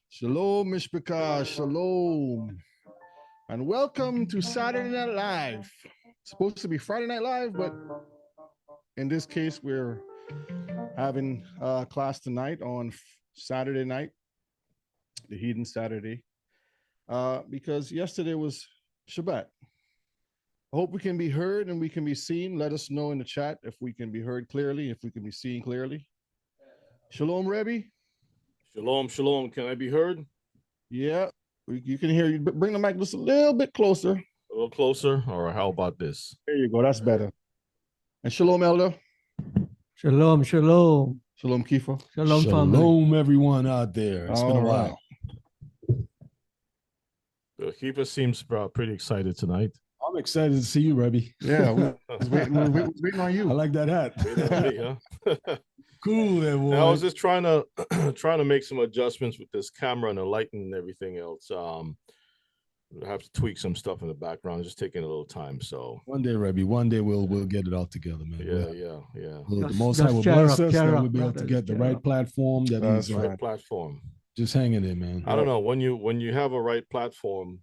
Shalom, Mishpachah, shalom, and welcome to Saturday Night Live. It's supposed to be Friday Night Live, but in this case, we're having class tonight on Saturday night, the Heathen Saturday, because yesterday was Shabbat. I hope we can be heard and we can be seen. Let us know in the chat if we can be heard clearly, if we can be seen clearly. Shalom, Rebbe. Shalom, shalom. Can I be heard? Yeah, you can hear you. Bring the mic just a little bit closer. A little closer? All right, how about this? There you go. That's better. And shalom, Elder. Shalom, shalom. Shalom, Kiefer. Shalom, Shalom, family. everyone out there. It's been a while. The keeper seems pretty excited tonight. I'm excited to see you, Rebbe. Yeah, we was waiting on you. I like that hat. Huh? Cool, there, boy. I was just trying to make some adjustments with this camera and the lighting and everything else. I have to tweak some stuff in the background. It's just taking a little time. So one day, Rebbe, one day we'll get it all together, man. Yeah. The Most High will bless us, then we'll be able to get the right platform. That's right. Platform. Just hanging in, man. I don't know, when you have a right platform,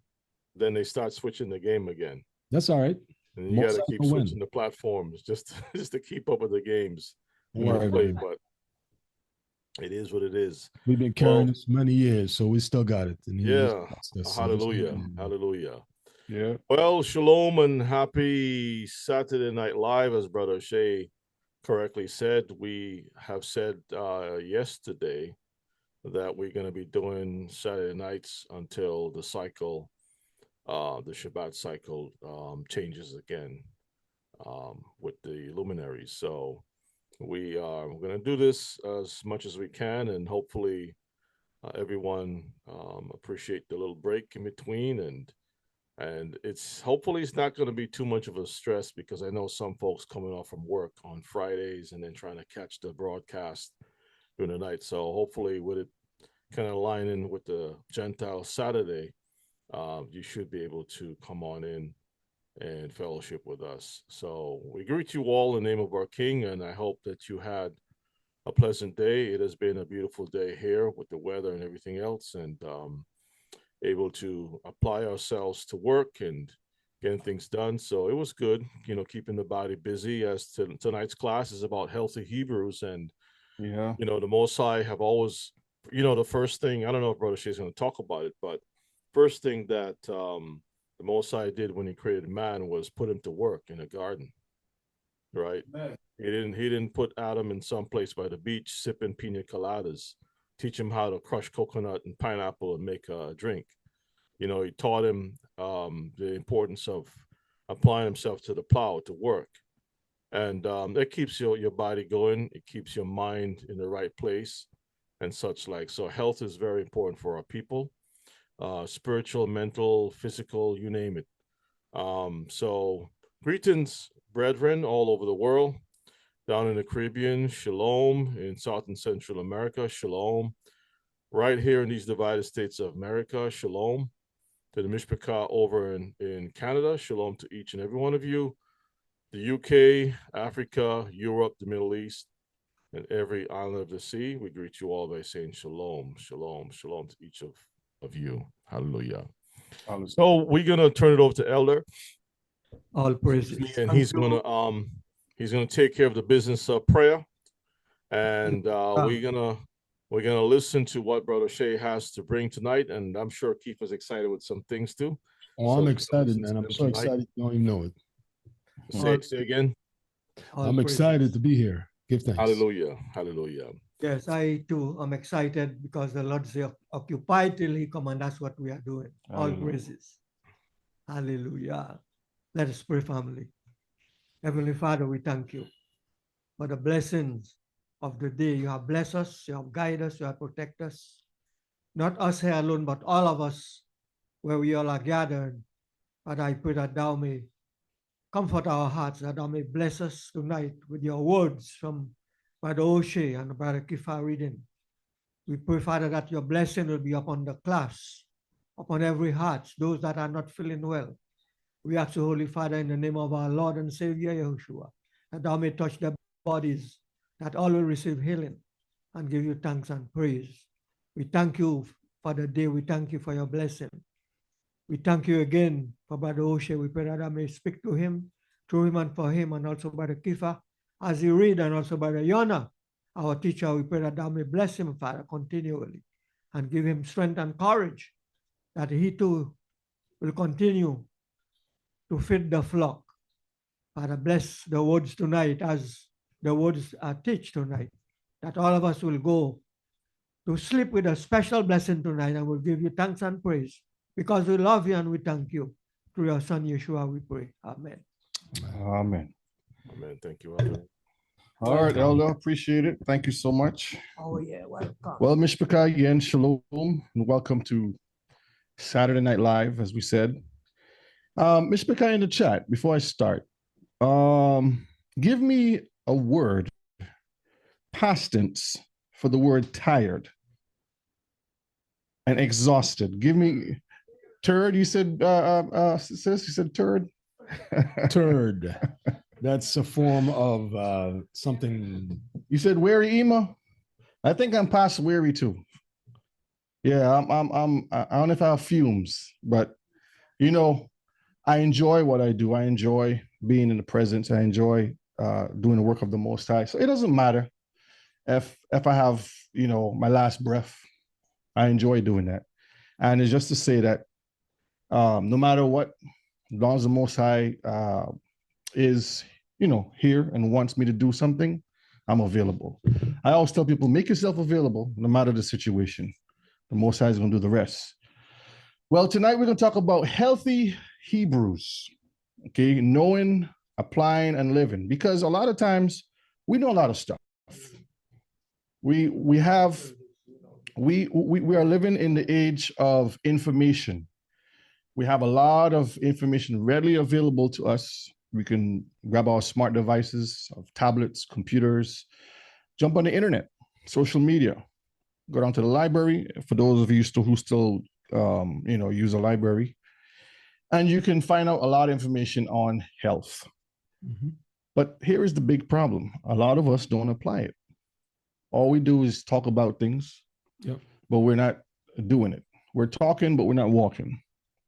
then they start switching the game again. That's all right. And you got to keep switching the platforms just to keep up with the games. Play, but it is what it is. We've been carrying this many years, so we still got it. And hallelujah. Yeah. Well, shalom and happy Saturday Night Live, as Brother Shay correctly said. We have said yesterday that we're going to be doing Saturday nights until the cycle, the Shabbat cycle, changes again with the luminaries. So we're going to do this as much as we can, and hopefully everyone appreciate the little break in between, and hopefully it's not going to be too much of a stress, because I know some folks coming off from work on Fridays and then trying to catch the broadcast during the night. So hopefully with it kind of aligning with the Gentile Saturday, you should be able to come on in and fellowship with us. So we greet you all in the name of our King, and I hope that you had a pleasant day. It has been a beautiful day here with the weather and everything else, and able to apply ourselves to work and getting things done. So it was good, keeping the body busy, as tonight's class is about healthy Hebrews. And, the Most High have always, the first thing, I don't know if Brother Shay's going to talk about it, but first thing that the Most High did when he created man was put him to work in a garden, right? He didn't put Adam in some place by the beach sipping pina coladas, teach him how to crush coconut and pineapple and make a drink. He taught him the importance of applying himself to the plow, to work. And that keeps your body going. It keeps your mind in the right place and such like. So health is very important for our people. Spiritual, mental, physical, you name it. So greetings, brethren, all over the world. Down in the Caribbean, shalom. In South and Central America, shalom. Right here in these divided states of America, shalom. To the Mishpachah over in Canada, shalom to each and every one of you. The UK, Africa, Europe, the Middle East, and every island of the sea, we greet you all by saying shalom, shalom, shalom to each of you. Hallelujah. So we're gonna turn it over to Elder. All praises. And he's gonna take care of the business of prayer. And we're gonna listen to what Brother Shay has to bring tonight. And I'm sure Keith is excited with some things too. Oh, I'm excited, man. I'm so excited you don't even know it. Say again. I'm excited to be here. Give thanks. Hallelujah. Hallelujah. Yes, I too am excited, because the Lord said, occupy till he come, and that's what we are doing. All praises. Hallelujah. Let us pray, family. Heavenly Father, we thank you for the blessings of the day. You have blessed us, you have guided us, you have protected us. Not us here alone, but all of us, where we all are gathered. Father, I pray that thou may comfort our hearts, that thou may bless us tonight with your words from Brother O'Shea and Brother Kifa reading. We pray, Father, that your blessing will be upon the class, upon every heart, those that are not feeling well. We ask you, Holy Father, in the name of our Lord and Savior, Yahushua, that thou may touch their bodies, that all will receive healing and give you thanks and praise. We thank you for the day. We thank you for your blessing. We thank you again for Brother Oshe. We pray that I may speak to him, through him and for him, and also Brother Kifa, as he read, and also Brother Yona, our teacher. We pray that thou may bless him, Father, continually, and give him strength and courage, that he too will continue to feed the flock. Father, bless the words tonight as the words are teach tonight, that all of us will go to sleep with a special blessing tonight, and we'll give you thanks and praise because we love you and we thank you. Through your son Yeshua we pray. Amen. Amen. Amen. Thank you, Elder. All right, Elder, appreciate it. Thank you so much. Oh yeah, welcome. Well, Mishpachah, again, shalom, and welcome to Saturday Night Live, as we said. Mishpachah, in the chat, before I start, give me a word, past tense, for the word tired and exhausted. Give me turd. You said, sis, you said turd? Turd. That's a form of something. You said weary, Ema? I think I'm past weary too. Yeah, I don't know if I have fumes, but you know, I enjoy what I do. I enjoy being in the presence. I enjoy doing the work of the Most High. So it doesn't matter if I have, you know, my last breath. I enjoy doing that. And it's just to say that no matter what, as long as the Most High is, you know, here and wants me to do something, I'm available. I always tell people, make yourself available no matter the situation. The Most High is going to do the rest. Well, tonight we're going to talk about healthy Hebrews, okay? Knowing, applying, and living. Because a lot of times we know a lot of stuff. We are living in the age of information. We have a lot of information readily available to us. We can grab our smart devices, tablets, computers, jump on the internet, social media, go down to the library. For those of you who still use a library, and you can find out a lot of information on health. Mm-hmm. But here is the big problem. A lot of us don't apply it. All we do is talk about things, but we're not doing it. We're talking, but we're not walking.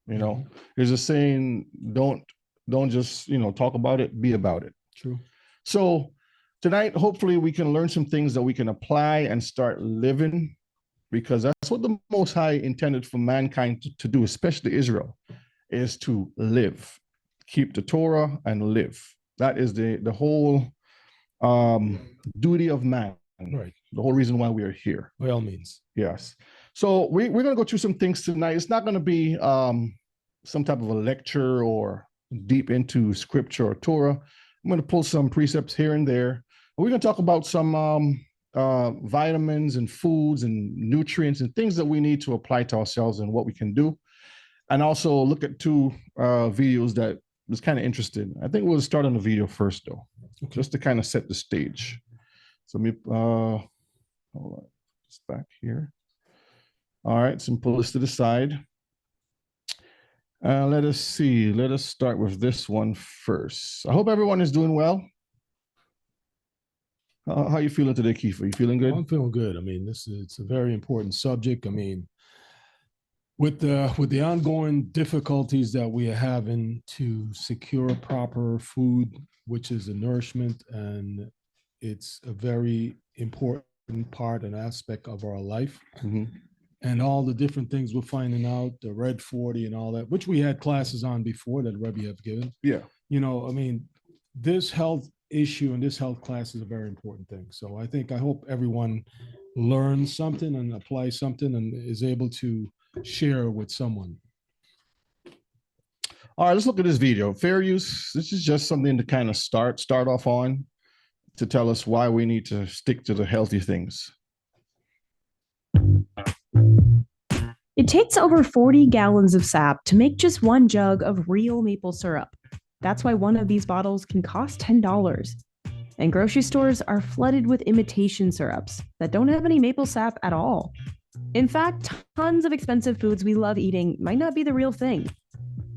You know, mm-hmm. There's a saying, don't just, talk about it, be about it. True. So tonight, hopefully we can learn some things that we can apply and start living, because that's what the Most High intended for mankind to do, especially Israel, is to live, keep the Torah and live. That is the whole duty of man. Right. The whole reason why we are here. By all means. Yes. So we're going to go through some things tonight. It's not going to be some type of a lecture or deep into scripture or Torah. I'm going to pull some precepts here and there. We're going to talk about some vitamins and foods and nutrients and things that we need to apply to ourselves and what we can do. And also look at two videos that was kind of interesting. I think we'll start on the video first, though, just to kind of set the stage. So let me, hold on, just back here. All right, so pull this to the side. Let us see. Let us start with this one first. I hope everyone is doing well. How are you feeling today, Kiefer? You feeling good? I'm feeling good. I mean, it's a very important subject. I mean, with the ongoing difficulties that we are having to secure proper food, which is a nourishment, and it's a very important part and aspect of our life. Mm-hmm. And all the different things we're finding out, the Red 40 and all that, which we had classes on before that Rebbe have given. Yeah. I mean, this health issue and this health class is a very important thing. So I hope everyone learns something and applies something and is able to share with someone. All right, let's look at this video. Fair use. This is just something to kind of start off on, to tell us why we need to stick to the healthy things. It takes over 40 gallons of sap to make just one jug of real maple syrup. That's why one of these bottles can cost $10. And grocery stores are flooded with imitation syrups that don't have any maple sap at all. In fact, tons of expensive foods we love eating might not be the real thing,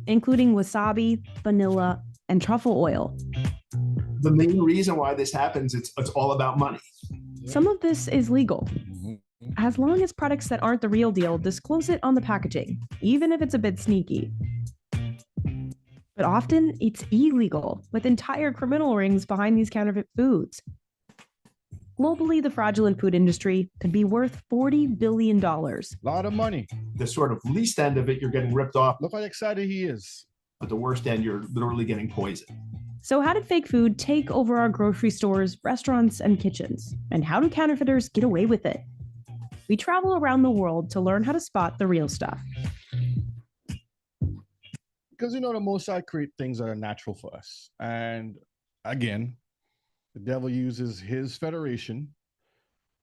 including wasabi, vanilla, and truffle oil. the main reason why this happens, it's all about money. Some of this is legal. Mhm. As long as products that aren't the real deal disclose it on the packaging, even if it's a bit sneaky. But often it's illegal, with entire criminal rings behind these counterfeit foods. Globally, the fraudulent food industry could be worth $40 billion. A lot of money. The sort of least end of it, you're getting ripped off. Look how excited he is. But the worst end, you're literally getting poisoned. So how did fake food take over our grocery stores, restaurants, and kitchens? And how do counterfeiters get away with it? We travel around the world to learn how to spot the real stuff. Because, the Most High create things that are natural for us. And again, the devil uses his federation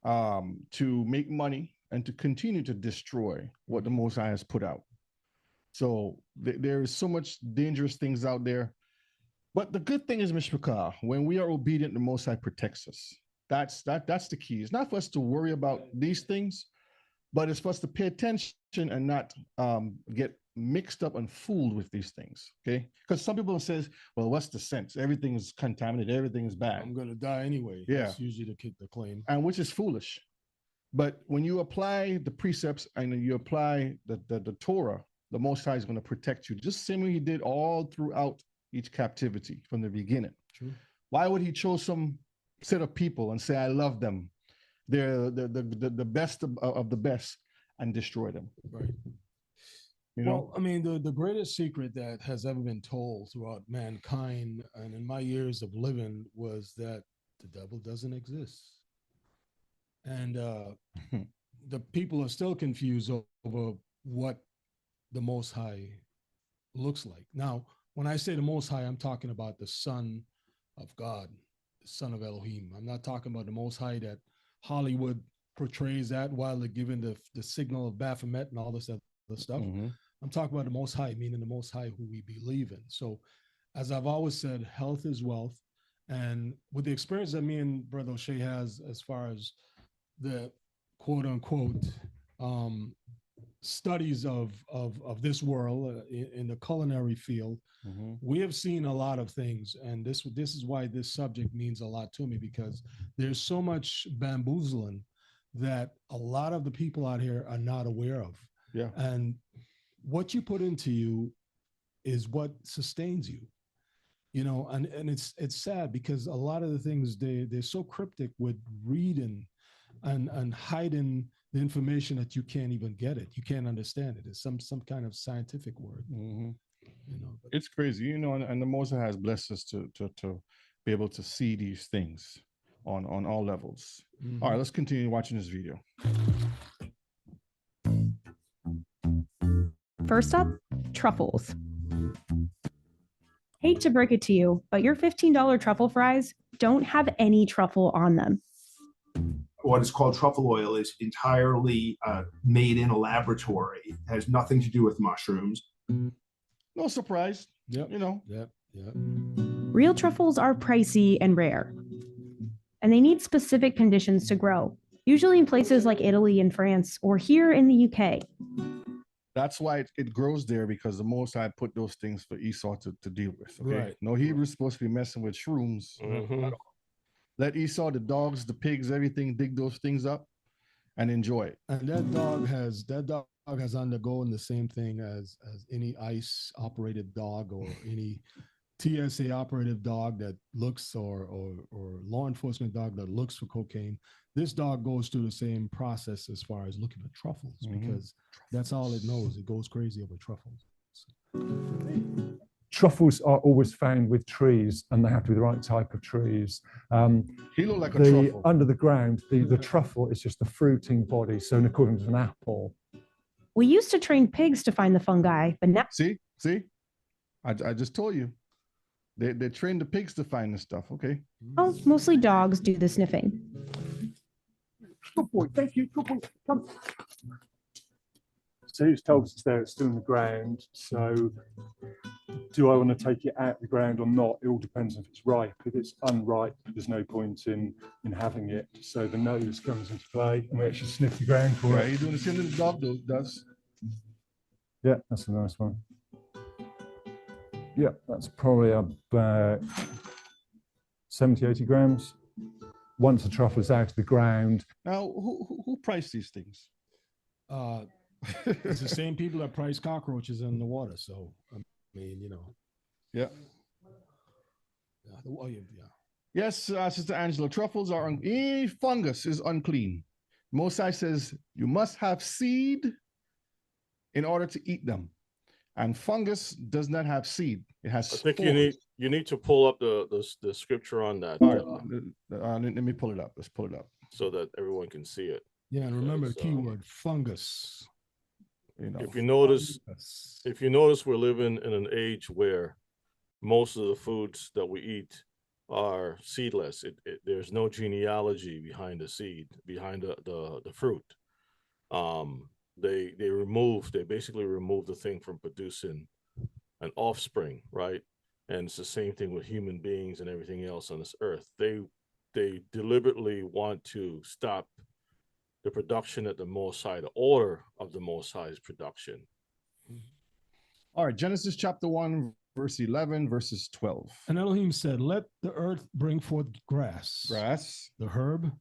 to make money and to continue to destroy what the Most High has put out. So there is so much dangerous things out there. But the good thing is, Mishpachah, when we are obedient, the Most High protects us. That's the key. It's not for us to worry about these things, but it's for us to pay attention and not get mixed up and fooled with these things. Okay, because some people says, "Well, what's the sense? Everything is contaminated. Everything is bad. I'm gonna die anyway." Yeah. That's usually the claim. And which is foolish. But when you apply the precepts and you apply the Torah, the Most High is going to protect you, just the same way He did all throughout each captivity from the beginning. True. Why would He choose some set of people and say, "I love them. They're the best of the best," and destroy them? Right. Well, I mean, the greatest secret that has ever been told throughout mankind and in my years of living was that the devil doesn't exist. And the people are still confused over what the Most High looks like. Now, when I say the Most High, I'm talking about the Son of God, the Son of Elohim. I'm not talking about the Most High that Hollywood portrays that while they're giving the signal of Baphomet and all this other stuff. I'm talking about the Most High, meaning the Most High who we believe in. So, as I've always said, health is wealth. And with the experience that me and Brother O'Shea has as far as the quote unquote studies of this world in the culinary field, we have seen a lot of things. And this is why this subject means a lot to me, because there's so much bamboozling that a lot of the people out here are not aware of. Yeah. And what you put into you is what sustains you, and it's sad because a lot of the things they're so cryptic with reading and hiding the information that you can't even get it. You can't understand it. It's some kind of scientific word. It's crazy, and the Most High has blessed us to be able to see these things on all levels. All right, let's continue watching this video. First up, truffles. Hate to break it to you, but your $15 truffle fries don't have any truffle on them. What is called truffle oil is entirely made in a laboratory. It has nothing to do with mushrooms. No surprise. Yep. Yep. Real truffles are pricey and rare, and they need specific conditions to grow, usually in places like Italy and France or here in the UK. That's why it grows there, because the Most High put those things for Esau to deal with. Okay? Right. No Hebrew's supposed to be messing with shrooms. Let Esau, the dogs, the pigs, everything, dig those things up and enjoy it. And that dog has undergone the same thing as any ICE operated dog or any TSA operative dog that looks or law enforcement dog that looks for cocaine. This dog goes through the same process as far as looking for truffles, because that's all it knows. It goes crazy over truffles. Truffles are always found with trees, and they have to be the right type of trees. He looked like a truffle. Under the ground, the truffle is just a fruiting body, so in accordance with an apple. We used to train pigs to find the fungi, but now... See? I just told you. They train the pigs to find this stuff, okay? Well, mostly dogs do the sniffing. Good boy, thank you, good boy, come. So it's told us there, it's still in the ground. So do I want to take it out of the ground or not? It all depends if it's ripe. If it's unripe, there's no point in having it. So the nose comes into play, and we actually sniff the ground for it. You're doing the same thing the dog does. Yeah, that's a nice one. Yeah, that's probably about 70, 80 grams. Once the truffle is out of the ground. Now, who priced these things? It's the same people that price cockroaches in the water. So, I mean, Yeah. Yeah. Yes, Sister Angela, truffles are, any fungus is unclean. Mosai says you must have seed in order to eat them. And fungus does not have seed. It has spores. I think you need to pull up the scripture on that. All right, let me pull it up. Let's pull it up. So that everyone can see it. Yeah, and remember the key word, fungus. If you notice, we're living in an age where most of the foods that we eat are seedless. There's no genealogy behind the seed, behind the fruit. They basically remove the thing from producing an offspring, right? And it's the same thing with human beings and everything else on this earth. They deliberately want to stop the production at the Most High, the order of the Most High's production. All right, Genesis chapter 1, verse 11, verses 12. And Elohim said, let the earth bring forth grass, the herb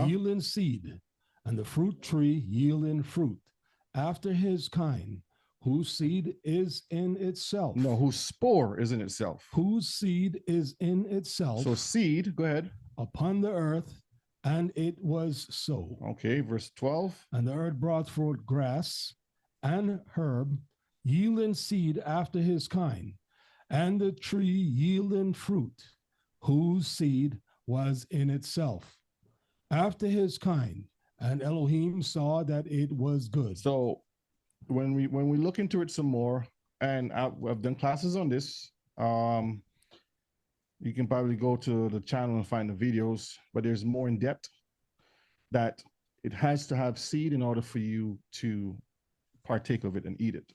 yielding seed, and the fruit tree yielding fruit, after his kind, whose seed is in itself. No, whose spore is in itself. Whose seed is in itself. So seed, go ahead. Upon the earth, and it was so. Okay, verse 12. And the earth brought forth grass and herb, yielding seed after his kind, and the tree yielding fruit, whose seed was in itself, after his kind. And Elohim saw that it was good. So when we look into it some more, and I've done classes on this, you can probably go to the channel and find the videos, but there's more in depth that it has to have seed in order for you to partake of it and eat it.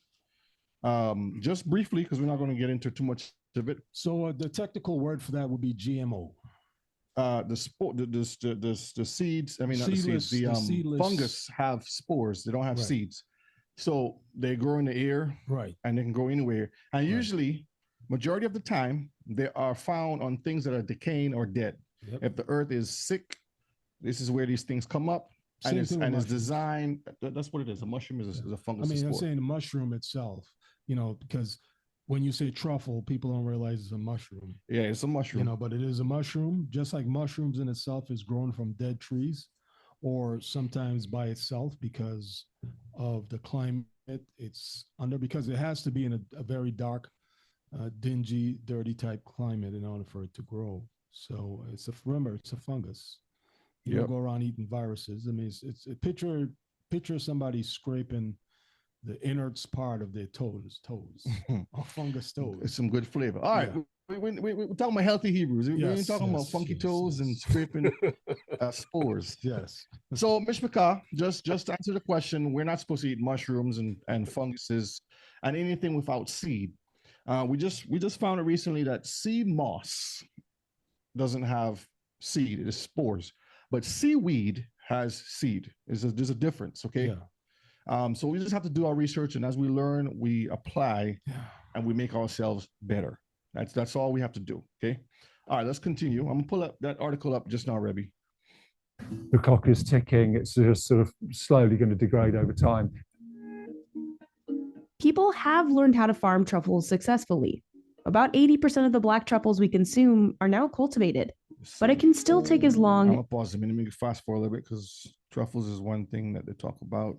Just briefly, because we're not going to get into too much of it. So the technical word for that would be GMO. The seeds, I mean, not the seeds, the fungus have spores. They don't have seeds. So they grow in the air, and they can grow anywhere. And usually, majority of the time, they are found on things that are decaying or dead. Yep. If the earth is sick, this is where these things come up. And it's designed, that's what it is. A mushroom is a fungus. I mean, I'm saying the mushroom itself, because when you say truffle, people don't realize it's a mushroom. Yeah, it's a mushroom. But it is a mushroom, just like mushrooms in itself is grown from dead trees, or sometimes by itself because of the climate it's under, because it has to be in a very dark, dingy, dirty type climate in order for it to grow. So it's a fungus. You don't go around eating viruses. I mean, it's picture somebody scraping the innards part of their toes, or fungus toes. It's some good flavor. All right, we're talking about healthy Hebrews. We ain't talking about funky toes and scraping spores. Yes. So, Mishpachah, just to answer the question, we're not supposed to eat mushrooms and funguses and anything without seed. We just found it recently that sea moss doesn't have seed; it is spores. But seaweed has seed. There's a difference, okay? Yeah. So we just have to do our research, and as we learn, we apply, and we make ourselves better. That's all we have to do, okay? All right, let's continue. I'm gonna pull up that article up just now, Rebbe. The clock is ticking. It's just sort of slowly going to degrade over time. People have learned how to farm truffles successfully. About 80% of the black truffles we consume are now cultivated, but it can still take as long. I'm gonna pause a minute. Let me fast forward a little bit because truffles is one thing that they talk about.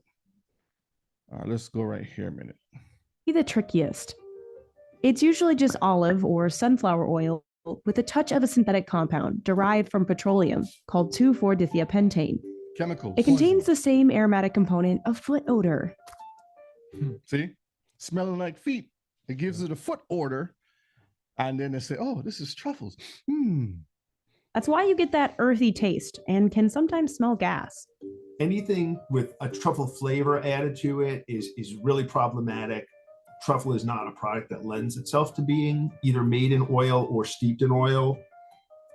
Let's go right here a minute. Be the trickiest. It's usually just olive or sunflower oil with a touch of a synthetic compound derived from petroleum called 2,4-dithiapentane. Chemicals. It contains the same aromatic component of foot odor. See? Smelling like feet. It gives it a foot odor. And then they say, oh, this is truffles. That's why you get that earthy taste and can sometimes smell gas. Anything with a truffle flavor added to it is really problematic. Truffle is not a product that lends itself to being either made in oil or steeped in oil.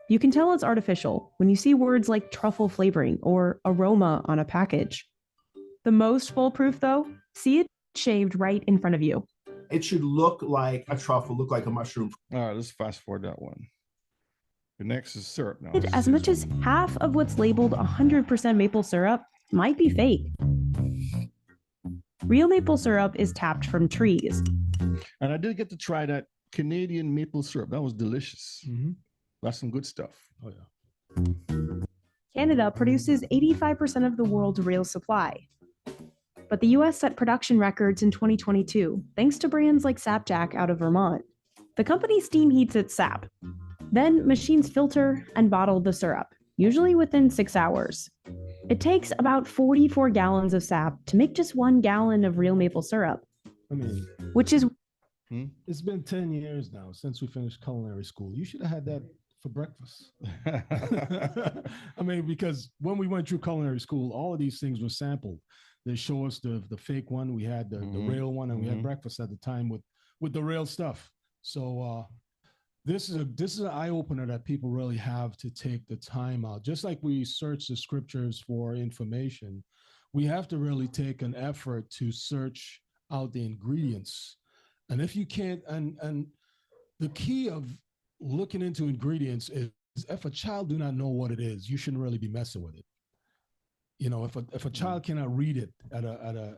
You can tell it's artificial when you see words like truffle flavoring or aroma on a package. The most foolproof, though, see it shaved right in front of you. It should look like a truffle, look like a mushroom. All right, let's fast forward that one. The next is syrup now. As much as half of what's labeled 100% maple syrup might be fake. Real maple syrup is tapped from trees. And I did get to try that Canadian maple syrup. That was delicious. Mm-hmm. That's some good stuff. Oh, yeah. Canada produces 85% of the world's real supply. But the US set production records in 2022 thanks to brands like Sapjack out of Vermont. The company steam heats its sap. Then machines filter and bottle the syrup, usually within 6 hours. It takes about 44 gallons of sap to make just 1 gallon of real maple syrup. I mean, which is... It's been 10 years now since we finished culinary school. You should have had that for breakfast. I mean, because when we went through culinary school, all of these things were sampled. They show us the fake one, we had the real one, and we had breakfast at the time with the real stuff. So this is an eye opener that people really have to take the time out. Just like we search the scriptures for information, we have to really take an effort to search out the ingredients. And if you can't, and the key of looking into ingredients is if a child do not know what it is, you shouldn't really be messing with it. You know, if a child cannot read it at a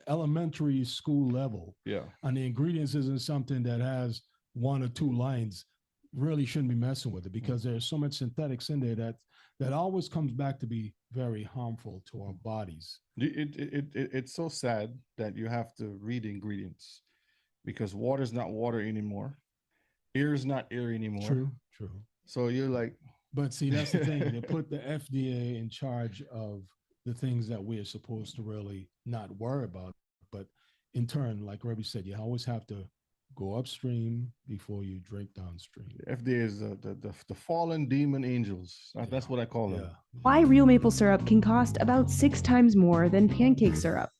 elementary school level, and the ingredients isn't something that has 1 or 2 lines, really shouldn't be messing with it, because there's so much synthetics in there that always comes back to be very harmful to our bodies. It's so sad that you have to read the ingredients, because water is not water anymore. Air is not air anymore. True. So you're like, but see, that's the thing. They put the FDA in charge of the things that we're supposed to really not worry about. But in turn, like Rebbe said, you always have to go upstream before you drink downstream. The FDA is the fallen demon angels. That's what I call them. Why real maple syrup can cost about 6 times more than pancake syrup.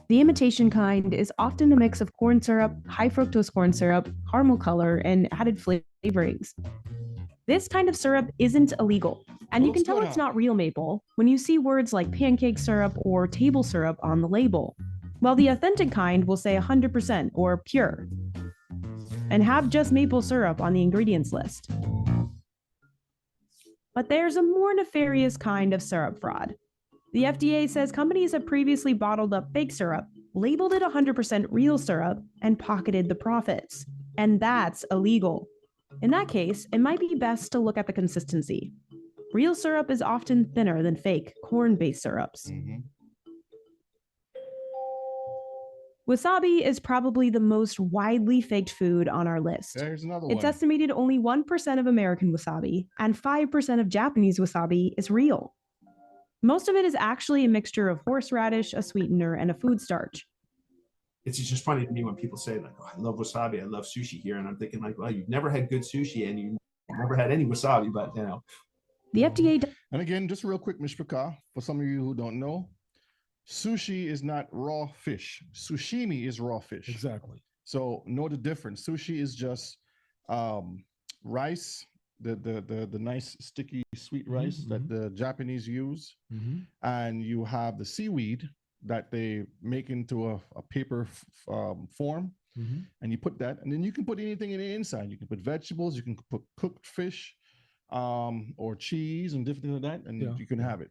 The imitation kind is often a mix of corn syrup, high fructose corn syrup, caramel color, and added flavorings. This kind of syrup isn't illegal, and you can tell it's not real maple when you see words like pancake syrup or table syrup on the label, while the authentic kind will say 100% or pure, and have just maple syrup on the ingredients list. But there's a more nefarious kind of syrup fraud. The FDA says companies have previously bottled up fake syrup, labeled it 100% real syrup, and pocketed the profits. And that's illegal. In that case, it might be best to look at the consistency. Real syrup is often thinner than fake corn-based syrups. Wasabi is probably the most widely faked food on our list. There's another one. It's estimated only 1% of American wasabi and 5% of Japanese wasabi is real. Most of it is actually a mixture of horseradish, a sweetener, and a food starch. It's just funny to me when people say, like, oh, I love wasabi, I love sushi here. And I'm thinking, like, well, you've never had good sushi and you've never had any wasabi, but, you know. The FDA... And again, just real quick, Mishpaka, for some of you who don't know, sushi is not raw fish. Sushimi is raw fish. Exactly. So know the difference. Sushi is just rice, the nice sticky sweet rice that the Japanese use, and you have the seaweed that they make into a paper form, and you put that, and then you can put anything in the inside. You can put vegetables, you can put cooked fish, or cheese and different things like that, and you can have it.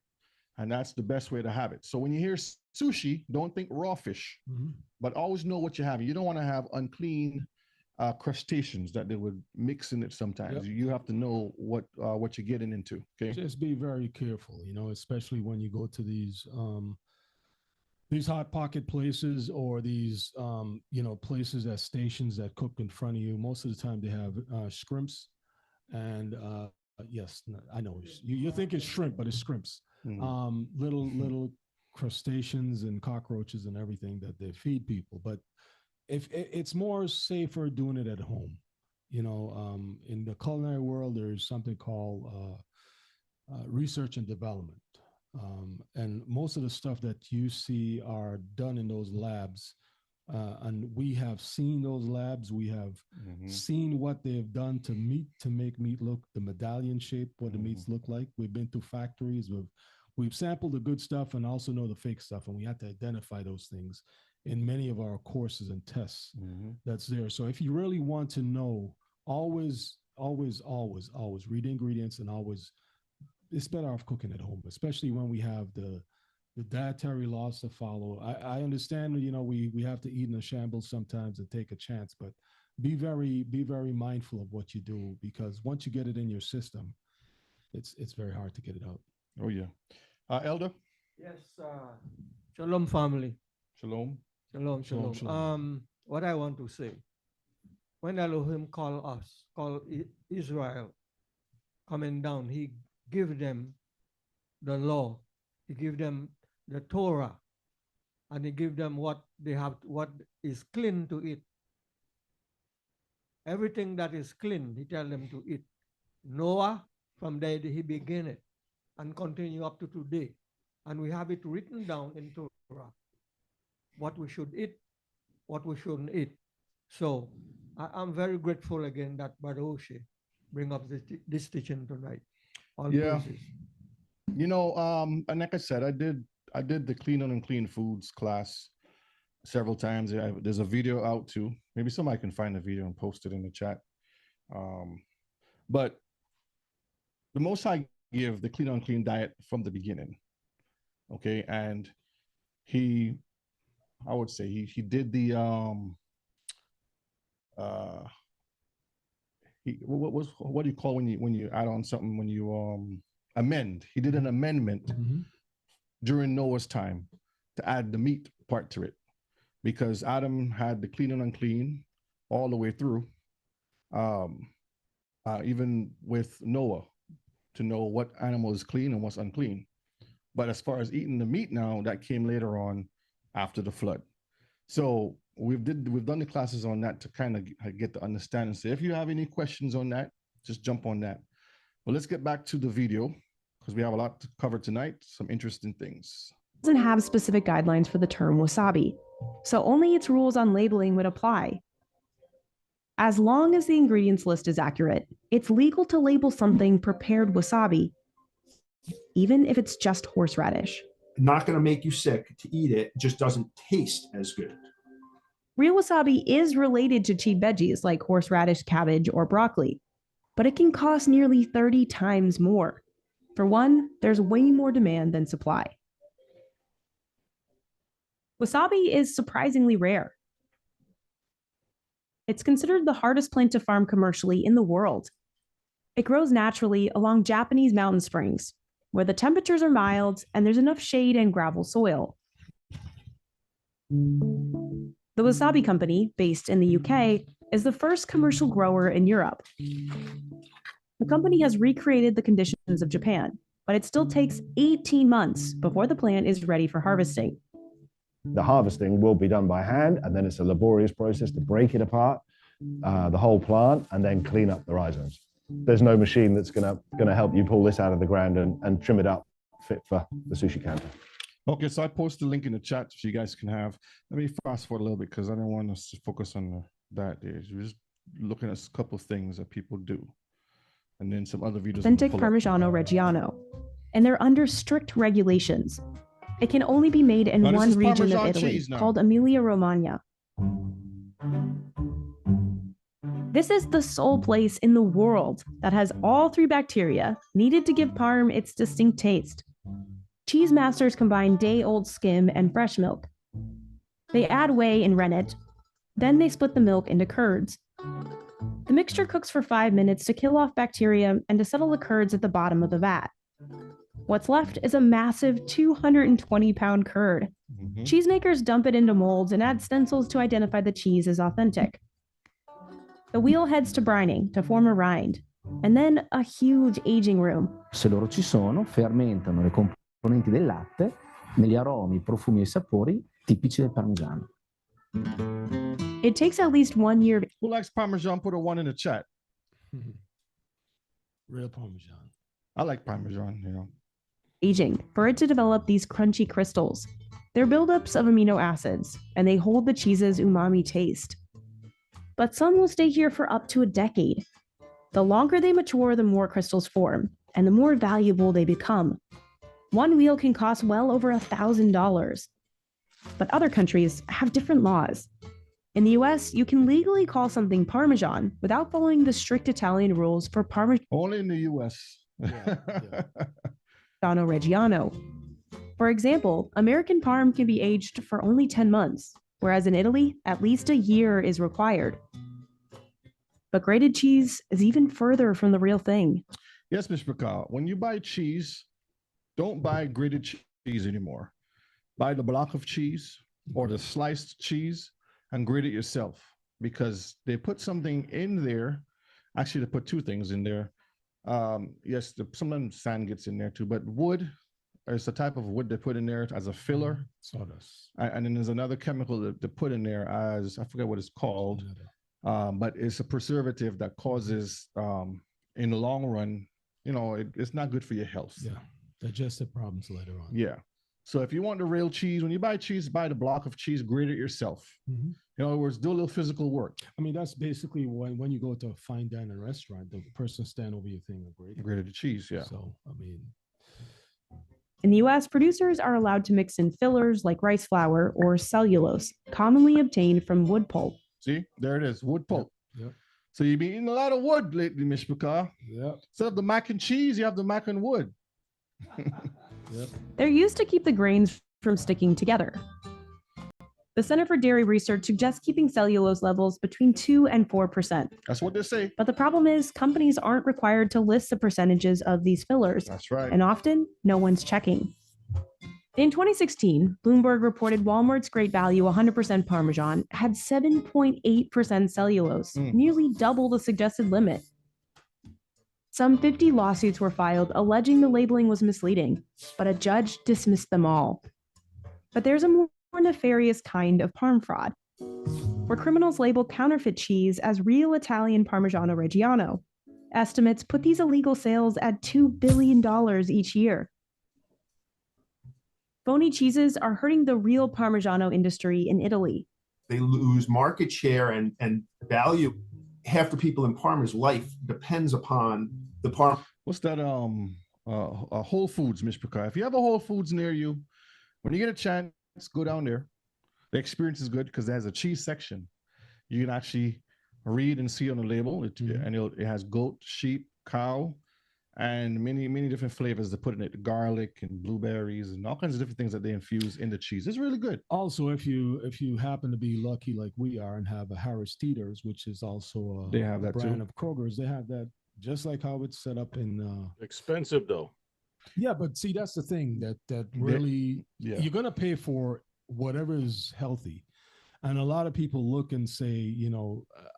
And that's the best way to have it. So when you hear sushi, don't think raw fish, but always know what you're having. You don't want to have unclean crustaceans that they would mix in it sometimes. You have to know what you're getting into. Okay, just be very careful, you know, especially when you go to these hot pocket places or these you know, places at stations that cook in front of you. Most of the time they have shrimps, and yes, I know you think it's shrimp, but it's shrimps. Little crustaceans and cockroaches and everything that they feed people. But if it's more safer doing it at home, you know, in the culinary world, there's something called research and development. And most of the stuff that you see are done in those labs. And we have seen those labs. We have seen what they've done to make meat look the medallion shape, what the meats look like. We've been to factories. We've sampled the good stuff and also know the fake stuff. And we have to identify those things in many of our courses and tests that's there. So if you really want to know always read the ingredients, and always, it's better off cooking at home, especially when we have the dietary laws to follow. I understand, we have to eat in a shambles sometimes and take a chance, but be very mindful of what you do, because once you get it in your system, it's very hard to get it out. Oh yeah. Elder? Yes, shalom family. Shalom. Shalom, Shalom, shalom. shalom. What I want to say, when Elohim called Israel coming down, he gave them the law, he gave them the Torah, and he gave them what is clean to eat. Everything that is clean, he tell them to eat. Noah, from there he began it and continue up to today. And we have it written down in Torah, what we should eat, what we shouldn't eat. So I'm very grateful again that Brother Oshe bring up this teaching tonight. All praises. And like I said, I did the clean and unclean foods class several times. There's a video out too. Maybe somebody can find the video and post it in the chat. But the Most High give the clean and unclean diet from the beginning. Okay, and I would say he did the what do you call when you add on something, when you amend? He did an amendment during Noah's time to add the meat part to it, because Adam had the clean and unclean all the way through, even with Noah, to know what animal is clean and what's unclean. But as far as eating the meat now, that came later on after the flood. So we've done the classes on that to kind of get the understanding. So if you have any questions on that, just jump on that. But let's get back to the video, because we have a lot to cover tonight, some interesting things. It doesn't have specific guidelines for the term wasabi, so only its rules on labeling would apply. As long as the ingredients list is accurate, it's legal to label something prepared wasabi, even if it's just horseradish. Not going to make you sick to eat it, just doesn't taste as good. Real wasabi is related to cheap veggies like horseradish, cabbage, or broccoli, but it can cost nearly 30 times more. For one, there's way more demand than supply. Wasabi is surprisingly rare. It's considered the hardest plant to farm commercially in the world. It grows naturally along Japanese mountain springs, where the temperatures are mild and there's enough shade and gravel soil. The Wasabi Company, based in the UK, is the first commercial grower in Europe. The company has recreated the conditions of Japan, but it still takes 18 months before the plant is ready for harvesting. The harvesting will be done by hand, and then it's a laborious process to break it apart, the whole plant, and then clean up the rhizomes. There's no machine that's gonna help you pull this out of the ground and trim it up fit for the sushi counter. Okay, so I posted a link in the chat so you guys can have. Let me fast forward a little bit, because I don't want us to focus on that. We're just looking at a couple of things that people do, and then some other videos. Authentic Parmigiano Reggiano, and they're under strict regulations. It can only be made in one region of Italy called Emilia-Romagna. This is the sole place in the world that has all three bacteria needed to give parm its distinct taste. Cheese masters combine day-old skim and fresh milk. They add whey and rennet. Then they split the milk into curds. The mixture cooks for 5 minutes to kill off bacteria and to settle the curds at the bottom of the vat. What's left is a massive 220-pound curd. Cheesemakers dump it into molds and add stencils to identify the cheese as authentic. The wheel heads to brining to form a rind, and then a huge aging room. Se loro ci sono, fermentano le componenti del latte negli aromi, profumi e sapori tipici del parmigiano. It takes at least 1 year. Who likes Parmesan? Put a 1 in the chat. Real Parmesan. I like Parmesan, Aging for it to develop these crunchy crystals. They're buildups of amino acids, and they hold the cheese's umami taste. But some will stay here for up to a decade. The longer they mature, the more crystals form, and the more valuable they become. One wheel can cost well over $1,000. But other countries have different laws. In the US, you can legally call something Parmesan without following the strict Italian rules for Parmigiano Only in the US. Reggiano. For example, American Parm can be aged for only 10 months, whereas in Italy, at least a year is required. But grated cheese is even further from the real thing. Yes, Mr. McCall, when you buy cheese, don't buy grated cheese anymore. Buy the block of cheese or the sliced cheese and grate it yourself, because they put something in there. Actually, they put two things in there. Yes, sometimes sand gets in there too, but wood is the type of wood they put in there as a filler. Sawdust. And then there's another chemical that they put in there as, I forget what it's called, but it's a preservative that causes, in the long run, it's not good for your health. Yeah, digestive problems later on. Yeah. So if you want the real cheese, when you buy cheese, buy the block of cheese, grate it yourself. Mm-hmm. In other words, do a little physical work. I mean, that's basically when you go to a fine dining restaurant, the person stand over your thing and grated the cheese, yeah. So, I mean. In the US, producers are allowed to mix in fillers like rice flour or cellulose, commonly obtained from wood pulp. See, there it is, wood pulp. Yep. So you've been eating a lot of wood lately, Miss Picard. Yep. Instead of the mac and cheese, you have the mac and wood. Yep. They're used to keep the grains from sticking together. The Center for Dairy Research suggests keeping cellulose levels between 2 and 4%. That's what they say. But the problem is, companies aren't required to list the percentages of these fillers. That's right. And often, no one's checking. In 2016, Bloomberg reported Walmart's Great Value 100% Parmesan had 7.8% cellulose, nearly double the suggested limit. Some 50 lawsuits were filed alleging the labeling was misleading, but a judge dismissed them all. But there's a more nefarious kind of parm fraud, where criminals label counterfeit cheese as real Italian Parmigiano Reggiano. Estimates put these illegal sales at $2 billion each year. Phony cheeses are hurting the real Parmigiano industry in Italy. They lose market share and value. Half the people in Parma's life depends upon the Parma. What's that? Whole Foods, Miss Picard. If you have a Whole Foods near you, when you get a chance, go down there. The experience is good because there's a cheese section. You can actually read and see on the label. It has goat, sheep, cow, and many different flavors they put in it. Garlic and blueberries and all kinds of different things that they infuse in the cheese. It's really good. Also, if you happen to be lucky like we are and have a Harris Teeters, which is also a, they have that brand too. of Kroger's, they have that just like how it's set up in. Expensive though. Yeah, but see, that's the thing that really you're gonna pay for whatever is healthy. And a lot of people look and say,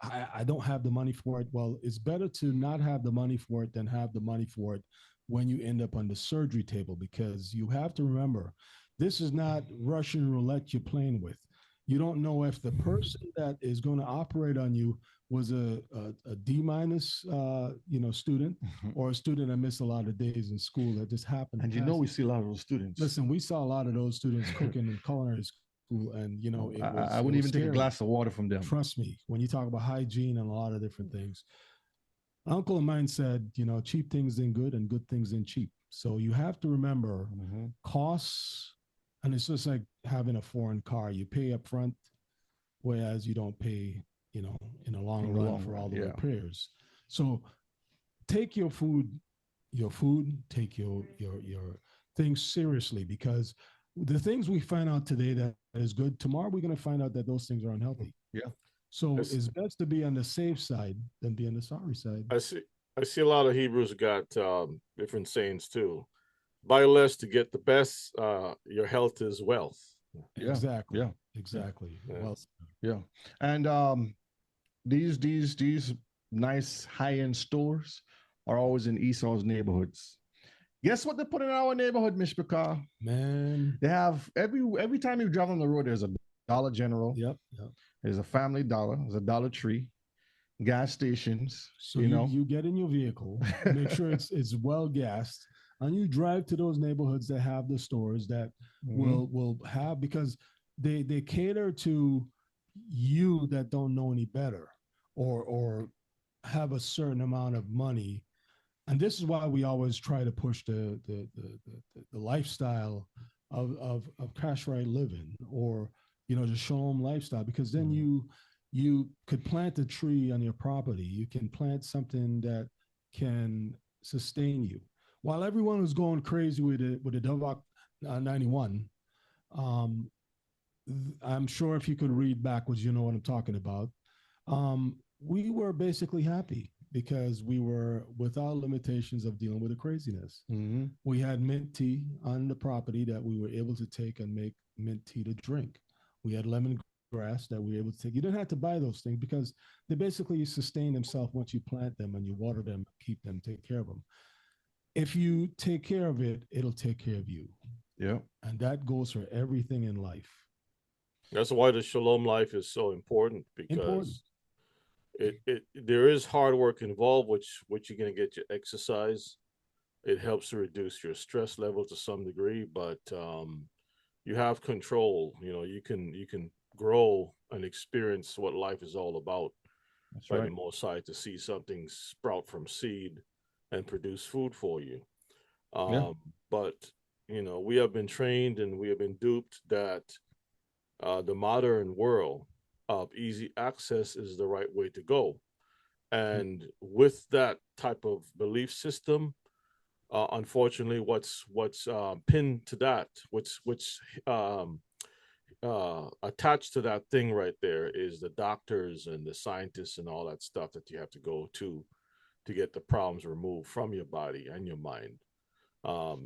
I don't have the money for it. Well, it's better to not have the money for it than have the money for it when you end up on the surgery table, because you have to remember, this is not Russian roulette you're playing with. You don't know if the person that is going to operate on you was a D minus, student, or a student that missed a lot of days in school that just happened. And we see a lot of those students. Listen, we saw a lot of those students cooking in culinary school. And I wouldn't even take a glass of water from them. Trust me, when you talk about hygiene and a lot of different things. An uncle of mine said, cheap things ain't good and good things ain't cheap. So you have to remember costs, and it's just like having a foreign car. You pay up front, whereas you don't pay, in the long run for all the repairs. So take your food, take your things seriously, because the things we find out today that is good, tomorrow we're going to find out that those things are unhealthy. Yeah. So it's best to be on the safe side than be on the sorry side. I see a lot of Hebrews got different sayings too. Buy less to get the best. Your health is wealth. Yeah. Exactly. Yeah. Exactly. Yeah. Well, yeah. And these nice high-end stores are always in Esau's neighborhoods. Guess what they put in our neighborhood, Miss Picard? Man, they have every time you drive on the road, there's a Dollar General. Yep. There's a Family Dollar. There's a Dollar Tree. Gas stations. So you get in your vehicle, make sure it's well gassed, and you drive to those neighborhoods that have the stores that will have, because they cater to you that don't know any better or have a certain amount of money. And this is why we always try to push the lifestyle of cash right living, or the Shalom lifestyle, because then you could plant a tree on your property. You can plant something that can sustain you. While everyone was going crazy with the Dovak 91, I'm sure if you could read backwards, you know what I'm talking about. We were basically happy because we were without limitations of dealing with the craziness. Mm-hmm. We had mint tea on the property that we were able to take and make mint tea to drink. We had lemongrass that we were able to take. You didn't have to buy those things because they basically sustain themselves once you plant them and you water them, keep them, take care of them. If you take care of it, it'll take care of you. Yeah. And that goes for everything in life. That's why the shalom life is so important, because there is hard work involved, which you're gonna get your exercise. It helps to reduce your stress level to some degree, but you have control. You know, you can grow and experience what life is all about. That's by right. the Most High, to see something sprout from seed and produce food for you. But you know, we have been trained and we have been duped that the modern world of easy access is the right way to go. And with that type of belief system, unfortunately, what's pinned to that, what's attached to that thing right there, is the doctors and the scientists and all that stuff that you have to go to get the problems removed from your body and your mind.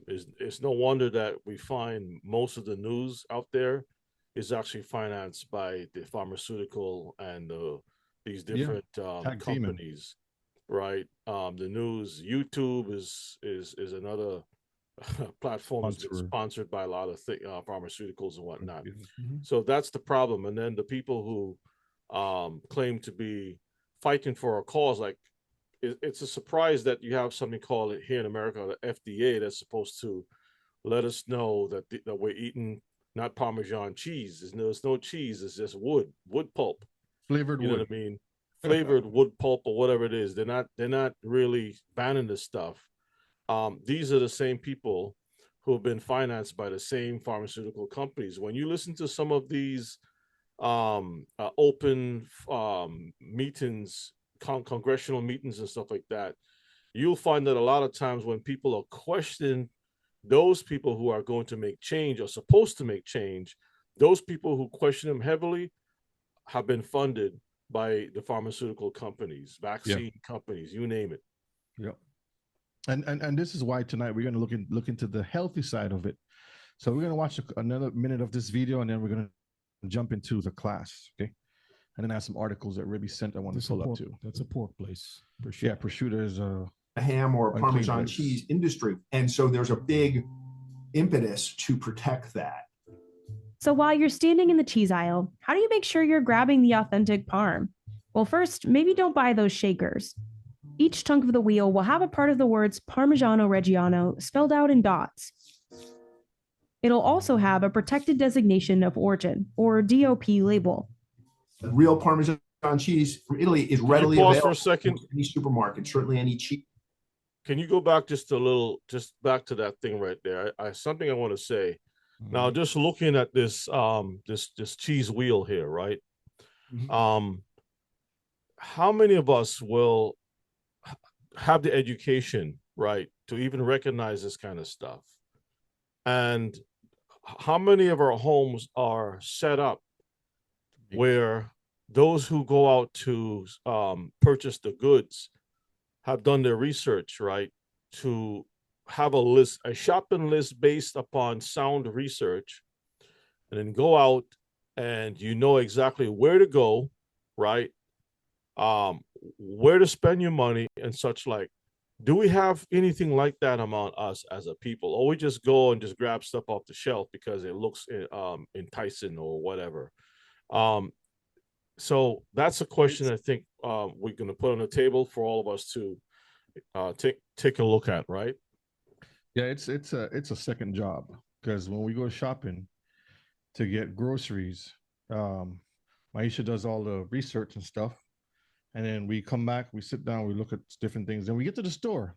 It's no wonder that we find most of the news out there is actually financed by the pharmaceutical and these different companies, right? The news, YouTube is another platform that's been sponsored by a lot of pharmaceuticals and whatnot. Mm-hmm. So that's the problem. And then the people who claim to be fighting for a cause, like it's a surprise that you have something called here in America, the FDA, that's supposed to let us know that that we're eating not Parmesan cheese. There's no cheese. It's just wood pulp, flavored you wood. know what I mean? Flavored wood pulp or whatever it is. They're not really banning this stuff. These are the same people who have been financed by the same pharmaceutical companies. When you listen to some of these open meetings, congressional meetings and stuff like that, you'll find that a lot of times when people are questioning those people who are going to make change or supposed to make change, those people who question them heavily have been funded by the pharmaceutical companies, vaccine companies, you name it. Yep. And this is why tonight we're going to look into the healthy side of it. So we're going to watch another minute of this video, and then we're going to jump into the class, okay? And then I have some articles that Ruby sent I want to pull up too. That's a pork place. Yeah, prosciutto is a ham or a Parmesan cheese industry. And so there's a big impetus to protect that. So while you're standing in the cheese aisle, how do you make sure you're grabbing the authentic parm? Well, first, maybe don't buy those shakers. Each chunk of the wheel will have a part of the words Parmigiano Reggiano spelled out in dots. It'll also have a protected designation of origin, or DOP label. Real Parmesan cheese from Italy is readily available for a second? In any supermarket, certainly any cheap. Can you go back just a little, just back to that thing right there? I something I want to say. Now, just looking at this this cheese wheel here, right? How many of us will have the education, right, to even recognize this kind of stuff? And how many of our homes are set up where those who go out to purchase the goods have done their research, right, to have a list, a shopping list based upon sound research, and then go out and you know exactly where to go, right, where to spend your money and such like. Do we have anything like that among us as a people, or we just go and just grab stuff off the shelf because it looks enticing or whatever? So that's a question I think we're going to put on the table for all of us to take a look at, right? Yeah, it's a second job, because when we go shopping to get groceries, Maisha does all the research and stuff, and then we come back, we sit down, we look at different things, then we get to the store,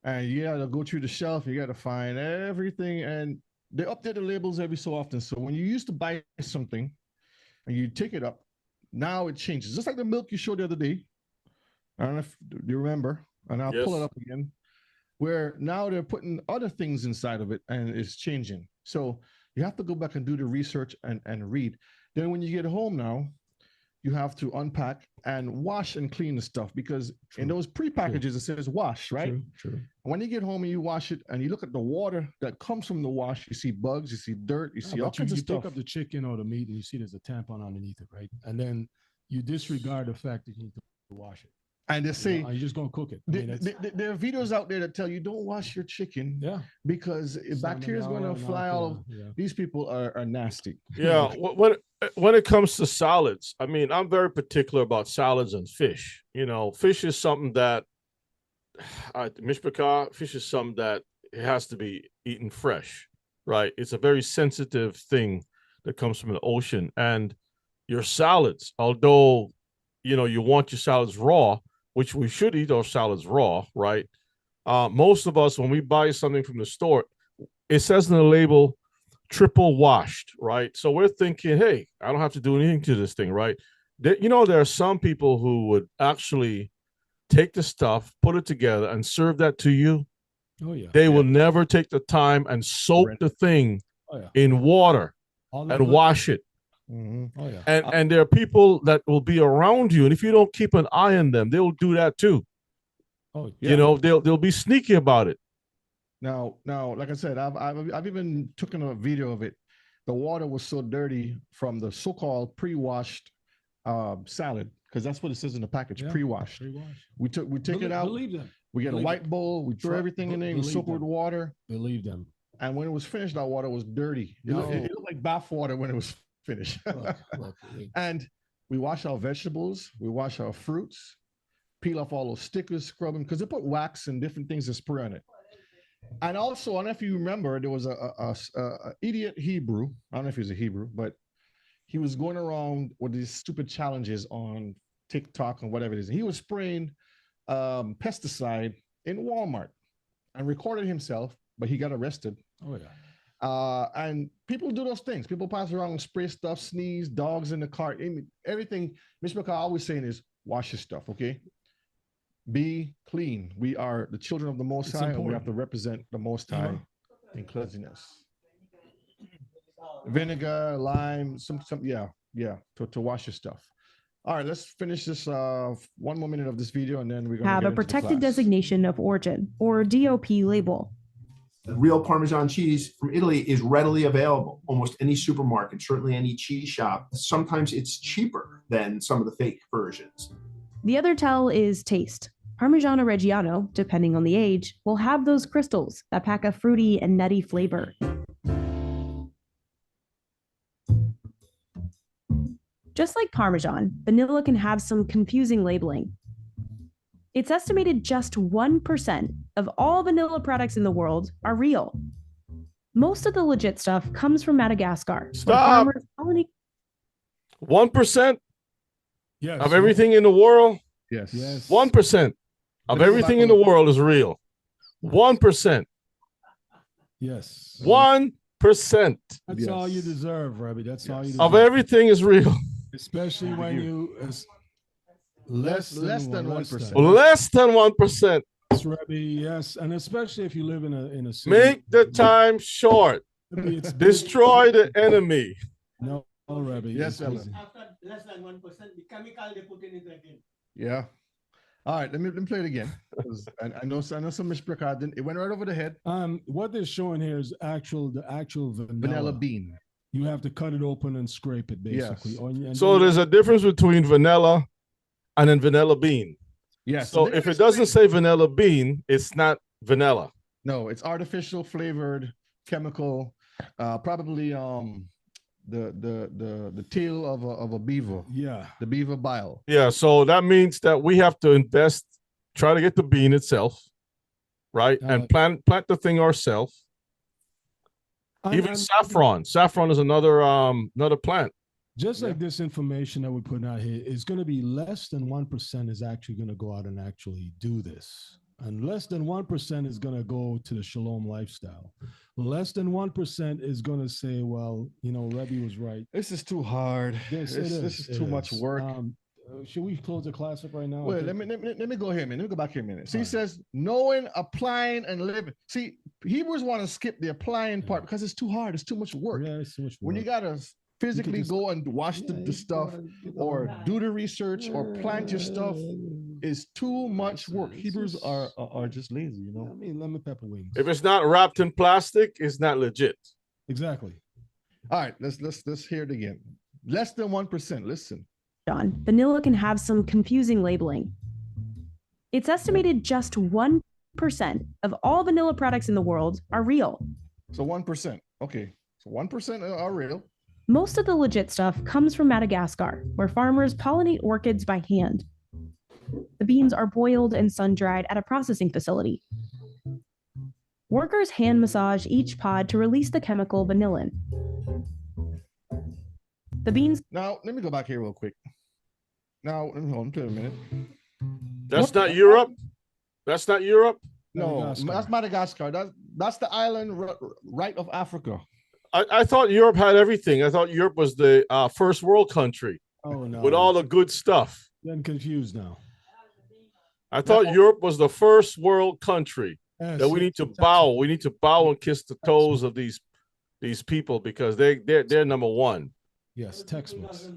and you gotta go through the shelf, you gotta find everything, and they update the labels every so often. So when you used to buy something and you take it up, now it changes. Just like the milk you showed the other day. I don't know if do you remember, and I'll pull it Yes. up again, where now they're putting other things inside of it and it's changing. So you have to go back and do the research and read. Then when you get home now, you have to unpack and wash and clean the stuff, because in those pre-packages it says wash, right? True. When you get home and you wash it and you look at the water that comes from the wash, you see bugs, you see dirt, you see all kinds of you stuff. pick up the chicken or the meat and you see there's a tampon underneath it, right? And then you disregard the fact that you need to wash it. And they say, you're just going to cook it. There are videos out there that tell you don't wash your chicken because bacteria is going to fly all over. These people are nasty. Yeah. When it comes to salads, I mean, I'm very particular about salads and fish. You know, fish is something that, fish is something that it has to be eaten fresh, right? It's a very sensitive thing that comes from the ocean. And your salads, although, you know, you want your salads raw, which we should eat our salads raw, right? Most of us, when we buy something from the store, it says on the label, triple washed, right? So we're thinking, hey, I don't have to do anything to this thing, right? You know, there are some people who would actually take the stuff, put it together, and serve that to you. Oh, yeah. They will never take the time and soak the thing in water and wash it. Mm-hmm. Oh, yeah. And there are people that will be around you, and if you don't keep an eye on them, they will do that too. Oh, yeah. You know, they'll be sneaky about it. Now, like I said, I've even taken a video of it. The water was so dirty from the so-called pre-washed salad, because that's what it says in the package, pre-washed. We take it out. Believe them. We get a white bowl. We throw everything in there. We soak it with water. Believe them. And when it was finished, that water was dirty. It looked like bath water when it was finished. Look. And we wash our vegetables. We wash our fruits. Peel off all those stickers, scrub them, because they put wax and different things to spray on it. And also, I don't know if you remember, there was a idiot Hebrew. I don't know if he was a Hebrew, but he was going around with these stupid challenges on TikTok and whatever it is. And he was spraying pesticide in Walmart and recorded himself, but he got arrested. Oh, yeah. And people do those things. People pass around and spray stuff, sneeze, dogs in the car, everything. Mr. McCall always saying is wash your stuff, okay? Be clean. We are the children of the Most High, and we have to represent the Most High in cleanliness. Vinegar, lime, some to wash your stuff. All right, let's finish this 1 more minute of this video, and then we're going to Have a protected designation of origin, or DOP label. The real Parmesan cheese from Italy is readily available. Almost any supermarket, certainly any cheese shop. Sometimes it's cheaper than some of the fake versions. The other tell is taste. Parmigiano Reggiano, depending on the age, will have those crystals that pack a fruity and nutty flavor. Just like Parmesan, vanilla can have some confusing labeling. It's estimated just 1% of all vanilla products in the world are real. Most of the legit stuff comes from Madagascar. Stop. 1%? Yes. Of everything in the world? Yes. 1% of everything in the world is real. 1%. Yes. 1%. That's all you deserve, Robbie. That's all you deserve. Of everything is real. Especially when you less than 1%. Less than 1%. Yes, Robbie, yes. And especially if you live in a city. Make the time short. Destroy the enemy. No, Robbie. Yes, After less than 1%, the chemical they put in it again. Yeah. All right, let me play it again. I know some mispronounce. It went right over the head. What they're showing here is the actual vanilla bean. You have to cut it open and scrape it, basically. Yes. So there's a difference between vanilla and then vanilla bean. Yes. So if it doesn't say vanilla bean, it's not vanilla. No, it's artificial flavored chemical, probably the tail of a beaver. Yeah. The beaver bile. Yeah, so that means that we have to invest, try to get the bean itself, right? And plant the thing ourselves. Even saffron. Saffron is another plant. Just like this information that we're putting out here is going to be less than 1% is actually going to go out and actually do this. And less than 1% is going to go to the shalom lifestyle. Less than 1% is going to say, well, you know, Rebbe was right. This is too hard. This is too much work. Should we close the class up right now? Wait, let me go here a minute. Let me go back here a minute. So he Right. says, knowing, applying, and living. See, Hebrews want to skip the applying part because it's too hard. It's too much work. Yeah, it's too much When you work. gotta physically just- go and watch the stuff or do the research or plant your stuff is too much work. Hebrews are just lazy, you I know. mean, lemon pepper wings. If it's not wrapped in plastic, it's not legit. Exactly. All right, let's hear it again. Less than 1%. Listen. John, vanilla can have some confusing labeling. It's estimated just 1% of all vanilla products in the world are real. So 1%. Okay. So 1% are real. Most of the legit stuff comes from Madagascar, where farmers pollinate orchids by hand. The beans are boiled and sun-dried at a processing facility. Workers hand massage each pod to release the chemical vanillin. The beans Now, let me go back here real quick. Now, hold on a minute. That's not Europe. That's not Europe. No, Madagascar. that's Madagascar. That's the island right of Africa. I thought Europe had everything. I thought Europe was the first world country Oh, no. with all the good stuff. Getting confused now. I thought Europe was the first world country Yes, that we need to bow. We need to bow and kiss the toes of these people because they're number one. Yes, textbooks.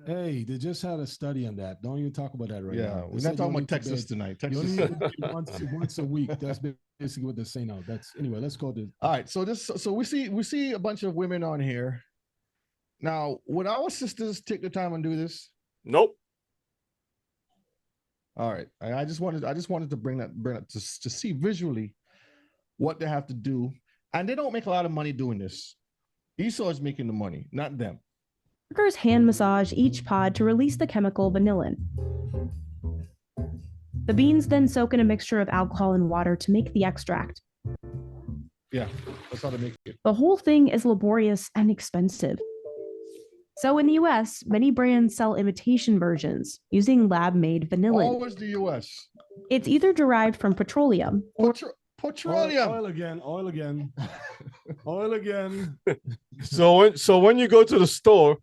Hey, they just had a study on that. Don't even talk about that right now. Yeah, They we're said not talking you about need to Texas bed- tonight. You Texas. only need to bed once a week. That's basically what they're saying now. That's anyway. Let's go to. All right, so we see a bunch of women on here. Now, would our sisters take the time and do this? Nope. All right, I just wanted to bring that to see visually what they have to do, and they don't make a lot of money doing this. Esau is making the money, not them. Workers hand massage each pod to release the chemical vanillin. The beans then soak in a mixture of alcohol and water to make the extract. Yeah, that's how they make it. The whole thing is laborious and expensive. So in the US, many brands sell imitation versions using lab-made vanillin. Always the U.S. It's either derived from petroleum or Petroleum. Oil again. Oil again. Oil again. So when you go to the store,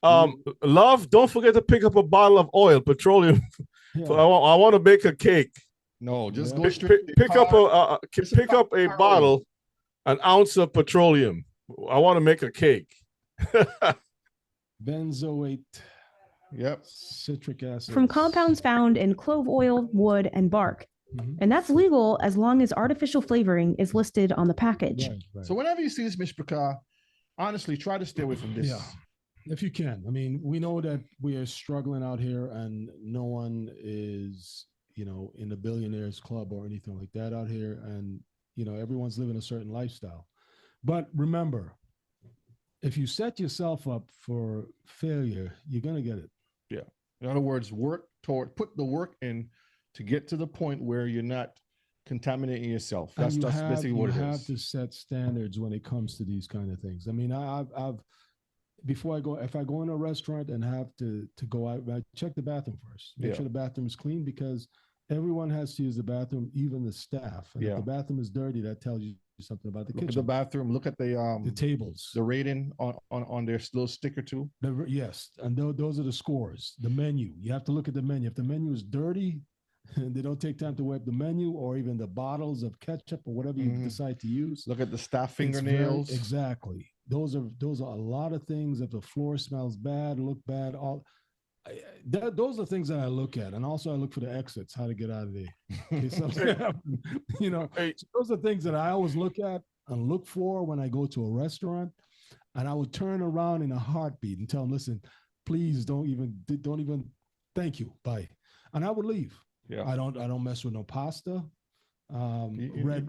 love, don't forget to pick up a bottle of oil, petroleum. Yeah. So I want to bake a cake. No, just Yeah. go straight. to the Pick up car. It's pick up a car oil. bottle, an ounce of petroleum. I want to make a cake. Benzoate, Yep. citric acid. from compounds found in clove oil, wood, and bark. Mhm. And that's legal as long as artificial flavoring is listed on the package. Right. So whenever you see this mishpachah, honestly, try to stay away from this. Yeah. If you can. I mean, we know that we are struggling out here and no one is, you know, in the billionaires club or anything like that out here. And, you know, everyone's living a certain lifestyle. But remember, if you set yourself up for failure, you're going to get it. In other words, put the work in to get to the point where you're not contaminating yourself. And That's basically what it you have is. to set standards when it comes to these kind of things. I mean, I've before I go, if I go in a restaurant and have to go out, I check the bathroom first. Make Yeah. sure the bathroom is clean because everyone has to use the bathroom, even the staff. And Yeah. if the bathroom is dirty, that tells you something about the Look at the kitchen. bathroom. Look at the The tables. rating on their little sticker too. Yes, and those are the scores. The menu. You have to look at the menu. If the menu is dirty, and they don't take time to wipe the menu or even the bottles of ketchup or whatever you Mhm. decide to use. Look at the staff It's very- fingernails. exactly. Those are a lot of things. If the floor smells bad, look bad, those are things that I look at, and also I look for the exits, how to get out of there. In case something happens. You know, Hey. so those are things that I always look at and look for when I go to a restaurant, and I would turn around in a heartbeat and tell them, "Listen, please don't even, thank you, bye," and I would leave. Yeah. I don't mess with no pasta. You- Red.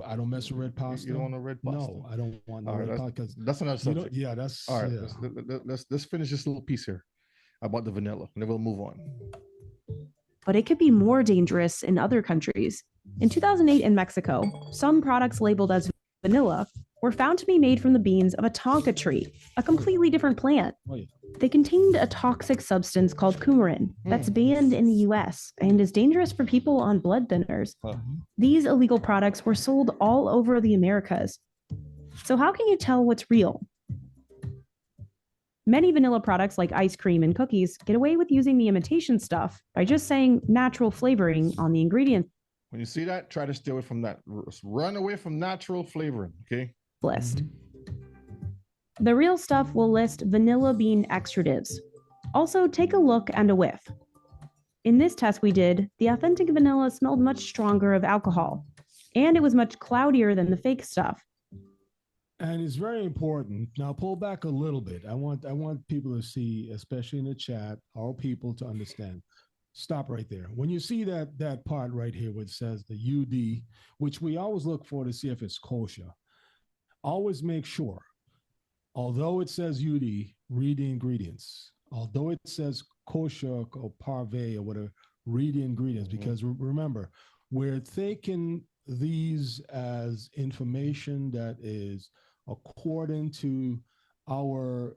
I don't mess with red pasta. You don't want no red pasta. No, I don't want no All right, red pasta because That's another subject. yeah, that's All right, yeah. let's finish this little piece here about the vanilla, and then we'll move on. But it could be more dangerous in other countries. In 2008 in Mexico, some products labeled as vanilla were found to be made from the beans of a tonka tree, a completely different plant. Oh, yeah. They contained a toxic substance called coumarin that's banned in the US and is dangerous for people on blood thinners. These illegal products were sold all over the Americas. So, how can you tell what's real? Many vanilla products like ice cream and cookies get away with using the imitation stuff by just saying natural flavoring on the ingredient When you see that, try to stay away from that. Run away from natural flavoring, okay? list. The real stuff will list vanilla bean extratives. Also, take a look and a whiff. In this test we did, the authentic vanilla smelled much stronger of alcohol, and it was much cloudier than the fake stuff. And it's very important. Now pull back a little bit. I want people to see, especially in the chat, all people to understand. Stop right there. When you see that part right here where it says the UD, which we always look for to see if it's kosher, always make sure, although it says UD, read the ingredients. Although it says kosher or parve or whatever, read the ingredients, because remember, we're taking these as information that is according to our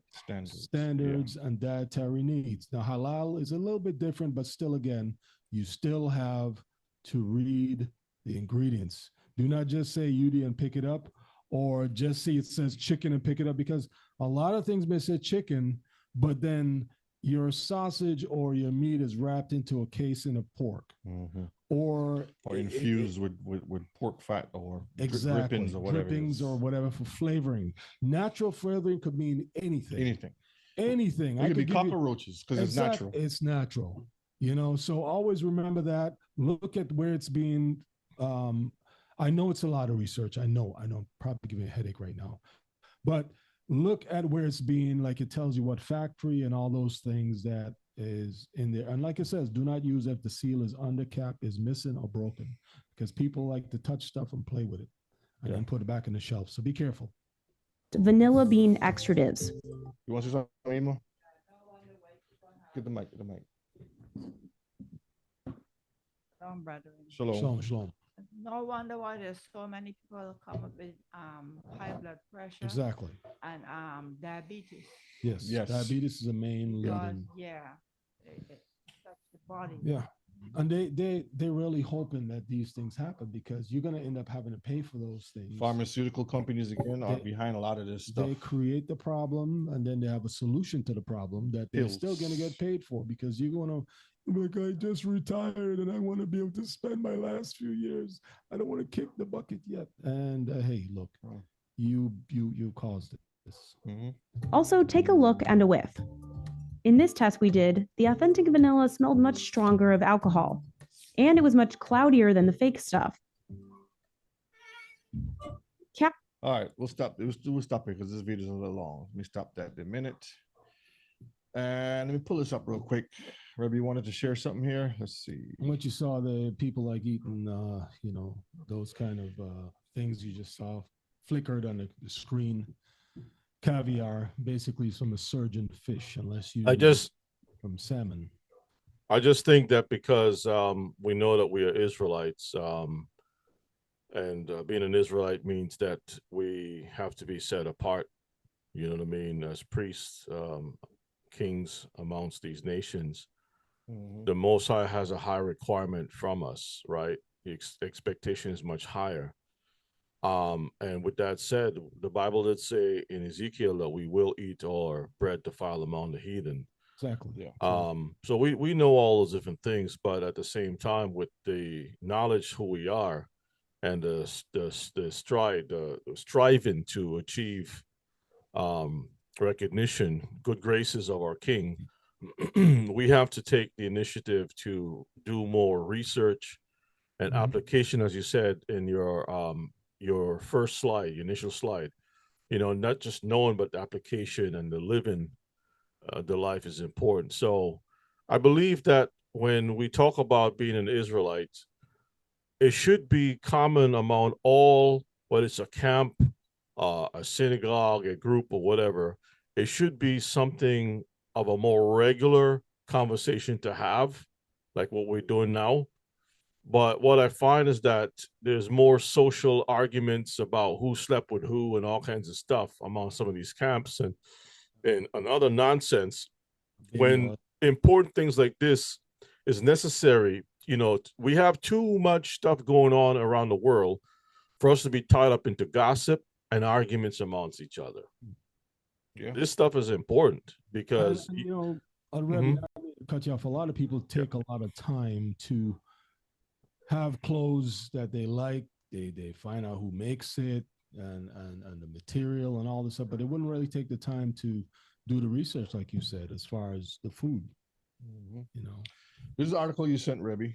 standards and dietary needs. Now, halal is a little bit different, but still, again, you still have to read the ingredients. Do not just say UD and pick it up, or just see it says chicken and pick it up, because a lot of things may say chicken, but then your sausage or your meat is wrapped into a casing of pork, or infused with pork fat or drippings or whatever. Drippings or whatever for flavoring. Natural flavoring could mean anything. Anything. It could be cockroaches because it's natural. It's natural. You know, so always remember that. Look at where it's being. I know it's a lot of research. I know. Probably giving me a headache right now, but look at where it's being, like it tells you what factory and all those things that is in there. And like it says, do not use if the seal is under cap, is missing or broken, because people like to touch stuff and play with it and then put it back in the shelf. So be careful. Vanilla bean extratives. You want to say something, Emma? Get the mic. Shalom, brethren. Shalom. No wonder why there's so many people come up with high blood pressure. Exactly. And diabetes. Yes. Diabetes is a main leading. It affects the body. Yeah. And they're really hoping that these things happen, because you're going to end up having to pay for those things. Pharmaceutical companies, again, are behind a lot of this stuff. They create the problem, and then they have a solution to the problem that they're still going to get paid for, because you're going to, like, I just retired and I want to be able to spend my last few years. I don't want to kick the bucket yet. And hey, look, you caused this. Also, take a look and a whiff. In this test we did, the authentic vanilla smelled much stronger of alcohol, and it was much cloudier than the fake stuff. All right, we'll stop. We'll stop here because this video is a little long. Let me stop that in a minute. And let me pull this up real quick. Rebbe, you wanted to share something here? Let's see. What you saw, the people like eating, those kind of things you just saw flickered on the screen. Caviar, basically from a surgeon fish, unless you from salmon. I just think that because we know that we are Israelites, and being an Israelite means that we have to be set apart, you know what I mean, as priests, kings amongst these nations. The Most High has a high requirement from us, right? The expectation is much higher. And with that said, the Bible did say in Ezekiel that we will eat our bread defiled among the heathen. Exactly. Yeah. So we know all those different things, but at the same time, with the knowledge who we are and the striving to achieve recognition, good graces of our King, we have to take the initiative to do more research and application, as you said in your first slide, your initial slide, not just knowing, but the application and the living, the life is important. So I believe that when we talk about being an Israelite, it should be common among all, whether it's a camp, a synagogue, a group, or whatever. It should be something of a more regular conversation to have, like what we're doing now. But what I find is that there's more social arguments about who slept with who and all kinds of stuff among some of these camps. And and other nonsense, when important things like this is necessary. You know, we have too much stuff going on around the world for us to be tied up into gossip and arguments amongst each other. Yeah. This stuff is important because and, you know, Rebbe, I mean, cut you off. A lot of people take a lot of time to have clothes that they like. They find out who makes it and the material and all this stuff, but they wouldn't really take the time to do the research, like you said, as far as the food. You know, this is an article you sent, Rebbe.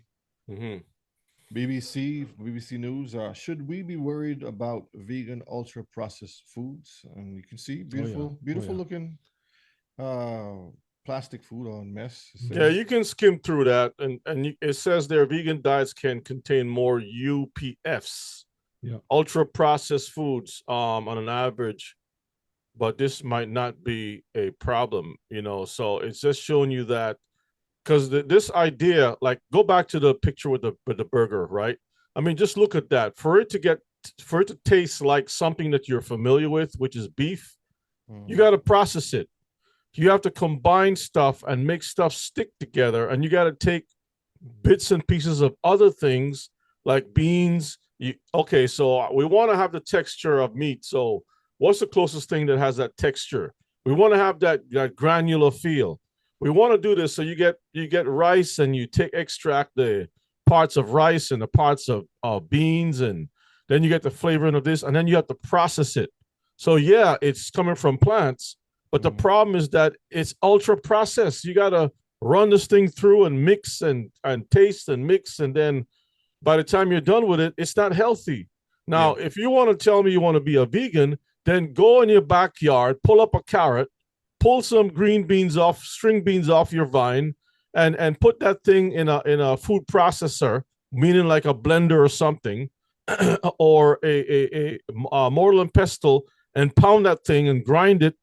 BBC News. Should we be worried about vegan ultra processed foods? And you can see beautiful looking plastic food on mess. Yeah, you can skim through that, and it says their vegan diets can contain more UPFs, ultra processed foods, on an average, but this might not be a problem, you know. So it's just showing you that, because this idea, like, go back to the picture with the burger, right? I mean, just look at that. For it to taste like something that you're familiar with, which is beef, you got to process it. You have to combine stuff and make stuff stick together, and you got to take bits and pieces of other things like beans. Okay, so we want to have the texture of meat. So what's the closest thing that has that texture? We want to have that granular feel. We want to do this. So you get rice, and you extract the parts of rice and the parts of beans, and then you get the flavoring of this, and then you have to process it. So yeah, it's coming from plants. But the problem is that it's ultra processed. You got to run this thing through and mix and taste and mix. And then by the time you're done with it, it's not healthy. Now, if you want to tell me you want to be a vegan, then go in your backyard, pull up a carrot, pull some green beans off, string beans off your vine, and put that thing in a food processor, meaning like a blender or something, or a mortar and pestle, and pound that thing and grind it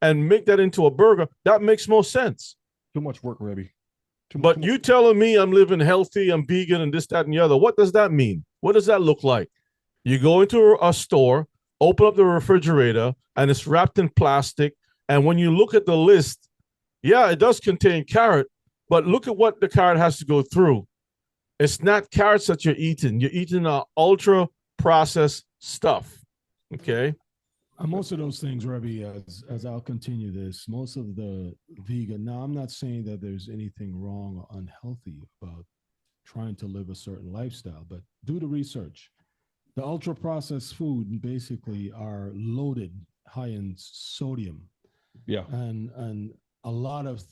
and make that into a burger. That makes more sense. Too much work, Rebbe. But you telling me I'm living healthy, I'm vegan, and this, that, and the other. What does that mean? What does that look like? You go into a store, open up the refrigerator, and it's wrapped in plastic. And when you look at the list, yeah, it does contain carrot, but look at what the carrot has to go through. It's not carrots that you're eating. You're eating ultra processed stuff. Okay. Most of those things, Rebbe, as I'll continue this, most of the vegan, now I'm not saying that there's anything wrong or unhealthy about trying to live a certain lifestyle, but do the research. The ultra processed food basically are loaded high in sodium. Yeah. And a lot of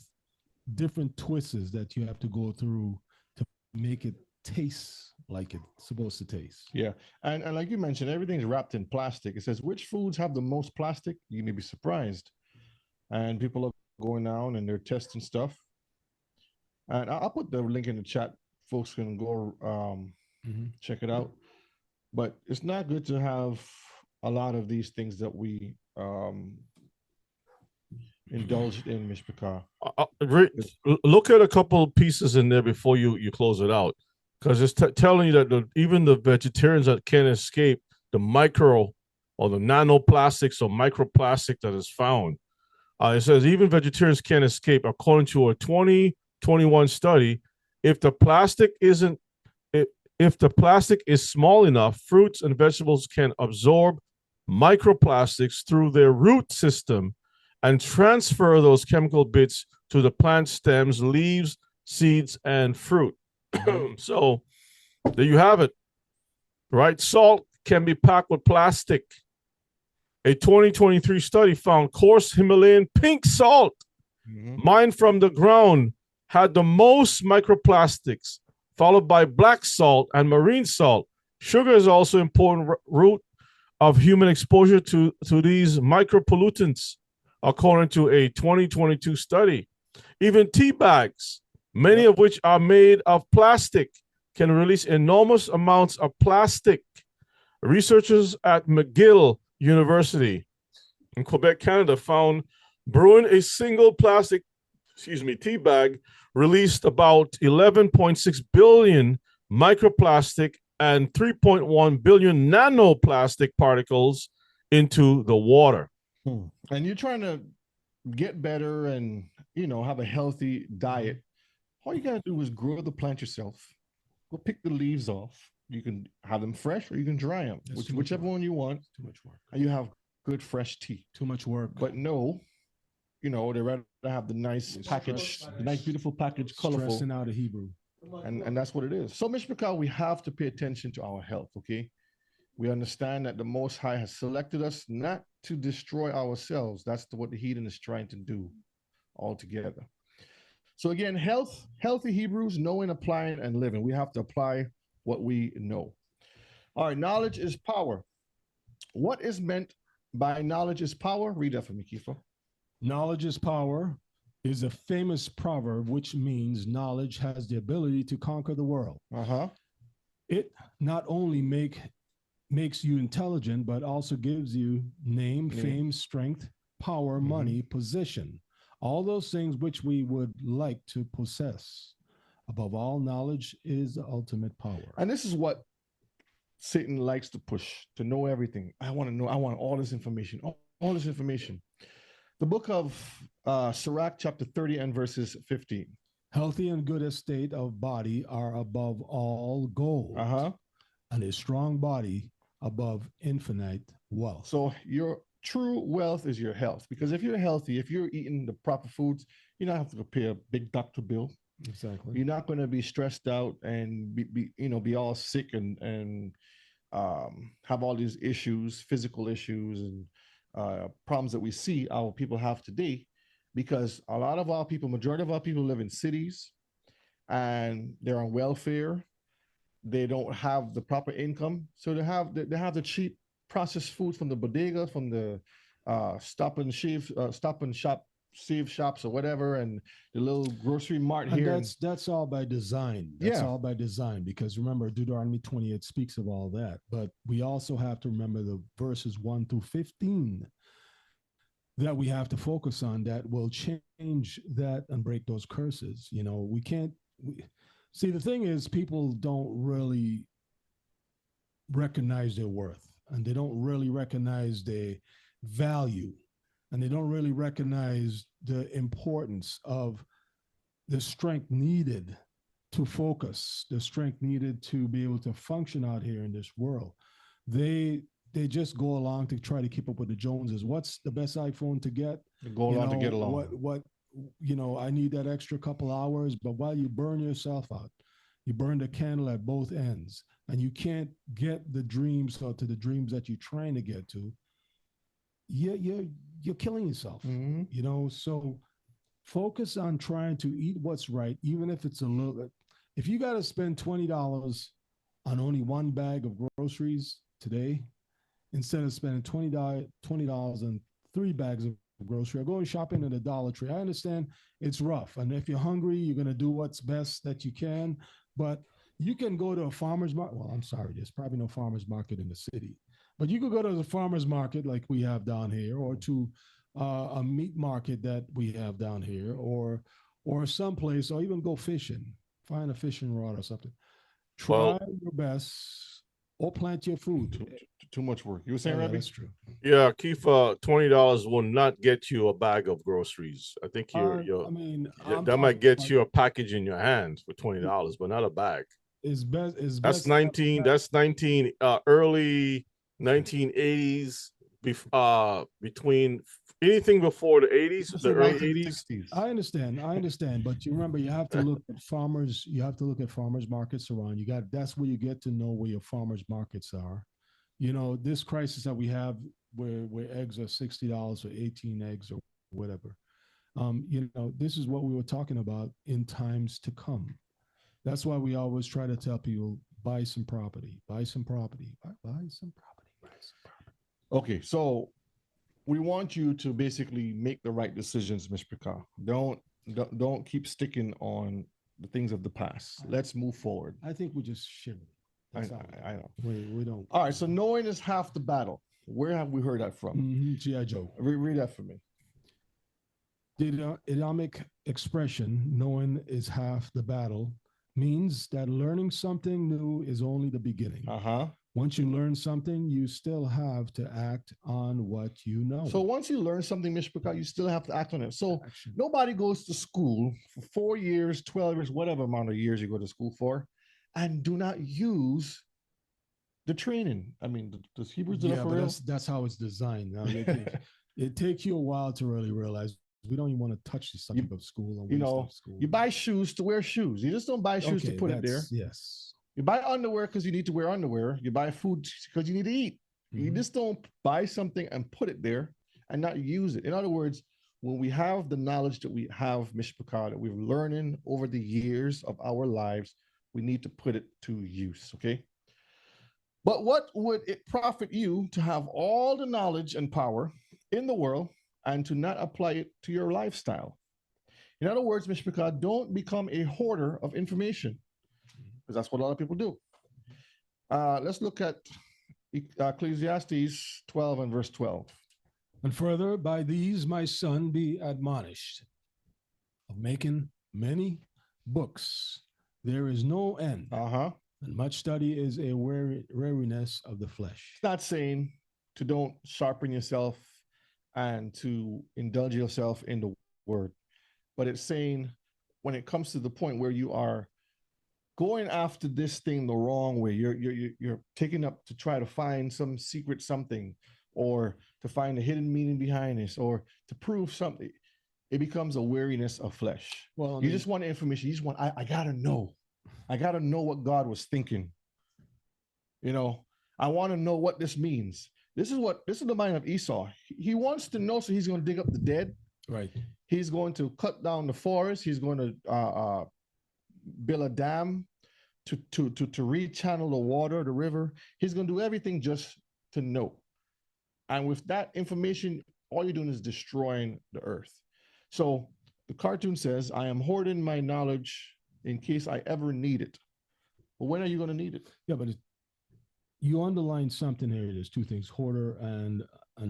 different twists that you have to go through to make it taste like it's supposed to taste. Yeah. And like you mentioned, everything's wrapped in plastic. It says which foods have the most plastic. You may be surprised. And people are going down and they're testing stuff. And I'll put the link in the chat. Folks can go check it out. But it's not good to have a lot of these things that we indulged in, Mishpachar. Look at a couple pieces in there before you close it out. Because it's telling you that even the vegetarians that can't escape the micro or the nanoplastics or microplastic that is found. It says even vegetarians can't escape, according to a 2021 study. If the plastic is small enough, fruits and vegetables can absorb microplastics through their root system and transfer those chemical bits to the plant stems, leaves, seeds, and fruit. So there you have it, right? Salt can be packed with plastic. A 2023 study found coarse Himalayan pink salt, mined from the ground, had the most microplastics, followed by black salt and marine salt. Sugar is also an important root of human exposure to these micropollutants, according to a 2022 study. Even tea bags, many of which are made of plastic, can release enormous amounts of plastic. Researchers at McGill University in Quebec, Canada, found brewing a single plastic, tea bag released about 11.6 billion microplastic and 3.1 billion nanoplastic particles into the water. And you're trying to get better and, have a healthy diet, all you got to do is grow the plant yourself. Go pick the leaves off. You can have them fresh or you can dry them, whichever one you want. Too much work. And you have good fresh tea. Too much work. But no, they rather have the nice package, the nice, beautiful package, colorful. Stressing out of Hebrew. And that's what it is. So, Mishpachah, we have to pay attention to our health, okay? We understand that the Most High has selected us not to destroy ourselves. That's what the heathen is trying to do altogether. So again, healthy Hebrews, knowing, applying, and living. We have to apply what we know. All right, knowledge is power. What is meant by knowledge is power? Read that for me, Kiefer. Knowledge is power is a famous proverb which means knowledge has the ability to conquer the world. It not only makes you intelligent, but also gives you name, fame, strength, power, money, position, all those things which we would like to possess. Above all, knowledge is the ultimate power. And this is what Satan likes to push, to know everything. I want to know, I want all this information, all this information. The book of Sirach, chapter 30 and verses 15. Healthy and good estate of body are above all gold, and a strong body above infinite wealth. So your true wealth is your health, because if you're healthy, if you're eating the proper foods, you don't have to pay a big doctor bill. Exactly. You're not going to be stressed out and be all sick and have all these issues, physical issues and problems that we see our people have today, because a lot of our people, majority of our people live in cities and they're on welfare. They don't have the proper income. So they have the cheap processed foods from the bodega, from the stop and shop save shops or whatever, and the little grocery mart here. And that's all by design. That's all by design, because remember, Deuteronomy 28 speaks of all that. But we also have to remember the verses 1 through 15 that we have to focus on that will change that and break those curses. We can't see, the thing is, people don't really recognize their worth, and they don't really recognize their value, and they don't really recognize the importance of the strength needed to focus, the strength needed to be able to function out here in this world. They just go along to try to keep up with the Joneses. What's the best iPhone to get? Go along to get along. What I need that extra couple hours, but while you burn yourself out, you burn the candle at both ends, and you can't get the dreams or to the dreams that you're trying to get to. You're killing yourself. So focus on trying to eat what's right, even if it's a little bit. If you got to spend $20 on only one bag of groceries today, instead of spending $20 on 3 bags of grocery, or going shopping at a Dollar Tree. I understand it's rough, and if you're hungry, you're going to do what's best that you can, but you can go to a farmer's market. Well, I'm sorry, there's probably no farmer's market in the city, but you could go to the farmer's market like we have down here, or to a meat market that we have down here, or someplace, or even go fishing, find a fishing rod or something. Try your best, or plant your food. Too much work. You were saying, Rabbi? That's true. Yeah, Kiefer, $20 will not get you a bag of groceries. I think that might get you a package in your hand for $20, but not a bag. That's 19. That's 19. Early 1980s. Between anything before the 80s, the early 80s. I understand, but you remember, you have to look at farmers. You have to look at farmers markets around. That's where you get to know where your farmers markets are. This crisis that we have, where eggs are $60 for 18 eggs or whatever. This is what we were talking about in times to come. That's why we always try to tell people, buy some property, buy some property, buy some property, buy some property. Okay, so we want you to basically make the right decisions, Mishpachah. Don't keep sticking on the things of the past. Let's move forward. I think we just shiver. I know. We don't. All right, so knowing is half the battle. Where have we heard that from? G.I. Joe. Read that for me. The idiomatic expression, knowing is half the battle, means that learning something new is only the beginning. once you learn something, you still have to act on what you know. So once you learn something, Mishpachah, you still have to act on it. So Action. nobody goes to school for 4 years, 12 years, whatever amount of years you go to school for, and do not use the training. I mean, does Hebrews do that for real? That's how it's designed. Now, it takes you a while to really realize we don't even want to touch the subject of school. And You know, school. you buy shoes to wear shoes. You just don't buy shoes to put it there. Yes. You buy underwear because you need to wear underwear. You buy food because you need to eat. You just don't buy something and put it there and not use it. In other words, when we have the knowledge that we have, Mishpachah, that we're learning over the years of our lives, we need to put it to use, okay? But what would it profit you to have all the knowledge and power in the world and to not apply it to your lifestyle? In other words, Mishpachah, don't become a hoarder of information, because that's what a lot of people do. Let's look at Ecclesiastes 12 and verse 12. And further, by these, my son, be admonished of making many books. There is no end. And much study is a weariness of the flesh. It's not saying to don't sharpen yourself and to indulge yourself in the word, but it's saying when it comes to the point where you are going after this thing the wrong way, you're taking up to try to find some secret something, or to find a hidden meaning behind this, or to prove something, it becomes a weariness of flesh. Well, you just want information. You just want, I gotta know. I gotta know what God was thinking. You know, I want to know what this means. This is the mind of Esau. He wants to know, so he's going to dig up the dead. Right. He's going to cut down the forest. He's going to build a dam to rechannel the water, the river. He's going to do everything just to know. And with that information, all you're doing is destroying the earth. So the cartoon says, I am hoarding my knowledge in case I ever need it. But when are you going to need it? Yeah, but you underline something here. There's two things, hoarder and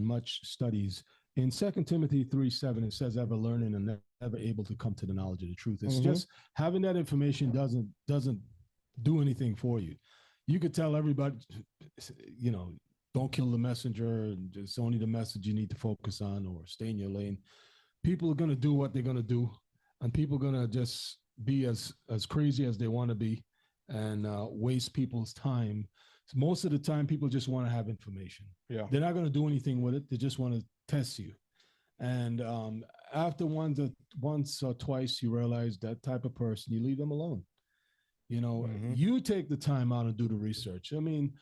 much studies. In 2 Timothy 3:7, it says ever learning and never able to come to the knowledge of the truth. It's just having that information doesn't do anything for you. You could tell everybody, you know, don't kill the messenger. It's only the message you need to focus on, or stay in your lane. People are going to do what they're going to do, and people are going to just be as crazy as they want to be and waste people's time. Most of the time, people just want to have information. Yeah. They're not going to do anything with it. They just want to test you. And after once or twice, you realize that type of person, you leave them alone. You know, you take the time out and do the research. I mean,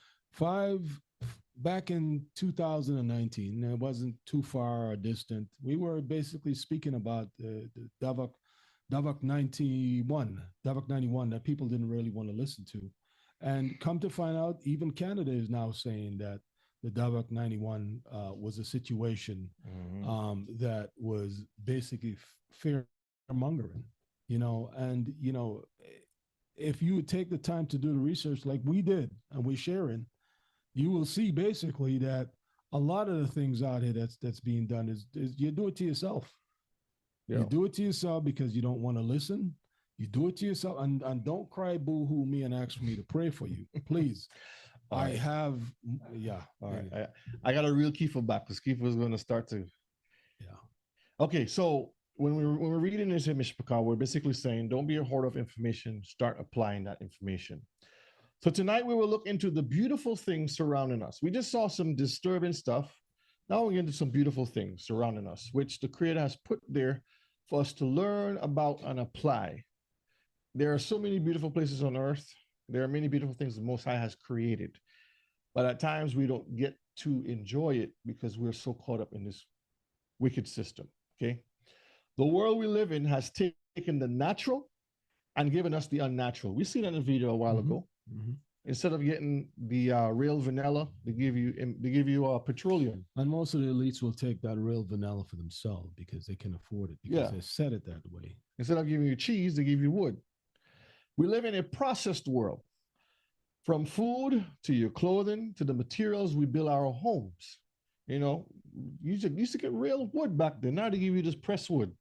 back in 2019, it wasn't too far or distant. We were basically speaking about the Davak 91 that people didn't really want to listen to. And come to find out, even Canada is now saying that the Davak 91 was a situation that was basically fear-mongering, you know. And, you know, if you take the time to do the research like we did and we're sharing, you will see basically that a lot of the things out here that's being done is you do it to yourself. Yeah. You do it to yourself because you don't want to listen. You do it to yourself, and don't cry boo-hoo me and ask for me to pray for you, please. I have, yeah. All right. I got a real Kiefer back because Kiefer was going to start to. Yeah. Okay, so when we're reading this in Mishpachah, we're basically saying, don't be a hoarder of information. Start applying that information. So tonight we will look into the beautiful things surrounding us. We just saw some disturbing stuff. Now we're going to some beautiful things surrounding us, which the Creator has put there for us to learn about and apply. There are so many beautiful places on earth. There are many beautiful things the Most High has created. But at times we don't get to enjoy it because we're so caught up in this wicked system, okay? The world we live in has taken the natural and given us the unnatural. We seen that in a video a while ago. Instead of getting the real vanilla, they give you petroleum. And most of the elites will take that real vanilla for themselves because they can afford it, because they set it that way. Instead of giving you cheese, they give you wood. We live in a processed world. From food to your clothing to the materials we build our homes. You know, you used to get real wood back then. Now they give you this pressed wood.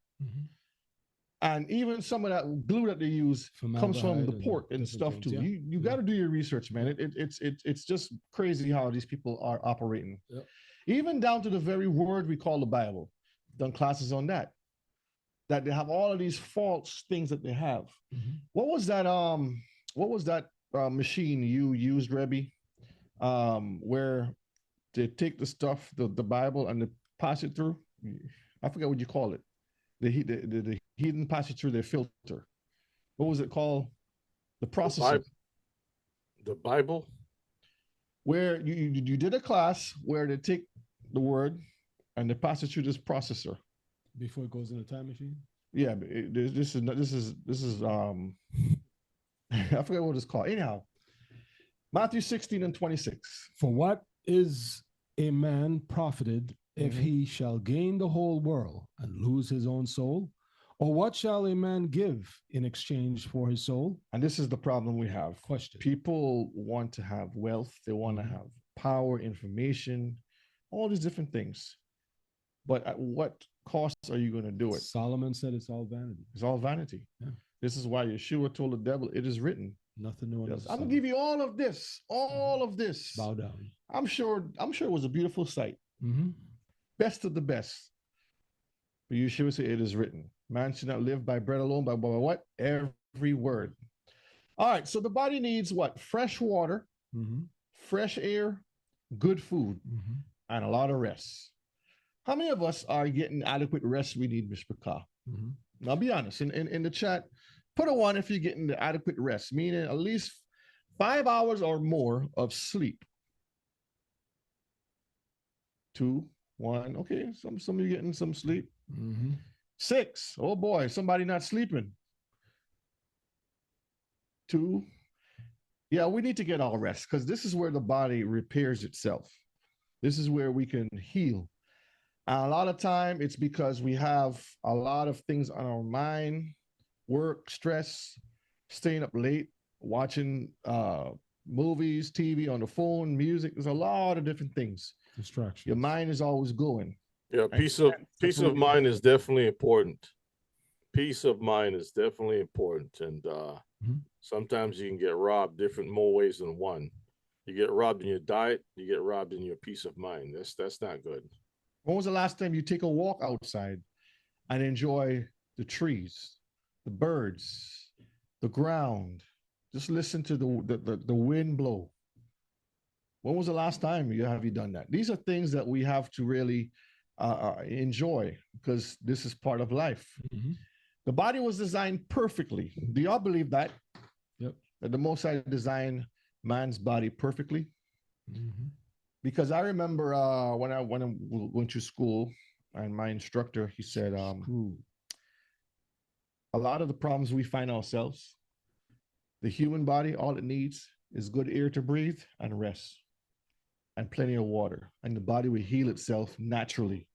And even some of that glue that they use comes from the Formaldehyde pork and different stuff things, too. yeah. You got to do your research, man. It's just crazy how these people are operating. Yep. Even down to the very word we call the Bible. Done classes on that. That they have all of these false things that they have. Mhm. What was that? What was that machine you used, Rebbe? Where they take the stuff, the Bible, and they pass it through. I forget what you call it. The heathen pass it through their filter. What was it called? The processor. The Bible. Where you did a class where they take the word and they pass it through this processor Before it goes in the time machine? Yeah, but this is I forget what it's called. Anyhow, Matthew 16:26. For what is a man profited if Mhm. he shall gain the whole world and lose his own soul? Or what shall a man give in exchange for his soul? And this is the problem we have. Question. People want to have wealth, they want to Mhm. have power, information, all these different things. But at what cost are you going to do it? Solomon said it's all vanity. It's all vanity. Yeah. This is why Yeshua told the devil, it is written. Nothing new under Yes, the I'm gonna sun. give you all of this, all of this. Bow down. I'm sure it was a beautiful sight. Mm-hmm. Best of the best. But Yeshua said, it is written. Man should not live by bread alone, but by what? Every word. All right, so the body needs what? Fresh water, Mm-hmm. fresh air, good food, Mm-hmm. and a lot of rest. How many of us are getting adequate rest we need, Mr. Ka? Mm-hmm. Now, be honest. In the chat, put a 1 if you're getting the adequate rest, meaning at least 5 hours or more of sleep. 2, 1. Okay, some of you getting some sleep. Mm-hmm. 6. Oh boy, somebody not sleeping. 2. Yeah, we need to get all rest because this is where the body repairs itself. This is where we can heal. And a lot of time it's because we have a lot of things on our mind, work, stress, staying up late, watching movies, TV, on the phone, music. There's a lot of different things. Distraction. Your mind is always going. Yeah, And peace you of can't peace of separate- mind is definitely important. Peace of mind is definitely important, and Mhm. sometimes you can get robbed different more ways than one. You get robbed in your diet, you get robbed in your peace of mind. That's not good. When was the last time you take a walk outside and enjoy the trees, the birds, the ground? Just listen to the wind blow. When was the last time you done that? These are things that we have to really enjoy because this is part of life. Mm-hmm. The body was designed perfectly. Do y'all believe that? Yep. That the Most High designed man's body perfectly? Mm-hmm. Because I remember when I went to school, and my instructor, he said, a lot of the problems we find ourselves, the human body, all it needs is good air to breathe and rest and plenty of water, and the body will heal itself naturally.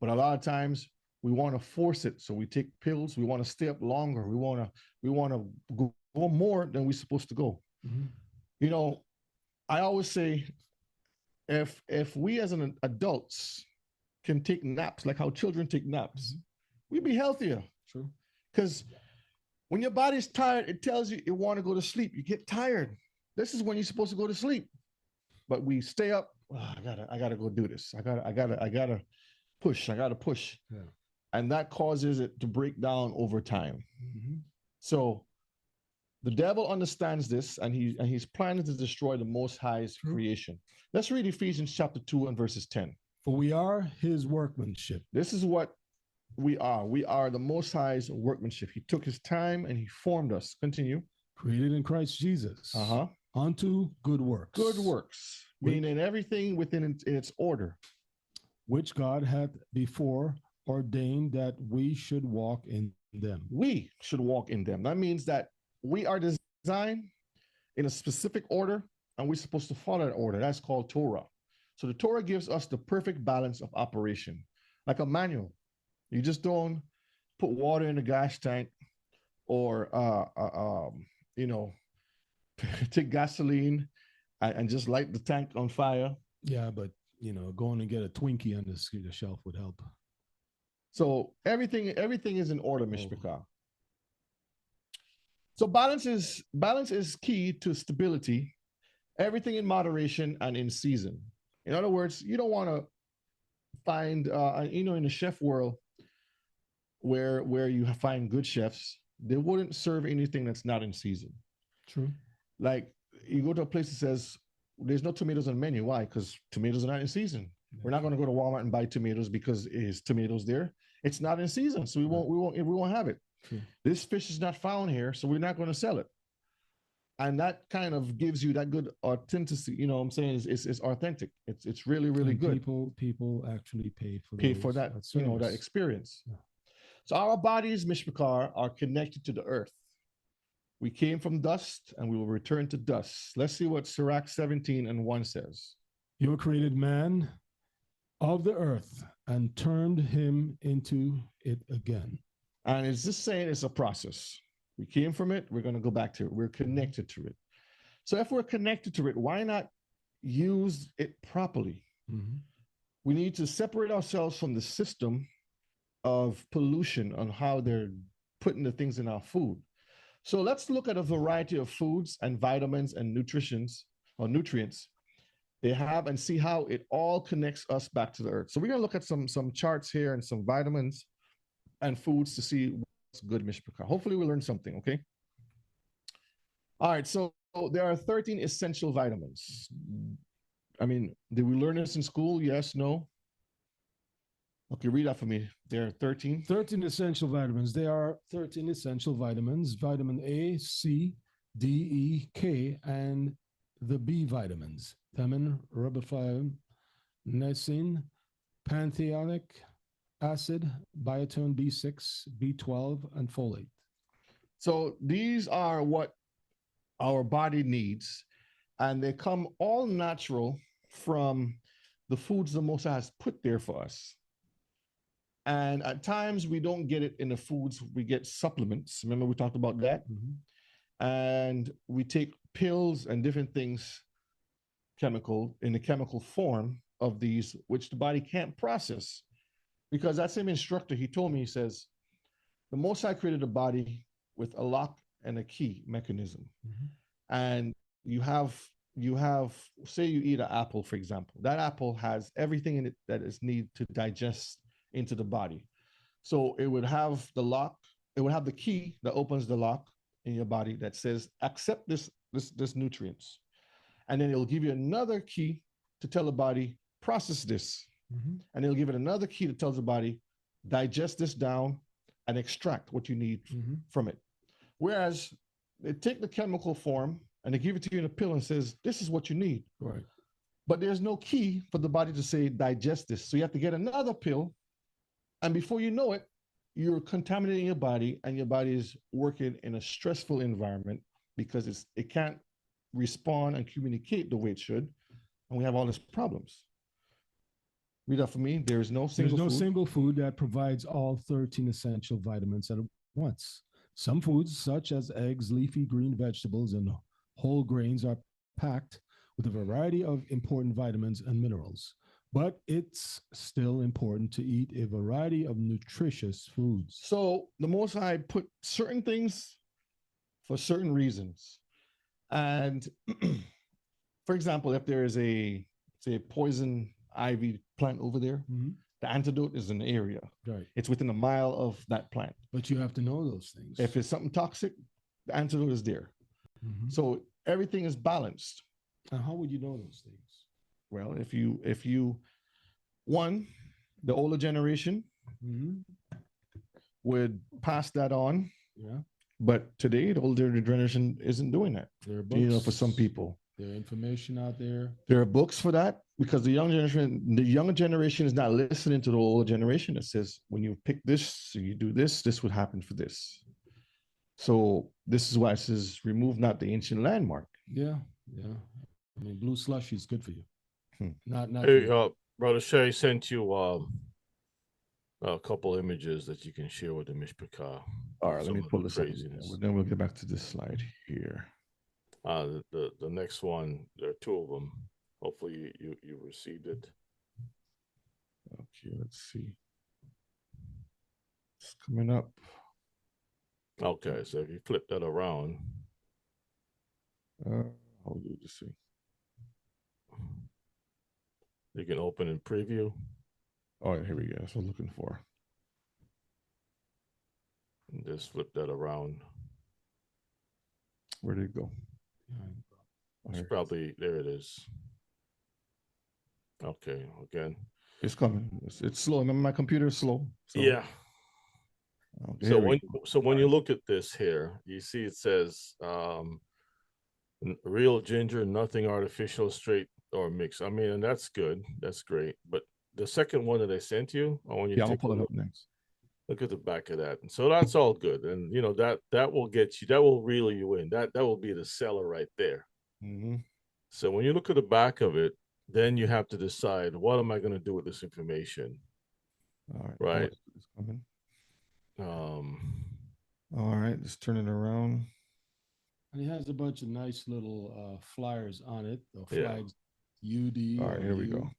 But a lot of times we want to force it, so we take pills. We want to stay up longer. We want to go more than we're supposed to go. Mm-hmm. You know, I always say, if we as an adults can take naps like how children take naps, we'd be healthier. True. Because when your body's tired, it tells you it want to go to sleep. You get tired. This is when you're supposed to go to sleep. But we stay up. Oh, I gotta go do this. I gotta push. I gotta push. Yeah. And that causes it to break down over time. Mm-hmm. So the devil understands this, and he's planning to destroy the Most High's creation. Let's read Ephesians chapter 2 and verses 10. For we are his workmanship. This is what we are. We are the Most High's workmanship. He took his time and he formed us. Continue. Created in Christ Jesus. Unto good works. Good works. Meaning everything within its order. Which God hath before ordained that we should walk in them. We should walk in them. That means that we are designed in a specific order, and we're supposed to follow that order. That's called Torah. So the Torah gives us the perfect balance of operation, like a manual. You just don't put water in the gas tank, or take gasoline and just light the tank on fire. Yeah, but going and get a Twinkie on the shelf would help. So everything is in order, Mishpachah. So balance is key to stability. Everything in moderation and in season. In other words, you don't want to find in the chef world where you find good chefs, they wouldn't serve anything that's not in season. True. Like you go to a place that says there's no tomatoes on the menu. Why? Because tomatoes are not in season. We're not going to go to Walmart and buy tomatoes because it's tomatoes there. It's not in season, so we won't have it. True. This fish is not found here, so we're not going to sell it. And that kind of gives you that good authenticity. You know what I'm saying? It's authentic. It's really, really And good. People actually pay for that that experience. Yeah. So our bodies, Mishpachar, are connected to the earth. We came from dust and we will return to dust. Let's see what Sirach 17:1 says. You were created man of the earth and turned him into it again. And it's just saying it's a process. We came from it. We're going to go back to it. We're connected to it. So if we're connected to it, why not use it properly? Mm-hmm. We need to separate ourselves from the system of pollution on how they're putting the things in our food. So let's look at a variety of foods and vitamins and nutrients they have and see how it all connects us back to the earth. So we're going to look at some charts here and some vitamins and foods to see what's good, Mishpachah. Hopefully we learn something, okay? All right, so there are 13 essential vitamins. I mean, did we learn this in school? Yes, no? Okay, read that for me. There are 13. 13 essential vitamins. There are 13 essential vitamins. Vitamin A, C, D, E, K, and the B vitamins. Thiamine, riboflavin, niacin, pantothenic acid, biotin B6, B12, and folate. So these are what our body needs, and they come all natural from the foods the Most High has put there for us. And at times we don't get it in the foods, we get supplements. Remember we talked about that? Mm-hmm. And we take pills and different things in the chemical form of these, which the body can't process. Because that same instructor, he told me, he says, the Most High created a body with a lock and a key mechanism. Mm-hmm. And you have, say you eat an apple, for example, that apple has everything in it that is needed to digest into the body. So it would have the lock, it would have the key that opens the lock in your body that says, accept this nutrients. And then it'll give you another key to tell the body, process this. Mm-hmm. And it'll give it another key that tells the body, digest this down and extract what you need from it. Whereas they take the chemical form and they give it to you in a pill and says, this is what you need. Right. But there's no key for the body to say, digest this. So you have to get another pill. And before you know it, you're contaminating your body and your body is working in a stressful environment because it can't respond and communicate the way it should. And we have all these problems. Read that for me. There's no single food that provides all 13 essential vitamins at once. Some foods, such as eggs, leafy green vegetables, and whole grains, are packed with a variety of important vitamins and minerals. But it's still important to eat a variety of nutritious foods. So the Most High put certain things for certain reasons. And for example, if there is a poison ivy plant over there, the antidote is in the area. Right. It's within a mile of that plant. But you have to know those things. If it's something toxic, the antidote is there. So everything is balanced. And how would you know those things? Well, if you the older generation would pass that on. Yeah. But today, the older generation isn't doing that. There are books, for some people. There are information out there. There are books for that because the younger generation is not listening to the older generation that says, when you pick this, so you do this, this would happen for this. So this is why it says, remove not the ancient landmark. Yeah, yeah. I mean, blue slushy is good for you. Not. Hey, Brother Shay sent you a couple images that you can share with the Mishpachah. All right, let me pull this up. Then we'll get back to this slide here. The next one, there are two of them. Hopefully you received it. Okay, let's see. It's coming up. Okay, so if you flip that around, I'll do this thing. you can open in preview. Oh, here we go. That's what I'm looking for. And just flip that around. Where did it go? It's probably, there it is. Okay, again. It's coming. It's slow. Remember, my computer is slow. So. Yeah. Okay, So when you look at this here, you see it says real ginger, nothing artificial, straight or mixed. I mean, and that's good. That's great. But the second one that I sent you, I want you yeah, to I'll pull it up next. Look at the back of that. And so that's all good. And you know, that will get you, that will reel you in. That will be the seller right there. Mm-hmm. So when you look at the back of it, then you have to decide, what am I going to do with this information? All right. Right. It's coming. All right, let's turn it around. And it has a bunch of nice little flyers on it. The flags, UD. All right, here we go.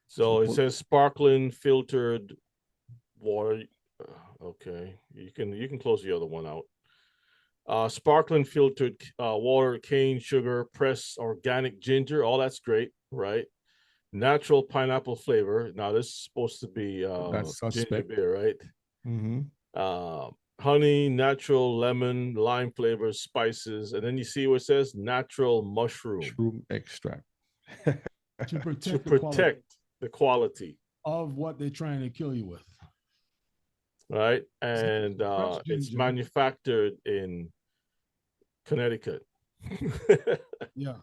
So it says sparkling filtered water. Okay, you can close the other one out. Sparkling filtered water, cane sugar, pressed organic ginger. All that's great, right? Natural pineapple flavor. Now this is supposed to be that's suspect. Ginger beer, right? Mm-hmm. Honey, natural lemon, lime flavors, spices, and then you see what it says natural mushroom extract to protect the quality of what they're trying to kill you with. Right, and it's manufactured in Connecticut. Yeah,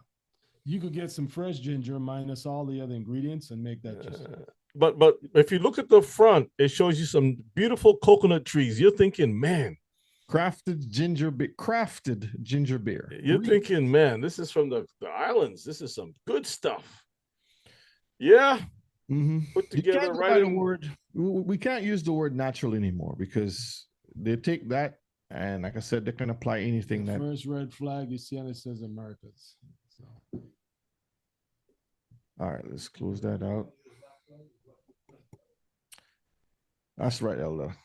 you could get some fresh ginger minus all the other ingredients and make that just. But if you look at the front, it shows you some beautiful coconut trees. You're thinking, man, crafted ginger beer. You're thinking, man, this is from the islands. This is some good stuff. Yeah. Mm-hmm. Put together right. We can't use the word natural anymore because they take that and, like I said, they can apply anything. The first red flag you see on it says Americas. So. All right, let's close that out. That's right, Elda.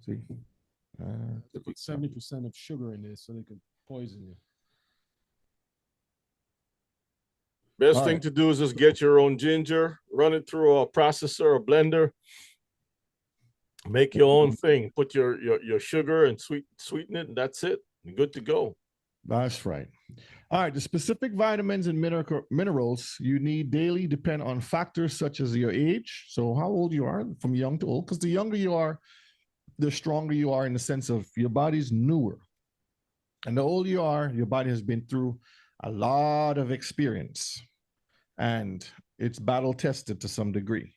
See, they put 70% of sugar in there so they can poison you. Best thing to do is just get your own ginger, run it through a processor or blender, make your own thing. Put your sugar and sweeten it, and that's it. You're good to go. That's right. All right, the specific vitamins and minerals you need daily depend on factors such as your age, so how old you are, from young to old, because the younger you are, the stronger you are in the sense of your body's newer. And the older you are, your body has been through a lot of experience, and it's battle tested to some degree.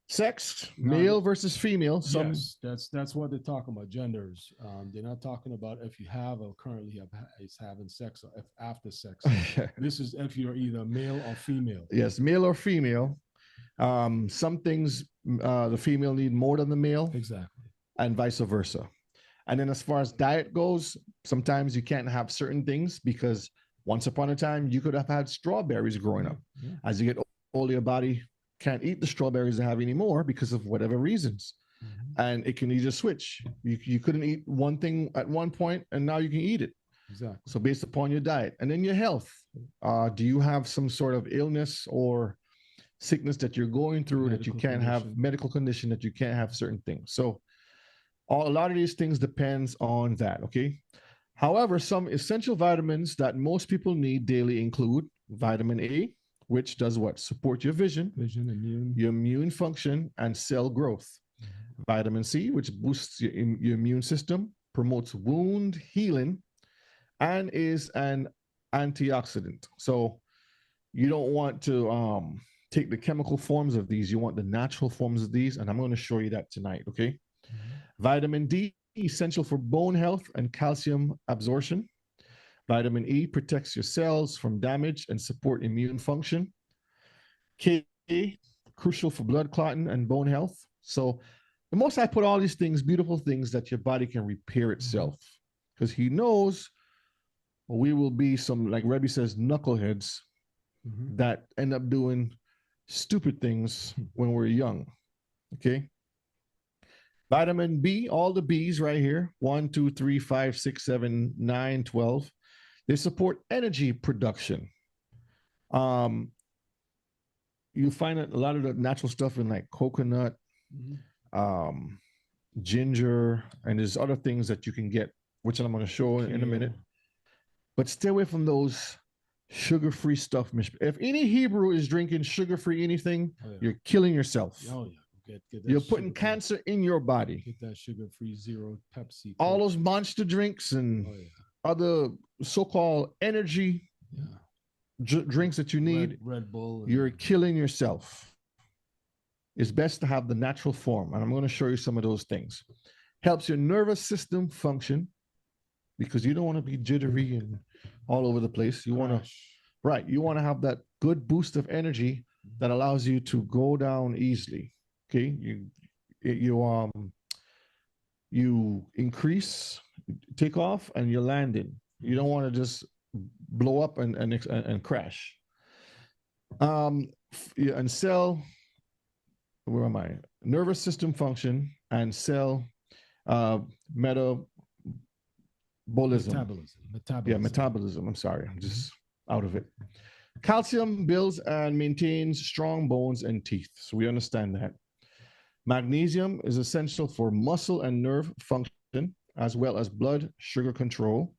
Sex, male versus female. Yes, that's what they're talking about, genders. They're not talking about if you have or currently is having sex or if after sex. This is if you're either male or female. Yes, male or female. Some things the female need more than the male. Exactly. And vice versa. And then as far as diet goes, sometimes you can't have certain things because once upon a time, you could have had strawberries growing up. Yeah. As you get older, your body can't eat the strawberries they have anymore because of whatever reasons. Mm-hmm. And it can either switch. You couldn't eat one thing at one point, and now you can eat it. Exactly. So based upon your diet. And then your health. Do you have some sort of illness or sickness that you're going through that you can't have, medical condition that you can't have certain things? So a lot of these things depends on that, okay? However, some essential vitamins that most people need daily include vitamin A, which does what? Support your vision, your immune function, and cell growth. Mm-hmm. Vitamin C, which boosts your immune system, promotes wound healing, and is an antioxidant. So you don't want to take the chemical forms of these. You want the natural forms of these, and I'm going to show you that tonight, okay? Mm-hmm. Vitamin D, essential for bone health and calcium absorption. Vitamin E protects your cells from damage and support immune function. K, crucial for blood clotting and bone health. So the Most High put all these things, beautiful things that your body can repair itself, because he knows we will be some, like Rebbe says, knuckleheads that end up doing stupid things when we're young, okay? Vitamin B, all the B's right here 1, 2, 3, 5, 6, 7, 9, 12. They support energy production. You find a lot of the natural stuff in like coconut, ginger, and there's other things that you can get, which I'm going to show in a minute. But stay away from those sugar-free stuff. If any Hebrew is drinking sugar-free anything, you're killing yourself. Oh yeah. Get that You're putting sugar-free- cancer in your body. Get that sugar-free zero Pepsi. All Coke. those monster drinks and other so-called energy drinks that you need, Red Bull. you're killing yourself. It's best to have the natural form. And I'm going to show you some of those things. Helps your nervous system function because you don't want to be jittery and all over the place. You want to, you want to have that good boost of energy that allows you to go down easily. Okay. You increase, take off, and you're landing. You don't want to just blow up and crash. And cell, where am I? Nervous system function and cell metabolism. Yeah, metabolism. I'm sorry, I'm just out of it. Calcium builds and maintains strong bones and teeth. So we understand that. Magnesium is essential for muscle and nerve function, as well as blood sugar control.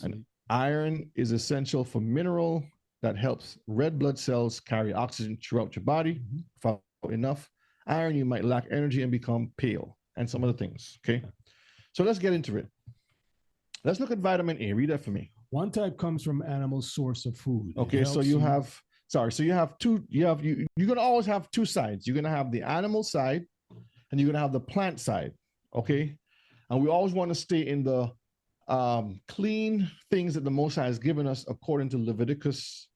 And iron is essential for mineral that helps red blood cells carry oxygen throughout your body. Without enough iron, you might lack energy and become pale, and some other things. Okay. So let's get into it. Let's look at vitamin A. Read that for me. One type comes from animal source of food. Okay, so you have, so you have two, you're going to always have two sides. You're going to have the animal side and you're going to have the plant side. Okay. And we always want to stay in the clean things that the Most High has given us according to Leviticus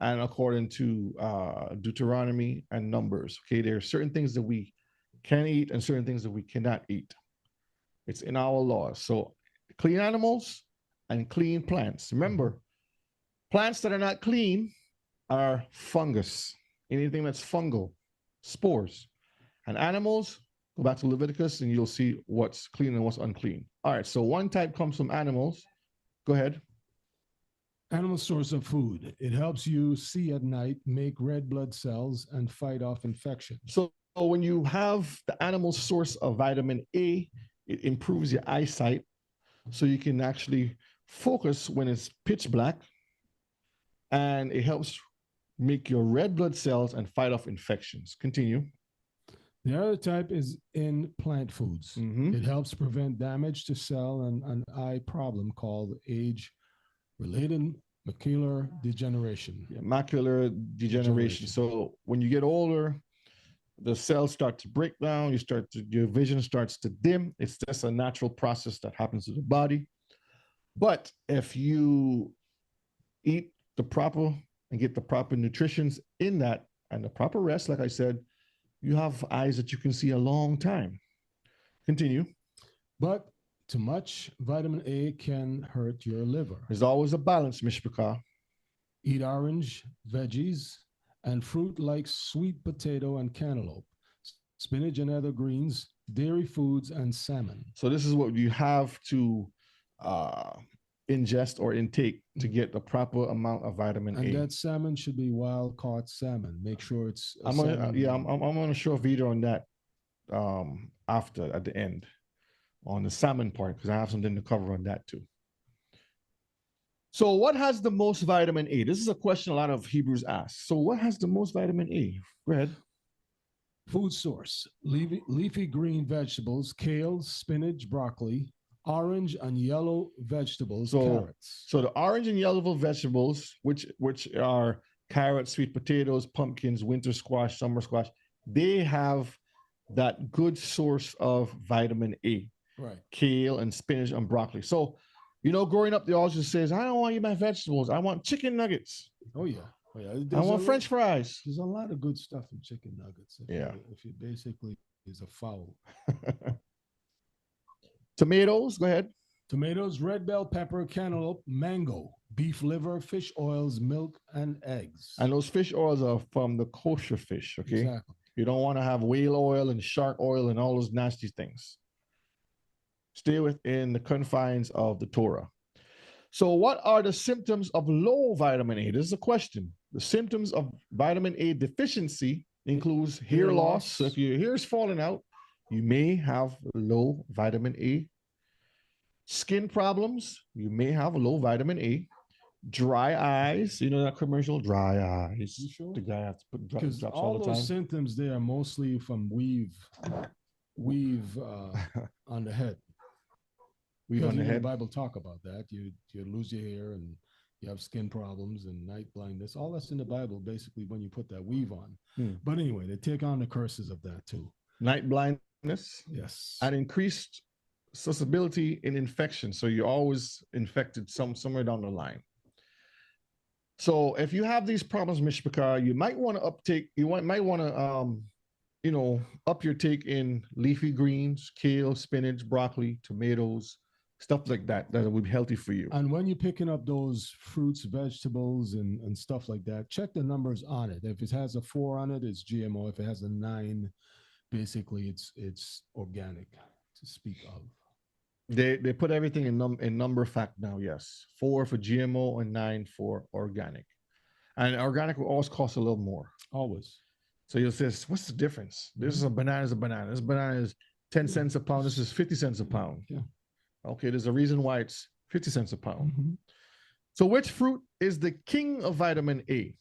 and according to Deuteronomy and Numbers. Okay. There are certain things that we can eat and certain things that we cannot eat. It's in our laws. So clean animals and clean plants. Remember, plants that are not clean are fungus. Anything that's fungal, spores. And animals, go back to Leviticus and you'll see what's clean and what's unclean. All right, so one type comes from animals. Go ahead. Animal source of food. It helps you see at night, make red blood cells, and fight off infection. So when you have the animal source of vitamin A, it improves your eyesight so you can actually focus when it's pitch black, and it helps make your red blood cells and fight off infections. Continue. The other type is in plant foods. It helps prevent damage to cell and an eye problem called age-related macular degeneration. Yeah, macular degeneration. So when you get older, the cells start to break down, your vision starts to dim. It's just a natural process that happens to the body. But if you eat the proper and get the proper nutritions in that and the proper rest, like I said, you have eyes that you can see a long time. Continue. But too much vitamin A can hurt your liver. There's always a balance, Mishpachah. Eat orange, veggies, and fruit like sweet potato and cantaloupe, spinach and other greens, dairy foods, and salmon. So this is what you have to ingest or intake to get the proper amount of vitamin A. And that salmon should be wild caught salmon. Make sure it's. I'm gonna show a video on that after at the end on the salmon part because I have something to cover on that too. So what has the most vitamin A? This is a question a lot of Hebrews ask. So what has the most vitamin A? Go ahead. Food source: leafy green vegetables, kale, spinach, broccoli, orange and yellow vegetables, carrots. So the orange and yellow vegetables, which are carrots, sweet potatoes, pumpkins, winter squash, summer squash, they have that good source of vitamin A. Right. Kale and spinach and broccoli. So, growing up, they always just says, I don't want to eat my vegetables. I want chicken nuggets. Oh, yeah. Oh, yeah. I want French fries. There's a lot of good stuff in chicken nuggets. If you basically is a fowl. Tomatoes, go ahead. Tomatoes, red bell pepper, cantaloupe, mango, beef liver, fish oils, milk, and eggs. And those fish oils are from the kosher fish, okay? Exactly. You don't want to have whale oil and shark oil and all those nasty things. Stay within the confines of the Torah. So what are the symptoms of low vitamin A? This is a question. The symptoms of vitamin A deficiency includes hair loss. So if your hair is falling out, you may have low vitamin A. Skin problems, you may have low vitamin A. Dry eyes, you know that commercial, dry eyes. You sure? The guy has to put Because drops all all the those time. symptoms there are mostly from weave on the head. Weave on the The head. Bible talk about that. You lose your hair and you have skin problems and night blindness. All that's in the Bible, basically, when you put that weave on. But anyway, they take on the curses of that too. Night blindness. Yes. And increased susceptibility in infection. So you're always infected somewhere down the line. So if you have these problems, Mishpachah, you might want to might want to up your take in leafy greens, kale, spinach, broccoli, tomatoes, stuff like that would be healthy for you. And when you're picking up those fruits, vegetables, and stuff like that, check the numbers on it. If it has a 4 on it, it's GMO. If it has a 9, basically it's organic to speak of. They put everything in number fact now, yes. 4 for GMO and 9 for organic. And organic will always cost a little more. Always. So you'll say, what's the difference? This is a banana is a banana. This banana is 10 cents a pound. This is 50 cents a pound. Yeah. Okay, there's a reason why it's 50 cents a pound. So which fruit is the king of vitamin A?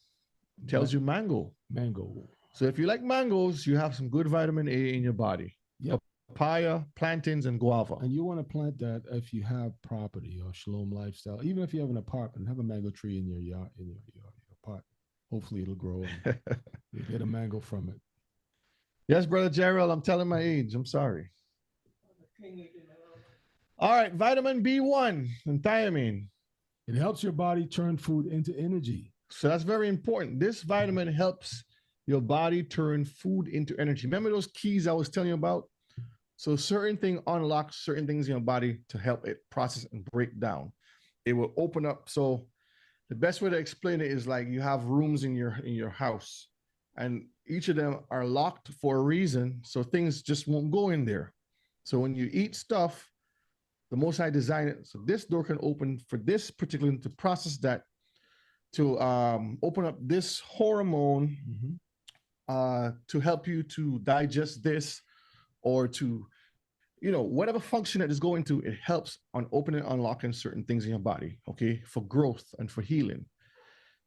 It tells you mango. Mango. So if you like mangoes, you have some good vitamin A in your body. Yep. Papaya, plantains, and guava. And you want to plant that if you have property or shalom lifestyle. Even if you have an apartment, have a mango tree in your yard, in your apartment. Hopefully it'll grow and you get a mango from it. Yes, Brother Gerald, I'm telling my age. I'm sorry. All right, vitamin B1 and thiamine. It helps your body turn food into energy. So that's very important. This vitamin helps your body turn food into energy. Remember those keys I was telling you about? So certain thing unlocks certain things in your body to help it process and break down. It will open up. So the best way to explain it is like you have rooms in your house, and each of them are locked for a reason. So things just won't go in there. So when you eat stuff, the Most High designed it so this door can open for this particular to process that, to open up this hormone to help you to digest this, or to, whatever function that is going to, it helps on opening and unlocking certain things in your body, okay, for growth and for healing.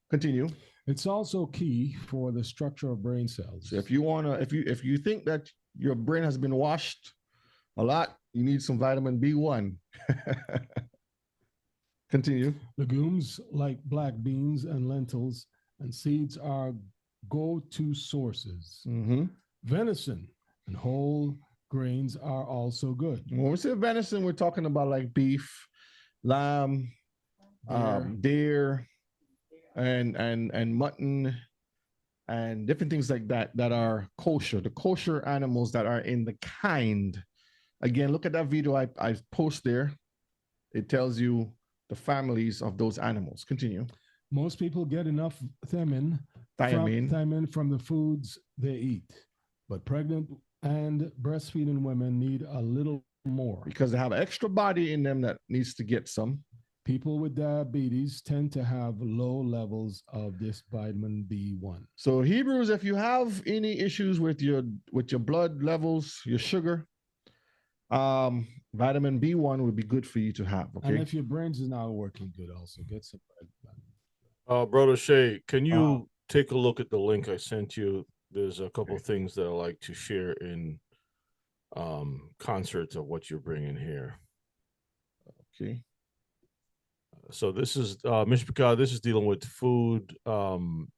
Continue. It's also key for the structure of brain cells. So if you think that your brain has been washed a lot, you need some vitamin B1. Continue. Legumes like black beans and lentils and seeds are go-to sources. Venison and whole grains are also good. When we say venison, we're talking about like beef, lamb, deer, and mutton, and different things like that are kosher. The kosher animals that are in the kind. Again, look at that video I post there. It tells you the families of those animals. Continue. Most people get enough thiamine from the foods they eat, but pregnant and breastfeeding women need a little more because they have extra body in them that needs to get some. People with diabetes tend to have low levels of this vitamin B1. So Hebrews, if you have any issues with your blood levels, your sugar, vitamin B1 would be good for you to have. Okay. And if your brains is not working good, also get some. Brother Shay, can you take a look at the link I sent you? There's a couple of things that I like to share in concerts of what you're bringing here. Okay. So this is Mishpachah, this is dealing with food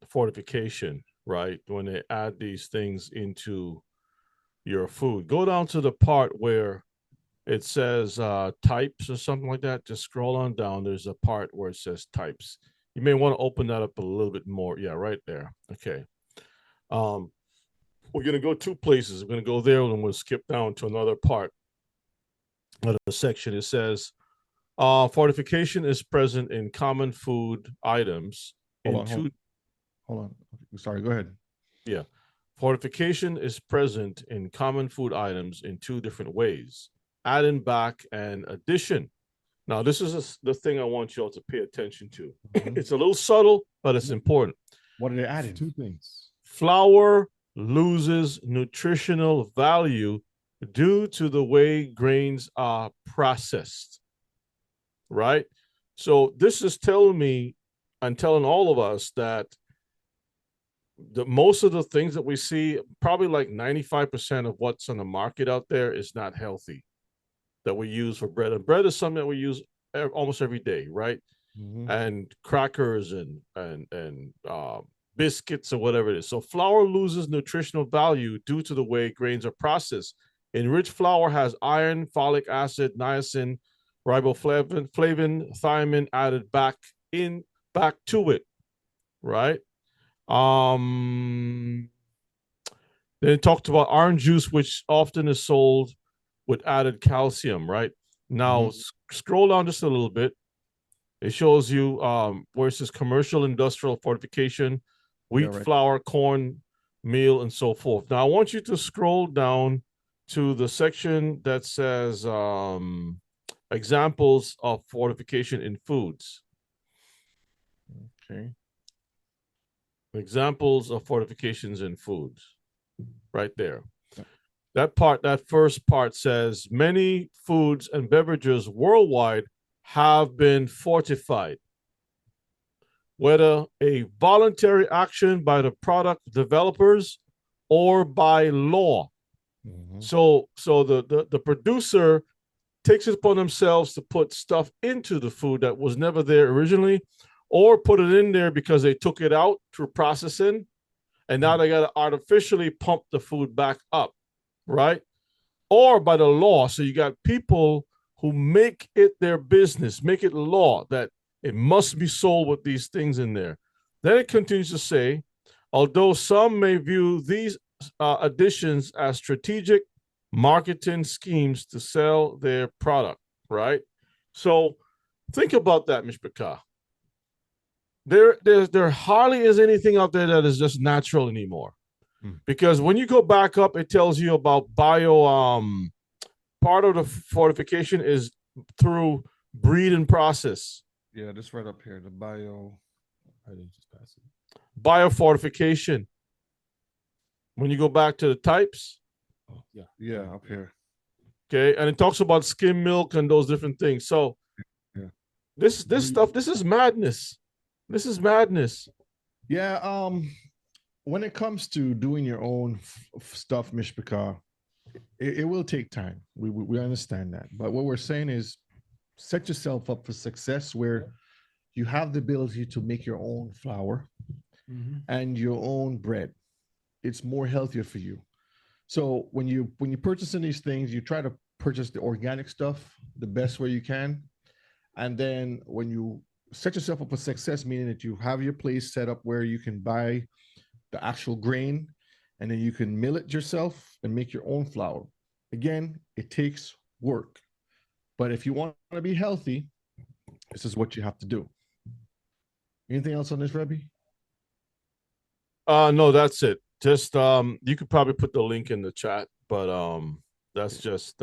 fortification, right? When they add these things into your food. Go down to the part where it says types or something like that. Just scroll on down. There's a part where it says types. You may want to open that up a little bit more. Yeah, right there. Okay. We're going to go 2 places. We're going to go there and we'll skip down to another part of the section. It says, fortification is present in common food items. Hold on. Sorry, go ahead. Yeah. Fortification is present in common food items in two different ways: add in back and addition. Now, this is the thing I want you all to pay attention to. It's a little subtle, but it's important. What are they adding? Two things. Flour loses nutritional value due to the way grains are processed, right? So this is telling me and telling all of us that most of the things that we see, probably like 95% of what's on the market out there is not healthy, that we use for bread. And bread is something that we use almost every day, right? Mhm. And crackers and biscuits or whatever it is. So flour loses nutritional value due to the way grains are processed. Enriched flour has iron, folic acid, niacin, riboflavin, thiamine added back to it, right? Then it talked about orange juice, which often is sold with added calcium, right? Now scroll down just a little bit. It shows you where it says commercial industrial fortification, wheat, right. flour, corn, meal, and so forth. Now I want you to scroll down to the section that says examples of fortification in foods. Okay. Examples of fortifications in foods. Right there. That first part says many foods and beverages worldwide have been fortified, whether a voluntary action by the product developers or by law. So the producer takes it upon themselves to put stuff into the food that was never there originally, or put it in there because they took it out through processing, and now they got to artificially pump the food back up, right? Or by the law. So you got people who make it their business, make it law that it must be sold with these things in there. Then it continues to say, although some may view these additions as strategic marketing schemes to sell their product, right? So think about that, Mishpaka. There hardly is anything out there that is just natural anymore. Because when you go back up, it tells you about part of the fortification is through breed and process. Yeah, this right up here, the bio. I didn't just pass it. Biofortification. When you go back to the types. Oh, yeah. Yeah, up here. Okay, and it talks about skim milk and those different things. So this stuff, this is madness. This is madness. Yeah, when it comes to doing your own stuff, Mishpaka, it will take time. We understand that. But what we're saying is set yourself up for success where you have the ability to make your own flour and your own bread. It's more healthier for you. So when you purchasing these things, you try to purchase the organic stuff the best way you can. And then when you set yourself up for success, meaning that you have your place set up where you can buy the actual grain and then you can mill it yourself and make your own flour. Again, it takes work. But if you want to be healthy, this is what you have to do. Anything else on this, Rebbe? No, that's it. Just you could probably put the link in the chat, but that's just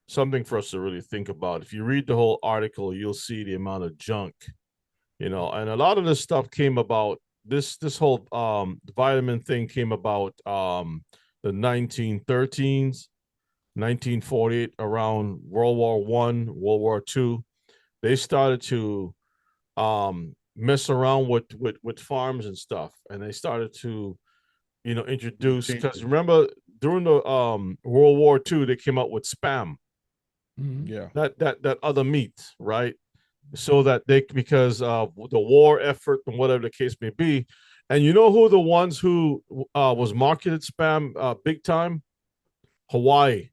something for us to really think about. If you read the whole article, you'll see the amount of junk, and a lot of this stuff came about. This whole vitamin thing came about the 1913s, 1948, around World War I, World War II. They started to mess around with farms and stuff, and they started to introduce, because remember during the World War II they came out with Spam. Yeah, that other meat, right? So that because of the war effort and whatever the case may be. And you know who the ones who was marketed Spam big time? Hawaii.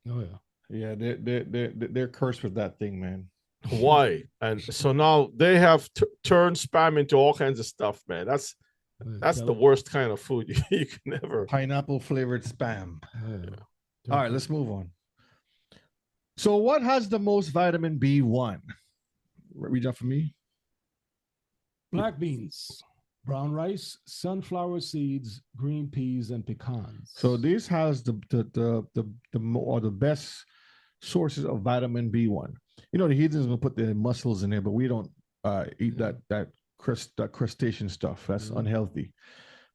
Oh yeah. Yeah, they're cursed with that thing, man. Hawaii. And so now they have turned Spam into all kinds of stuff, man. That's the worst kind of food you can ever. Pineapple flavored Spam. All right, let's move on. So what has the most vitamin B1? Read that for me. Black beans. brown rice, sunflower seeds, green peas, and pecans. So this has the best sources of vitamin B1. You know, the heathens will put the mussels in there, but we don't eat that crustacean stuff. That's unhealthy.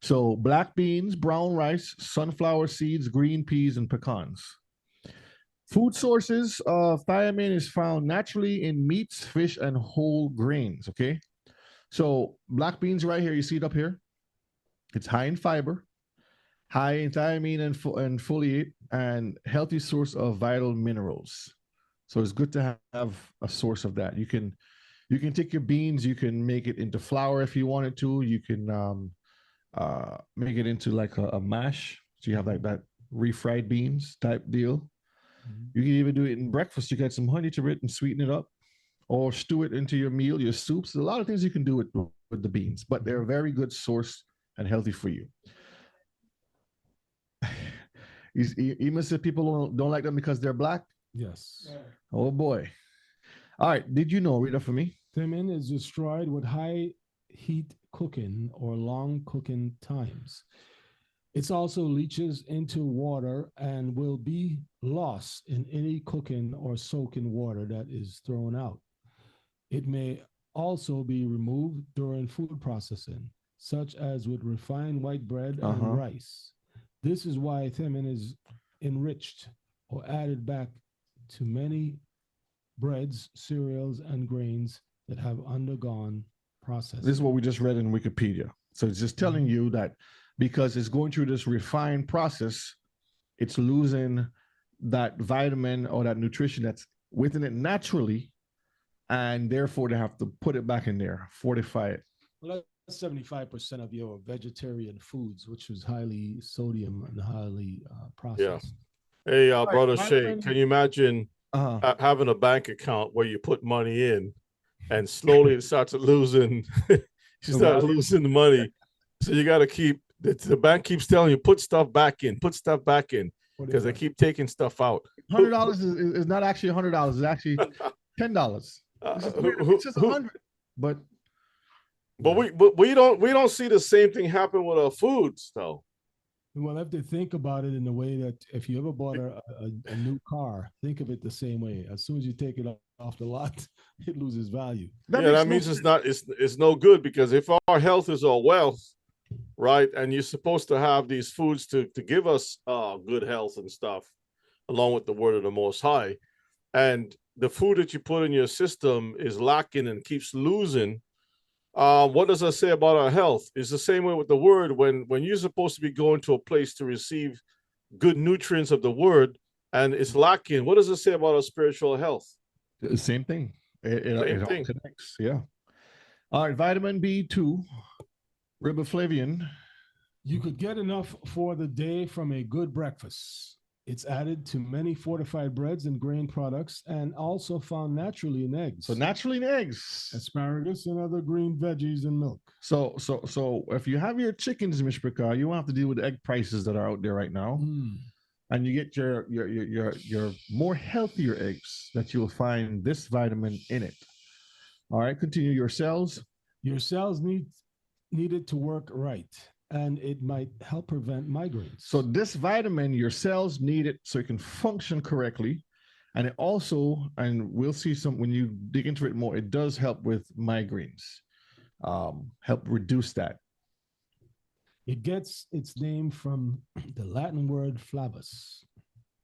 So black beans, brown rice, sunflower seeds, green peas, and pecans. Food sources of thiamine is found naturally in meats, fish, and whole grains. Okay. So black beans right here, you see it up here. It's high in fiber, high in thiamine and foliate, and healthy source of vital minerals. So it's good to have a source of that. You can take your beans, you can make it into flour if you wanted to. You can make it into like a mash. So you have like that refried beans type deal. You can even do it in breakfast. You get some honey to it and sweeten it up, or stew it into your meal, your soups. There's a lot of things you can do with the beans, but they're a very good source and healthy for you. Even said people don't like them because they're black. Yes. Oh boy. All right. Did you know? Read it for me. Thiamine is destroyed with high heat cooking or long cooking times. It also leaches into water and will be lost in any cooking or soaking water that is thrown out. It may also be removed during food processing, such as with refined white bread and rice. This is why thiamine is enriched or added back to many breads, cereals, and grains that have undergone processing. This is what we just read in Wikipedia. So it's just telling you that because it's going through this refined process, it's losing that vitamin or that nutrition that's within it naturally, and therefore they have to put it back in there, fortify it. Well, that's 75% of your vegetarian foods, which is highly sodium and highly processed. Yeah. Hey, brother Shay, can you imagine having a bank account where you put money in and slowly it starts losing, you start losing the money. So you got to keep, the bank keeps telling you, put stuff back in, because they keep taking stuff out. $100 is not actually $100. It's actually $10. It's just 100. But we don't see the same thing happen with our foods though. Well, if they think about it in the way that if you ever bought a new car, think of it the same way. As soon as you take it off the lot, it loses value. That means it's no good, because if our health is our wealth, right, and you're supposed to have these foods to give us good health and stuff, along with the word of the Most High, and the food that you put in your system is lacking and keeps losing. What does that say about our health? It's the same way with the word. When you're supposed to be going to a place to receive good nutrients of the word and it's lacking, what does it say about our spiritual health? The same thing. It all connects. Yeah. All right. Vitamin B2, riboflavin. You could get enough for the day from a good breakfast. It's added to many fortified breads and grain products, and also found naturally in eggs. So naturally in eggs, asparagus, and other green veggies and milk. So if you have your chickens, Mishpaka, you won't have to deal with the egg prices that are out there right now, and you get your more healthier eggs that you'll find this vitamin in it. All right, continue. Your cells need it to work right, and it might help prevent migraines. So this vitamin, your cells need it so it can function correctly. And it also, and we'll see some, when you dig into it more, it does help with migraines, help reduce that. It gets its name from the Latin word flavus,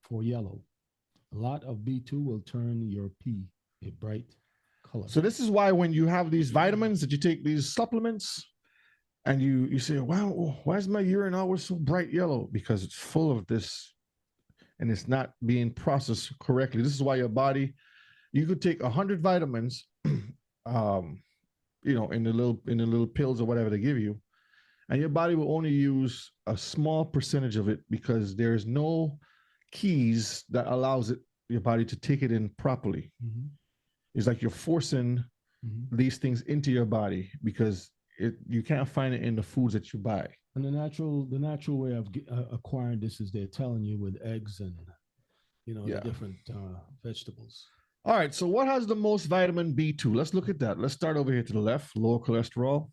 for yellow. A lot of B2 will turn your pea a bright color. So this is why when you have these vitamins that you take, these supplements, and you say, wow, why is my urine always so bright yellow? Because it's full of this, and it's not being processed correctly. This is why your body, you could take 100 vitamins, in the little pills or whatever they give you, and your body will only use a small percentage of it because there's no keys that allows your body to take it in properly. It's like you're forcing these things into your body because you can't find it in the foods that you buy. And the natural way of acquiring this is they're telling you with eggs and the different vegetables. All right, so what has the most vitamin B2? Let's look at that. Let's start over here to the left, lower cholesterol.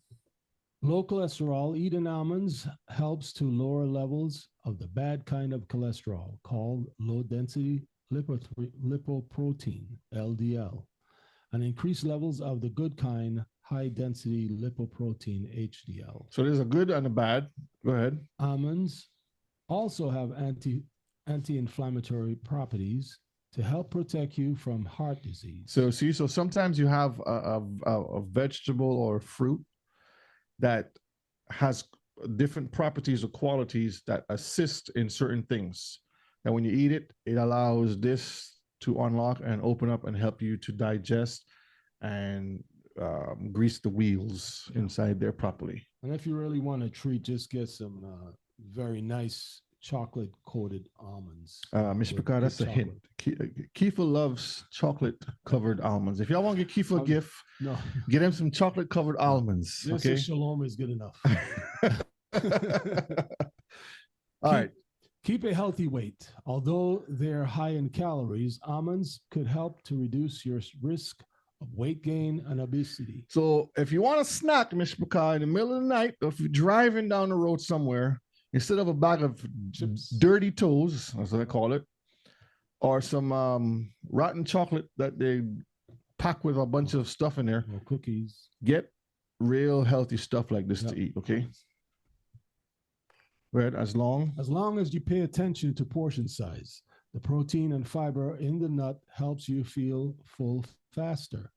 Low cholesterol, eating almonds helps to lower levels of the bad kind of cholesterol called low density lipoprotein, LDL, and increase levels of the good kind, high density lipoprotein, HDL. So there's a good and a bad. Go ahead. Almonds also have anti-inflammatory properties to help protect you from heart disease. So sometimes you have a vegetable or fruit that has different properties or qualities that assist in certain things. And when you eat it, it allows this to unlock and open up and help you to digest and grease the wheels inside there properly. And if you really want a treat, just get some very nice chocolate coated almonds. Mr. Picard, that's a hint. Kiefer loves chocolate covered almonds. If y'all want to get Kiefer a gift, no, get him some chocolate covered almonds. This okay, shalom is good enough. All right. Keep a healthy weight. Although they're high in calories, almonds could help to reduce your risk of weight gain and obesity. So if you want a snack, Mr. Picard, in the middle of the night, or if you're driving down the road somewhere, instead of a bag of chips, dirty toes, as I call it, or some rotten chocolate that they pack with a bunch of stuff in there, or cookies, get real healthy stuff like this to eat, okay? Right, as long as you pay attention to portion size. The protein and fiber in the nut helps you feel full faster,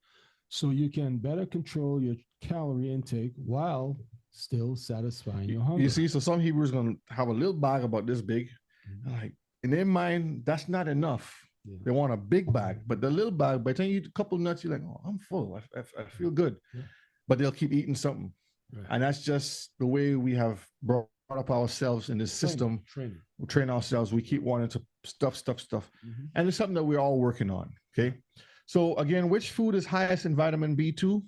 so you can better control your calorie intake while still satisfying your hunger. You see, so some Hebrews going to have a little bag about this big. Like, in their mind, that's not enough. Yeah. They want a big bag, but the little bag, by the time you eat a couple of nuts, you're like, oh, I'm full. I feel good. Yeah. But they'll keep eating something. Right. And that's just the way we have brought up ourselves in this system. We train ourselves. We keep wanting to stuff. Mm-hmm. And it's something that we're all working on, okay? So again, which food is highest in vitamin B2?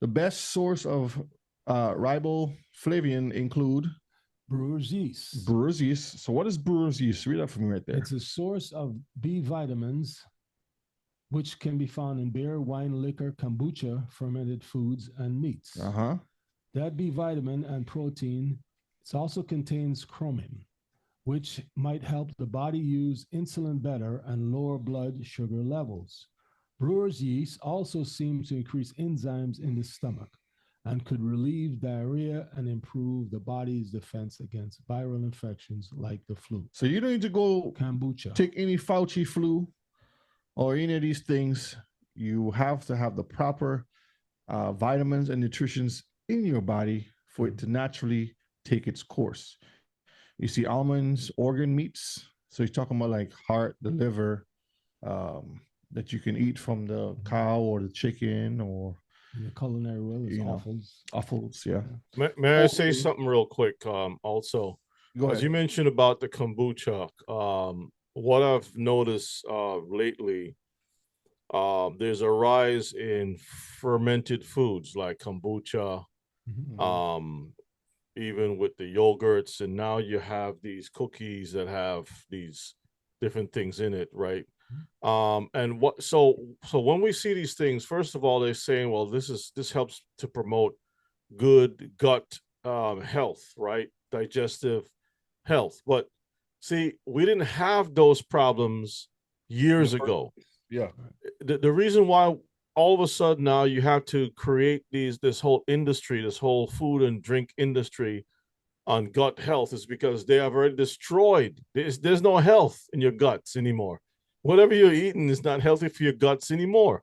The best source of riboflavin include brewer's yeast. Brewer's yeast. So what is brewer's yeast? Read that for me right there. It's a source of B vitamins, which can be found in beer, wine, liquor, kombucha, fermented foods, and meats. That B vitamin and protein, it also contains chromium, which might help the body use insulin better and lower blood sugar levels. Brewer's yeast also seems to increase enzymes in the stomach and could relieve diarrhea and improve the body's defense against viral infections like the flu. So you don't need to go kombucha, take any Fauci flu or any of these things. You have to have the proper vitamins and nutritions in your body for it to naturally take its course. You see almonds, organ meats. So he's talking about like heart, the liver, that you can eat from the cow or the chicken or in the culinary world is offals, yeah. May I say something real quick? Also, go ahead. As you mentioned about the kombucha, what I've noticed lately, there's a rise in fermented foods like kombucha, even with the yogurts, and now you have these cookies that have these different things in it, right? And what so when we see these things, first of all, they're saying, well, this helps to promote good gut health, right? Digestive health. But see, we didn't have those problems years ago. Yeah. The reason why all of a sudden now you have to create this whole industry, this whole food and drink industry on gut health is because they have already destroyed. There's no health in your guts anymore. Whatever you're eating is not healthy for your guts anymore.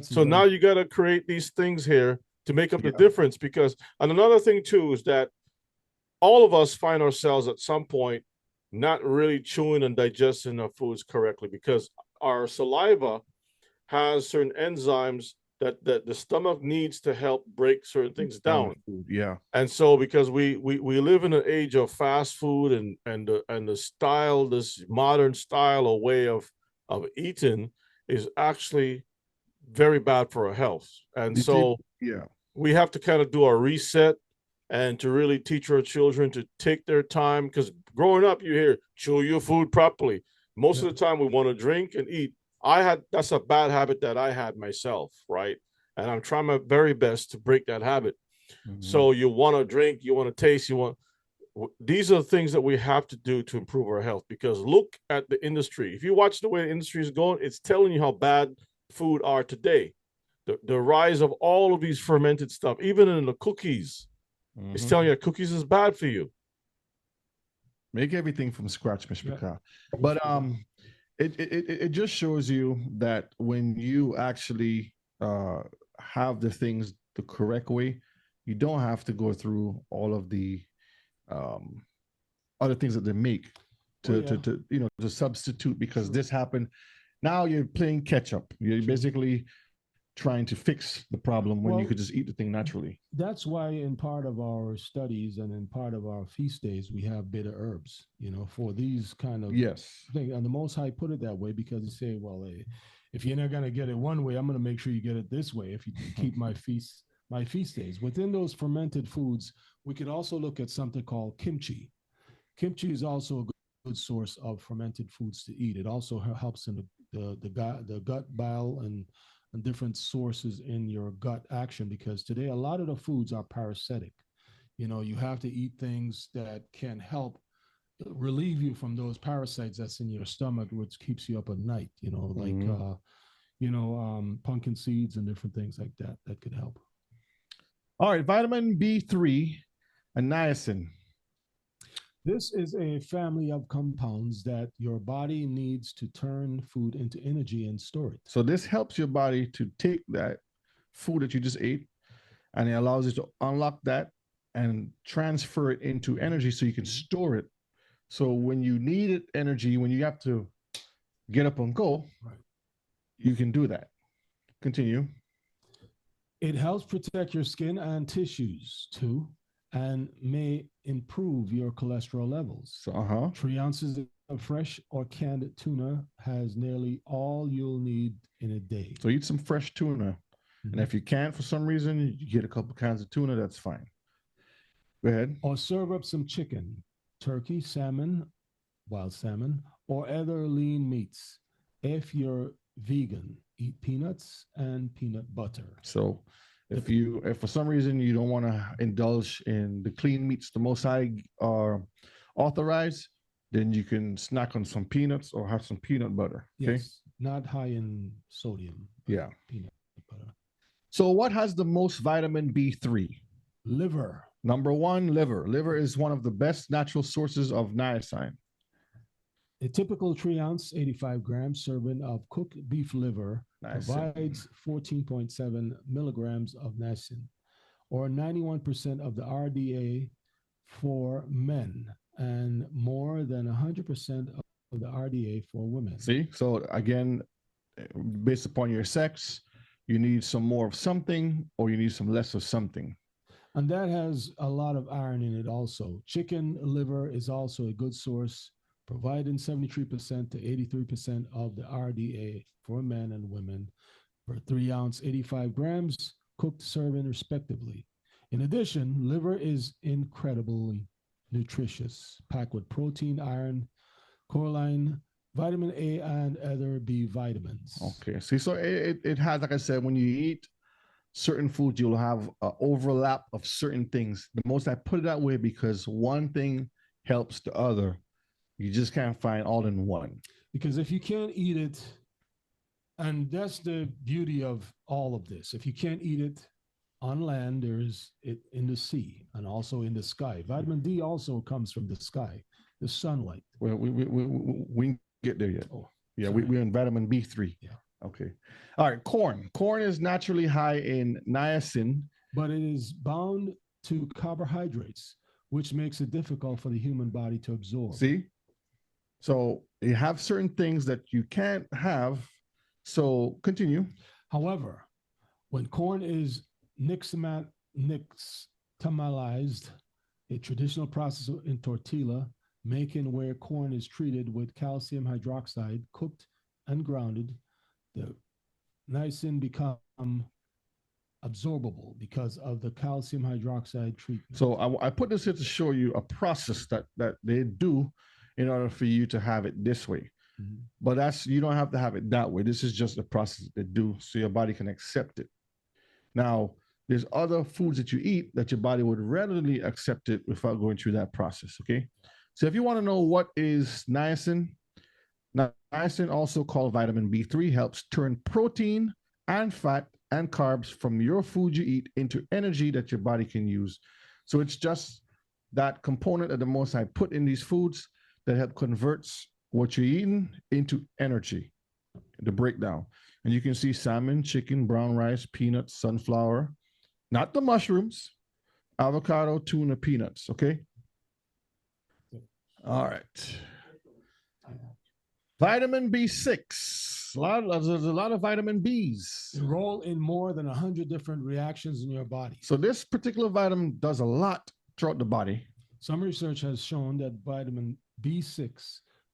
So now you got to create these things here to make up the difference. Because, and another thing too is that all of us find ourselves at some point not really chewing and digesting our foods correctly because our saliva has certain enzymes that the stomach needs to help break certain things down. Yeah. And so because we live in an age of fast food and the style, this modern style or way of eating is actually very bad for our health. And so we have to kind of do a reset and to really teach our children to take their time, because growing up you hear chew your food properly. Most of the time we want to drink and eat. That's a bad habit that I had myself, right? And I'm trying my very best to break that habit. So you want to drink, you want to taste, these are the things that we have to do to improve our health, because look at the industry. If you watch the way the industry is going, it's telling you how bad food are today. The rise of all of these fermented stuff, even in the cookies, it's telling you that cookies is bad for you. Make everything from scratch, Mr. Picard. But it just shows you that when you actually have the things the correct way, you don't have to go through all of the other things that they make to substitute, because this happened. Now you're playing catch up. You're basically trying to fix the problem when you could just eat the thing naturally. That's why in part of our studies and in part of our feast days, we have bitter herbs, for these kind of things. And the Most High put it that way because he said, well, if you're not going to get it one way, I'm going to make sure you get it this way if you keep my feast days. Within those fermented foods, we could also look at something called kimchi. Kimchi is also a good source of fermented foods to eat. It also helps in the gut bile and different sources in your gut action, because today a lot of the foods are parasitic. You have to eat things that can help relieve you from those parasites that's in your stomach, which keeps you up at night, pumpkin seeds and different things like that could help. All right, vitamin B3 and niacin. This is a family of compounds that your body needs to turn food into energy and store it. So this helps your body to take that food that you just ate, and it allows you to unlock that and transfer it into energy so you can store it. So when you need it energy, when you have to get up and go, you can do that. Continue. It helps protect your skin and tissues too, and may improve your cholesterol levels. 3 ounces of fresh or canned tuna has nearly all you'll need in a day. So eat some fresh tuna. And if you can't, for some reason, you get a couple cans of tuna, that's fine. Go ahead. Or serve up some chicken, turkey, salmon, wild salmon, or other lean meats. If you're vegan, eat peanuts and peanut butter. So if for some reason you don't want to indulge in the clean meats the Most High are authorized, then you can snack on some peanuts or have some peanut butter. Okay? Yes, not high in sodium. Yeah. Peanut butter. So what has the most vitamin B3? Liver. Number 1, liver. Liver is one of the best natural sources of niacin. A typical 3 ounce, 85 grams serving of cooked beef liver provides 14.7 milligrams of niacin, or 91% of the RDA for men, and more than 100% of the RDA for women. See, so again, based upon your sex, you need some more of something or you need some less of something. And that has a lot of iron in it also. Chicken liver is also a good source, providing 73% to 83% of the RDA for men and women per 3 ounce, 85 grams cooked serving respectively. In addition, liver is incredibly nutritious, packed with protein, iron, choline, vitamin A, and other B vitamins. Okay, see, so it has, like I said, when you eat certain foods, you'll have an overlap of certain things. The most I put it that way because one thing helps the other. You just can't find all in one. Because if you can't eat it, and that's the beauty of all of this, if you can't eat it on land, there's it in the sea and also in the sky. Vitamin D also comes from the sky, the sunlight. Well, we didn't get there yet. Oh, yeah, we're in vitamin B3. Yeah. Okay. All right, corn. Corn is naturally high in niacin. But it is bound to carbohydrates, which makes it difficult for the human body to absorb. See? So you have certain things that you can't have. So continue. However, when corn is nixtamalized, a traditional process in tortilla, making where corn is treated with calcium hydroxide, cooked and grounded, the niacin become absorbable because of the calcium hydroxide treatment. So I put this here to show you a process that they do in order for you to have it this way. Mm-hmm. But you don't have to have it that way. This is just a process they do so your body can accept it. Now, there's other foods that you eat that your body would readily accept it without going through that process. Okay. So if you want to know what is niacin, niacin, also called vitamin B3, helps turn protein and fat and carbs from your food you eat into energy that your body can use. So it's just that component that the Most High put in these foods that help converts what you're eating into energy, the breakdown. And you can see salmon, chicken, brown rice, peanuts, sunflower, not the mushrooms, avocado, tuna, peanuts. Okay. All right. Vitamin B6. There's a lot of vitamin Bs. Enroll in more than 100 different reactions in your body. So this particular vitamin does a lot throughout the body. Some research has shown that vitamin B6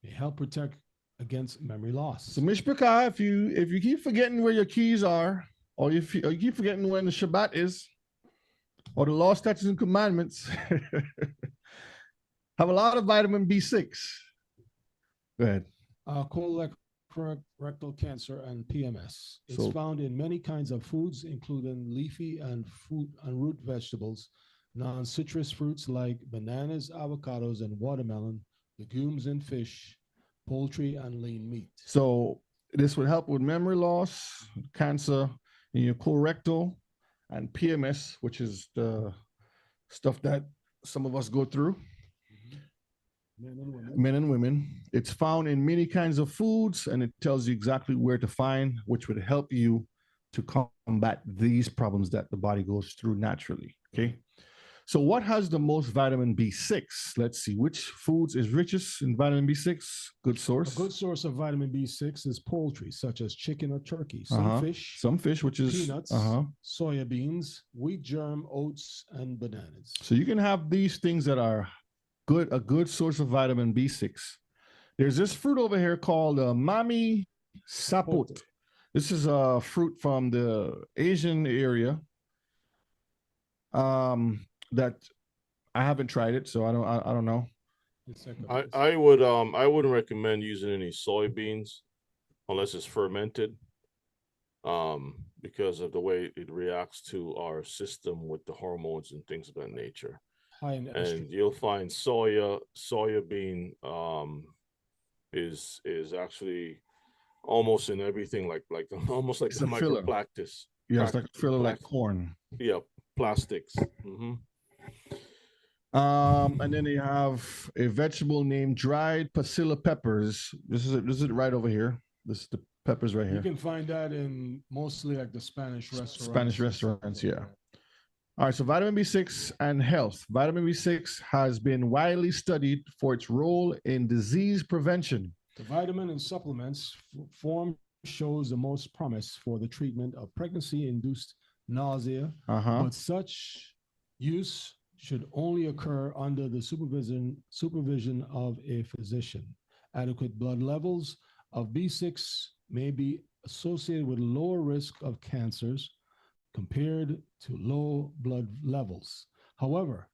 may help protect against memory loss. So Mishpachah, if you keep forgetting where your keys are, or you keep forgetting when the Shabbat is, or the law, statutes, and commandments, have a lot of vitamin B6. Go ahead. Colorectal cancer and PMS. It's found in many kinds of foods, including leafy and fruit and root vegetables, non-citrus fruits like bananas, avocados, and watermelon, legumes and fish, poultry, and lean meat. So this would help with memory loss, cancer in your colorectal, and PMS, which is the stuff that some of us go through. Men and women. It's found in many kinds of foods, and it tells you exactly where to find, which would help you to combat these problems that the body goes through naturally. Okay. So what has the most vitamin B6? Let's see, which foods is richest in vitamin B6? Good source. A good source of vitamin B6 is poultry, such as chicken or turkey, some fish, which is peanuts, soya beans, wheat germ, oats, and bananas. So you can have these things that are a good source of vitamin B6. There's this fruit over here called mami sapot. This is a fruit from the Asian area. That I haven't tried it, so I don't know. I wouldn't recommend using any soybeans unless it's fermented, because of the way it reacts to our system with the hormones and things of that nature. And you'll find soybean is actually almost in everything, like almost like the microplastics. Yeah, it's like a filler like corn. Yeah, plastics. And then you have a vegetable named dried pasilla peppers. This is it right over here. This is the peppers right here. You can find that in mostly like the Spanish restaurants. Spanish restaurants, yeah. All right, so vitamin B6 and health. Vitamin B6 has been widely studied for its role in disease prevention. The vitamin and supplements form shows the most promise for the treatment of pregnancy-induced nausea, but such use should only occur under the supervision of a physician. Adequate blood levels of B6 may be associated with lower risk of cancers compared to low blood levels. However,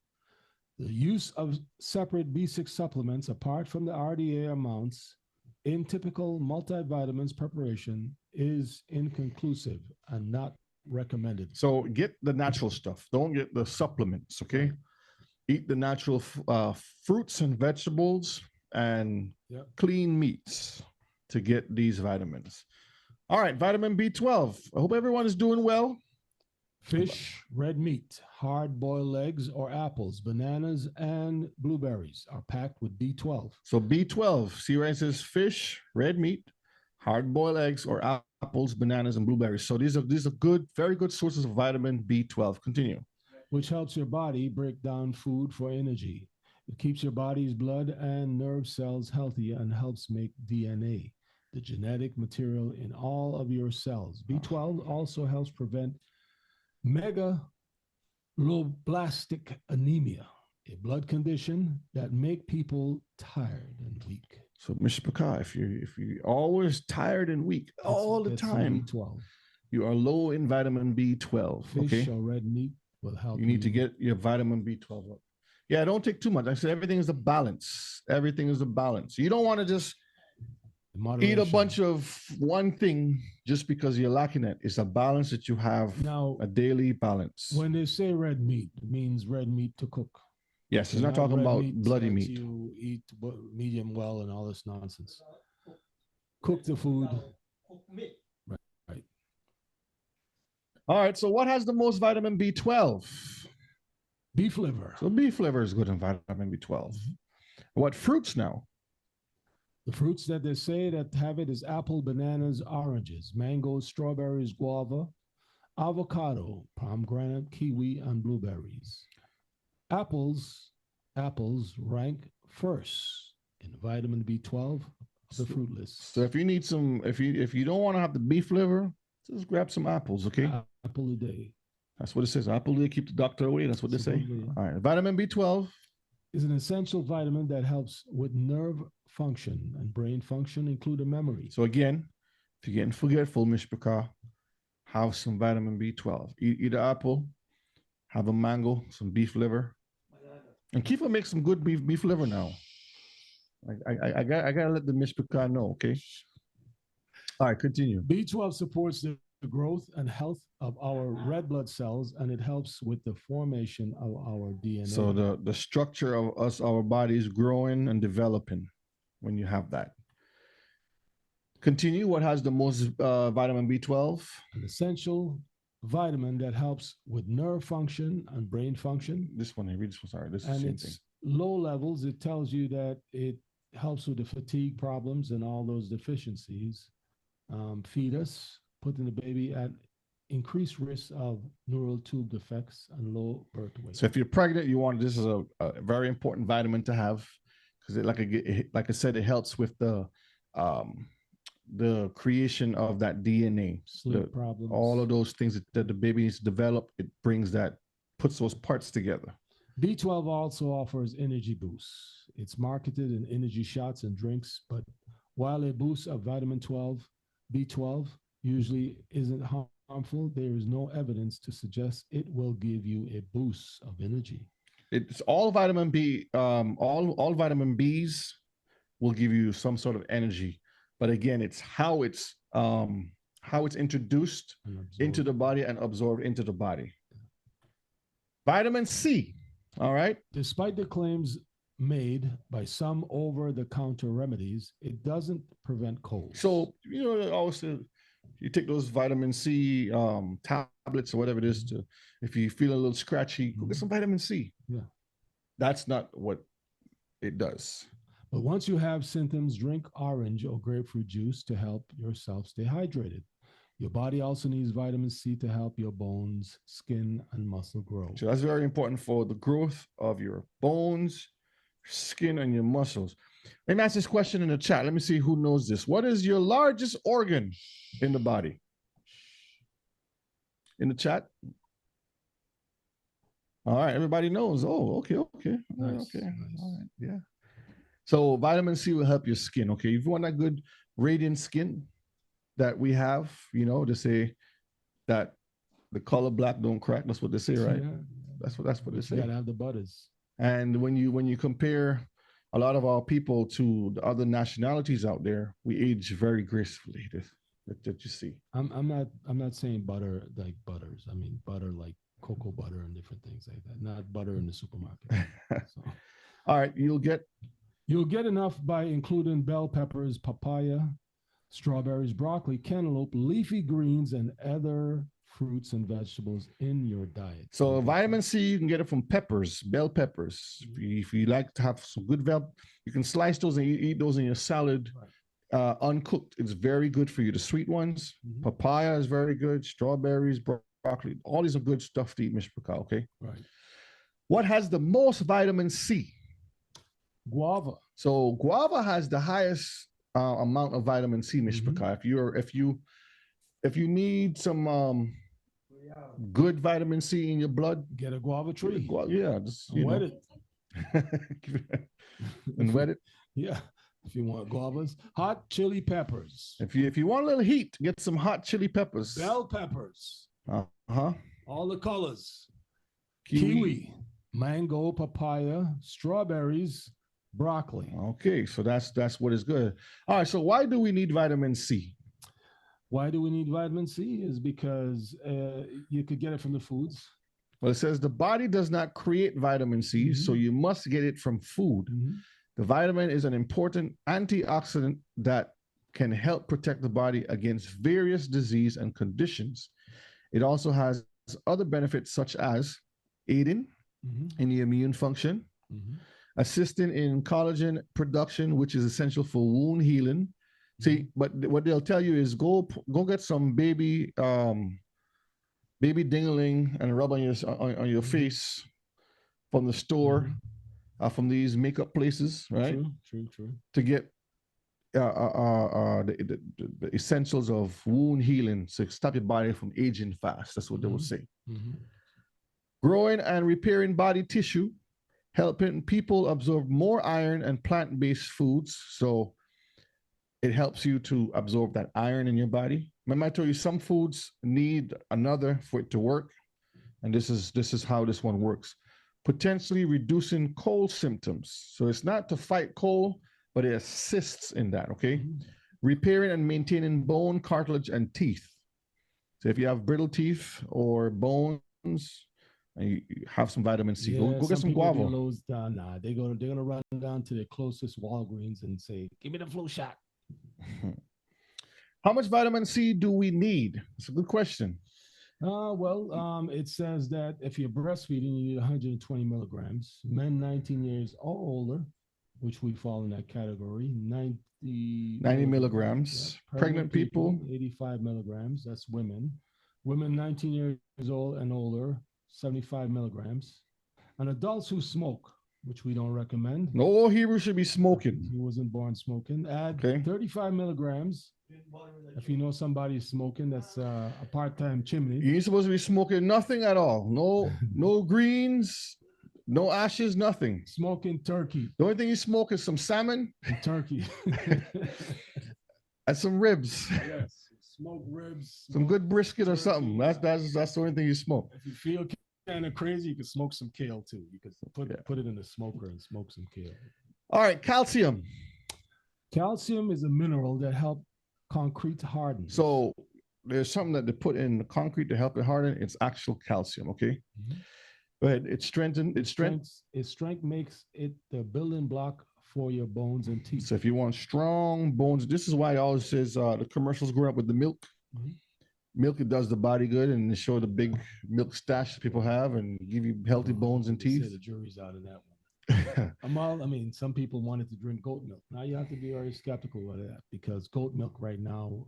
the use of separate B6 supplements apart from the RDA amounts in typical multivitamins preparation is inconclusive and not recommended. So get the natural stuff. Don't get the supplements, okay? Eat the natural fruits and vegetables and clean meats to get these vitamins. All right, vitamin B12. I hope everyone is doing well. Fish, red meat, hard-boiled eggs or apples, bananas, and blueberries are packed with B12. So B12, see where it says fish, red meat, hard-boiled eggs or apples, bananas, and blueberries. So these are good, very good sources of vitamin B12. Continue. Which helps your body break down food for energy. It keeps your body's blood and nerve cells healthy and helps make DNA, the genetic material in all of your cells. B12 also helps prevent megaloblastic anemia, a blood condition that make people tired and weak. So, Mr. Paka, if you're always tired and weak all the time, B12. You are low in vitamin B12. Fish or red meat will help. You need to get your vitamin B12 up. Yeah, don't take too much. I said everything is a balance. Everything is a balance. You don't want to just eat a bunch of one thing just because you're lacking it. It's a balance that you have, Now, a daily balance. when they say red meat, it means red meat to cook. Yes, it's not talking red about bloody that meat. You eat medium well and all this nonsense. Cook the food. Right. All right, so what has the most vitamin B12? Beef liver. So beef liver is good in vitamin B12. What fruits now? The fruits that they say that have it is apple, bananas, oranges, mangoes, strawberries, guava, avocado, pomegranate, kiwi, and blueberries. Apples rank first in vitamin B12 of the fruit list. So if you need some, if you don't want to have the beef liver, just grab some apples, okay? Apple a day. That's what it says. Apple a day, keep the doctor away. That's what they say. All right, vitamin B12 is an essential vitamin that helps with nerve function and brain function, including memory. So again, if you're getting forgetful, Mishpaka, have some vitamin B12. Eat an apple, have a mango, some beef liver, and Kifa make some good beef liver now. I gotta let the Mishpaka know, okay? All right, continue. B12 supports the growth and health of our red blood cells, and it helps with the formation of our DNA. So the structure of our bodies growing and developing when you have that. Continue. What has the most vitamin B12? An essential vitamin that helps with nerve function and brain function. This one, I read this one. Sorry, this is and the same it's thing. Low levels. It tells you that it helps with the fatigue problems and all those deficiencies. Fetus, putting the baby at increased risk of neural tube defects and low birth weight. So if you're pregnant, this is a very important vitamin to have because like I said, it helps with the creation of that DNA. Sleep problems. All of those things that the baby needs to develop, it puts those parts together. B12 also offers energy boosts. It's marketed in energy shots and drinks, but while a boost of vitamin B12 usually isn't harmful, there is no evidence to suggest it will give you a boost of energy. It's all vitamin B, all vitamin Bs will give you some sort of energy. But again, it's how it's introduced into the body and absorbed into the body. Vitamin C, all right? Despite the claims made by some over-the-counter remedies, it doesn't prevent colds. So, also you take those vitamin C tablets or whatever it is if you feel a little scratchy, go get some vitamin C. Yeah. That's not what it does. But once you have symptoms, drink orange or grapefruit juice to help yourself stay hydrated. Your body also needs vitamin C to help your bones, skin, and muscle grow. So that's very important for the growth of your bones, skin, and your muscles. Let me ask this question in the chat. Let me see who knows this. What is your largest organ in the body? In the chat? All right, everybody knows. Oh, okay. Nice, Okay. nice. All right, yeah. So vitamin C will help your skin, okay? If you want that good radiant skin that we have, they say that the color black don't crack. That's what they say, right? Yeah. That's what they say. You gotta have the butters. And when you compare a lot of our people to the other nationalities out there, we age very gracefully. That you see. I'm not saying butter like butters. I mean butter like cocoa butter and different things like that. Not butter in the supermarket. So. All right, you'll get enough by including bell peppers, papaya, strawberries, broccoli, cantaloupe, leafy greens, and other fruits and vegetables in your diet. So vitamin C, you can get it from peppers, bell peppers. If you like to have some good you can slice those and eat those in your salad, uncooked. It's very good for you. The sweet ones, papaya is very good. Strawberries, broccoli, all these are good stuff to eat, Mr. Pakal, okay? Right. What has the most vitamin C? Guava. So guava has the highest amount of vitamin C, Mr. Pakal. If you need some good vitamin C in your blood, get a guava tree. Just wet it. And wet it. Yeah. If you want guavas, hot chili peppers. If you want a little heat, get some hot chili peppers. Bell peppers. All the colors. Kiwi, mango, papaya, strawberries, broccoli. Okay, so that's what is good. All right, so why do we need vitamin C? Why do we need vitamin C? Is because you could get it from the foods. Well, it says the body does not create vitamin C, so you must get it from food. The vitamin is an important antioxidant that can help protect the body against various disease and conditions. It also has other benefits such as aiding in the immune function, assisting in collagen production, which is essential for wound healing. See, but what they'll tell you is go get some baby dingling and rub on your face from the store, from these makeup places, right? True. To get the essentials of wound healing to stop your body from aging fast. That's what they will say. Growing and repairing body tissue, helping people absorb more iron and plant-based foods. So it helps you to absorb that iron in your body. Remember, I told you some foods need another for it to work. And this is how this one works. Potentially reducing cold symptoms. So it's not to fight cold, but it assists in that, okay? Repairing and maintaining bone, cartilage, and teeth. So if you have brittle teeth or bones, and you have some vitamin C, go get some guava. They're gonna run down to the closest Walgreens and say, "Give me the flu shot." How much vitamin C do we need? It's a good question. It says that if you're breastfeeding, you need 120 milligrams. Men 19 years or older, which we fall in that category, 90 milligrams. Yeah. Pregnant people, 85 milligrams. That's women. Women 19 years old and older, 75 milligrams. And adults who smoke, which we don't recommend. No Hebrew should be smoking. He wasn't born smoking. Add 35 milligrams. If you know somebody smoking, that's a part-time chimney. You ain't supposed to be smoking nothing at all. No greens, no ashes, nothing. Smoking turkey. The only thing you smoke is some salmon. And turkey. And some ribs. Yes. Smoke ribs. Some good brisket or something. That's the only thing you smoke. If you feel kind of crazy, you can smoke some kale too. You could put it in the smoker and smoke some kale. All right, calcium. Calcium is a mineral that helps concrete harden. So there's something that they put in the concrete to help it harden. It's actual calcium, okay? But it strengthens. Its strength makes it the building block for your bones and teeth. So if you want strong bones, this is why it always says the commercials growing up with the milk. Milk, it does the body good, and they show the big milk stash people have and give you healthy bones and teeth. The jury's out of that one. Some people wanted to drink goat milk. Now you have to be very skeptical of that because goat milk right now,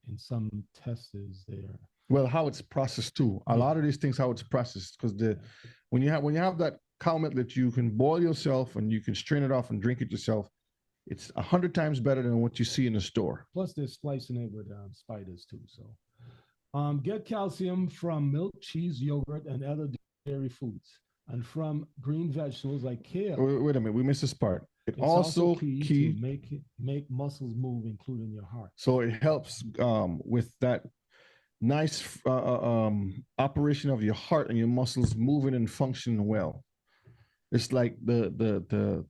in some tests, is there. Well, how it's processed too. A lot of these things, how it's processed, because when you have that cow milk that you can boil yourself and you can strain it off and drink it yourself, it's 100 times better than what you see in the store. Plus, they're splicing it with spiders too. So, get calcium from milk, cheese, yogurt, and other dairy foods. And from green vegetables like kale. Wait a minute, we missed this part. It's also key to make muscles move, including your heart. So it helps with that nice operation of your heart and your muscles moving and functioning well. It's like the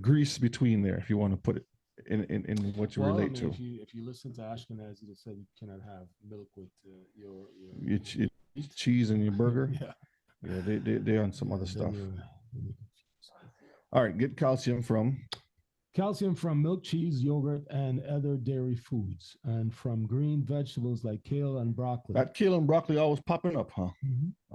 grease between there, if you want to put it in what you relate to. If you listen to Ashkenazi, they said you cannot have milk with your cheese and your burger. Yeah. Yeah, they're on some other stuff. All right, get calcium from milk, cheese, yogurt, and other dairy foods, and from green vegetables like kale and broccoli. That kale and broccoli always popping up, huh?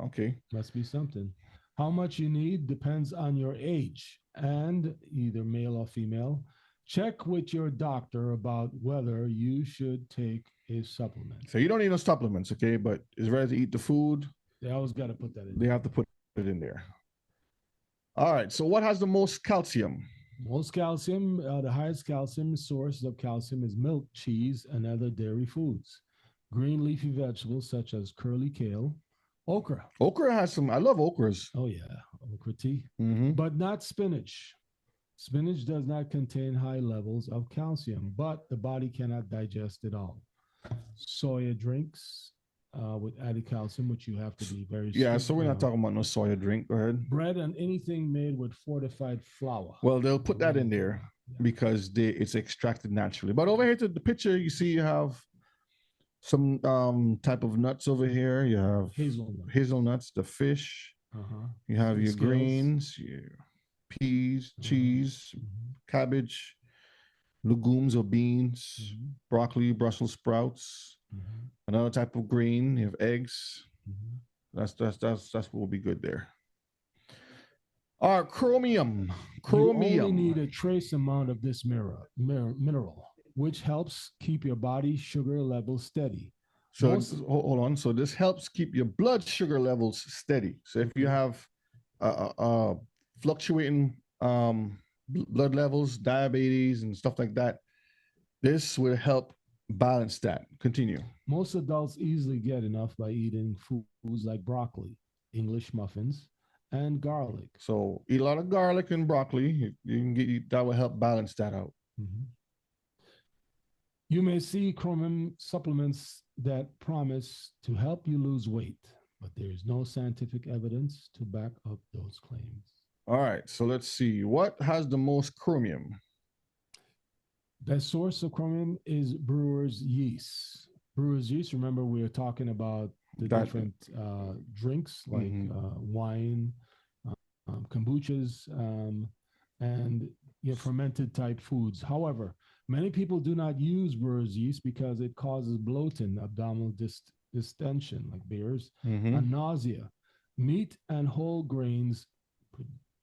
Okay. Must be something. How much you need depends on your age and either male or female. Check with your doctor about whether you should take a supplement. So you don't need no supplements, okay? But it's better to eat the food. They always got to put that in. They have to put it in there. All right. So what has the most calcium? Most calcium, the highest calcium source of calcium is milk, cheese, and other dairy foods. Green leafy vegetables such as curly kale, okra. Okra has some. I love okras. Oh yeah, okra tea. But not spinach. Spinach does not contain high levels of calcium, but the body cannot digest it all. Soya drinks with added calcium, which you have to be very Yeah, strict so we're not on. talking about no soya drink. Go ahead. Bread and anything made with fortified flour. Well, they'll put that in there Yeah. because it's extracted naturally. But over here to the picture, you see you have some type of nuts over here. You have hazelnuts, the fish. Uh-huh. You have Some your skills. grains, your peas, cheese, cabbage, legumes or beans, broccoli, Brussels sprouts, another type of grain. You have eggs. That's what will be good there. Chromium. You only need a trace amount of this mineral, which helps keep your body sugar level steady. So hold on. So this helps keep your blood sugar levels steady. So if you have fluctuating blood levels, diabetes, and stuff like that, this will help balance that. Continue. Most adults easily get enough by eating foods like broccoli, English muffins, and garlic. So eat a lot of garlic and broccoli. You can get that will help balance that out. You may see chromium supplements that promise to help you lose weight, but there is no scientific evidence to back up those claims. All right, so let's see. What has the most chromium? Best source of chromium is brewer's yeast. Brewer's yeast, remember we were talking about the different drinks like wine, kombuchas, and fermented type foods. However, many people do not use brewer's yeast because it causes bloating, abdominal distension like beers, and nausea. Meat and whole grains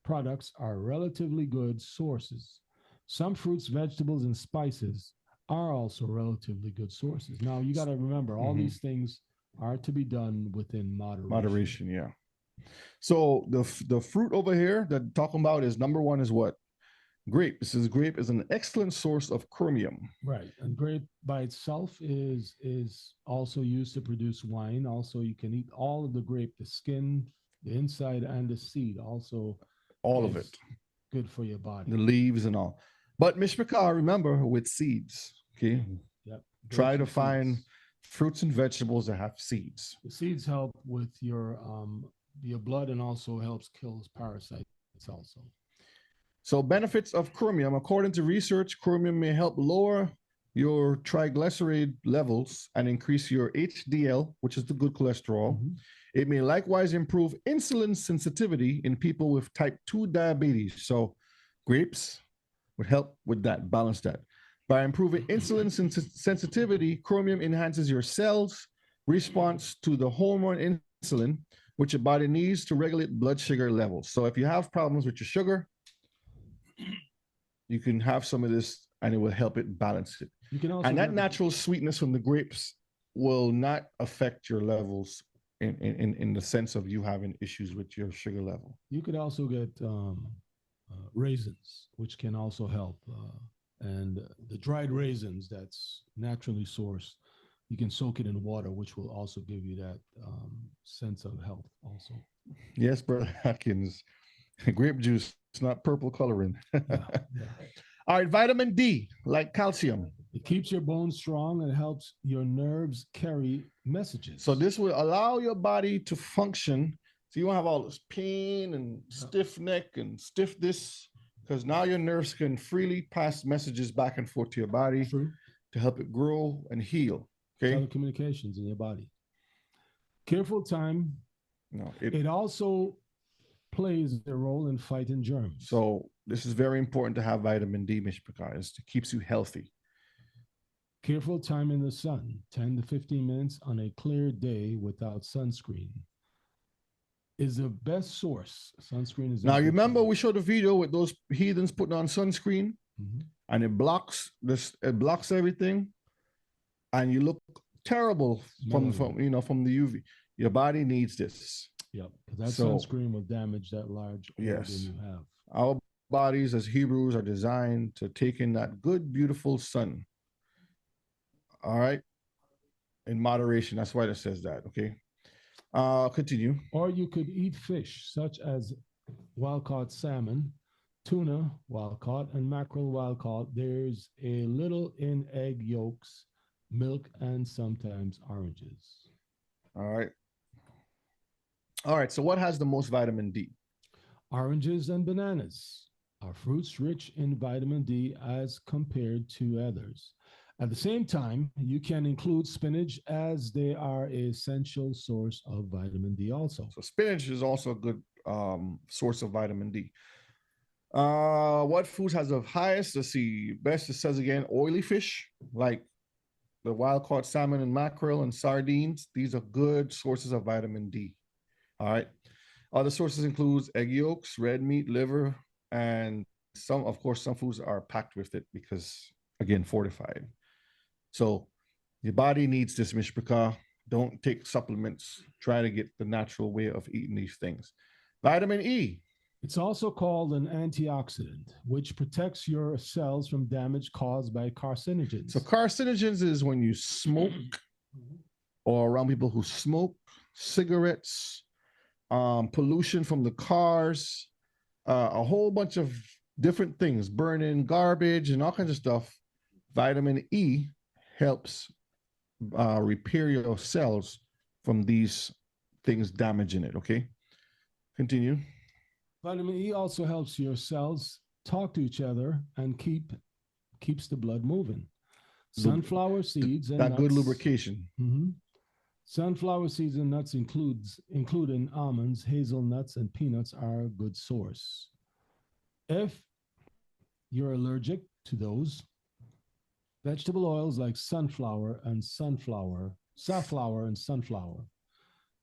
products are relatively good sources. Some fruits, vegetables, and spices are also relatively good sources. Now, you got to remember, all these things are to be done within moderation. Moderation, yeah. So the fruit over here that talking about is number one is what? Grape. This is grape is an excellent source of chromium. Right, and grape by itself is also used to produce wine. Also, you can eat all of the grape, the skin, the inside, and the seed. Also, all of it good for your body. The leaves and all. But Mishpachah, remember with seeds. Okay. Yep. Try to find fruits and vegetables that have seeds. The seeds help with your blood and also helps kill parasites also. So benefits of chromium. According to research, chromium may help lower your triglyceride levels and increase your HDL, which is the good cholesterol. It may likewise improve insulin sensitivity in people with type 2 diabetes. So grapes would help with that, balance that. By improving insulin sensitivity, chromium enhances your cells' response to the hormone insulin, which your body needs to regulate blood sugar levels. So if you have problems with your sugar, you can have some of this and it will help it balance it. You can also and that natural sweetness from the grapes will not affect your levels in the sense of you having issues with your sugar level. You could also get raisins, which can also help. And the dried raisins that's naturally sourced, you can soak it in water, which will also give you that sense of health also. Yes, Brother Atkins. Grape juice, it's not purple coloring. All right, vitamin D, like calcium. It keeps your bones strong and helps your nerves carry messages. So this will allow your body to function. So you won't have all this pain and stiff neck and stiff this, because now your nerves can freely pass messages back and forth to your body to help it grow and heal. Okay. Telecommunications in your body. Careful time. No, it also plays a role in fighting germs. So this is very important to have vitamin D, Mishpachah. It keeps you healthy. Careful time in the sun, 10 to 15 minutes on a clear day without sunscreen, is the best source. Sunscreen is. Now, you remember we showed a video with those heathens putting on sunscreen, and it blocks this. It blocks everything, and you look terrible from the UV. Your body needs this. Yep, because that sunscreen will damage that large organ you have. Our bodies as Hebrews are designed to take in that good, beautiful sun. All right, in moderation. That's why it says that. Okay. Continue. Or you could eat fish such as wild-caught salmon, tuna wild-caught, and mackerel wild-caught. There's a little in egg yolks, milk, and sometimes oranges. All right. All right. So what has the most vitamin D? Oranges and bananas are fruits rich in vitamin D as compared to others. At the same time, you can include spinach as they are an essential source of vitamin D also. So spinach is also a good source of vitamin D. What foods has the highest? Let's see. Best, it says again, oily fish like the wild caught salmon and mackerel and sardines. These are good sources of vitamin D. All right. Other sources includes egg yolks, red meat, liver, and some, of course, some foods are packed with it because, again, fortified. So your body needs this, Mishpaka. Don't take supplements. Try to get the natural way of eating these things. Vitamin E. It's also called an antioxidant, which protects your cells from damage caused by carcinogens. So carcinogens is when you smoke or around people who smoke, cigarettes, pollution from the cars, a whole bunch of different things, burning garbage and all kinds of stuff. Vitamin E helps repair your cells from these things damaging it. Okay, continue. Vitamin E also helps your cells talk to each other and keeps the blood moving. Sunflower seeds and that nuts, good lubrication. Mm-hmm. Sunflower seeds and nuts including almonds, hazelnuts, and peanuts are a good source. If you're allergic to those, vegetable oils like safflower and sunflower,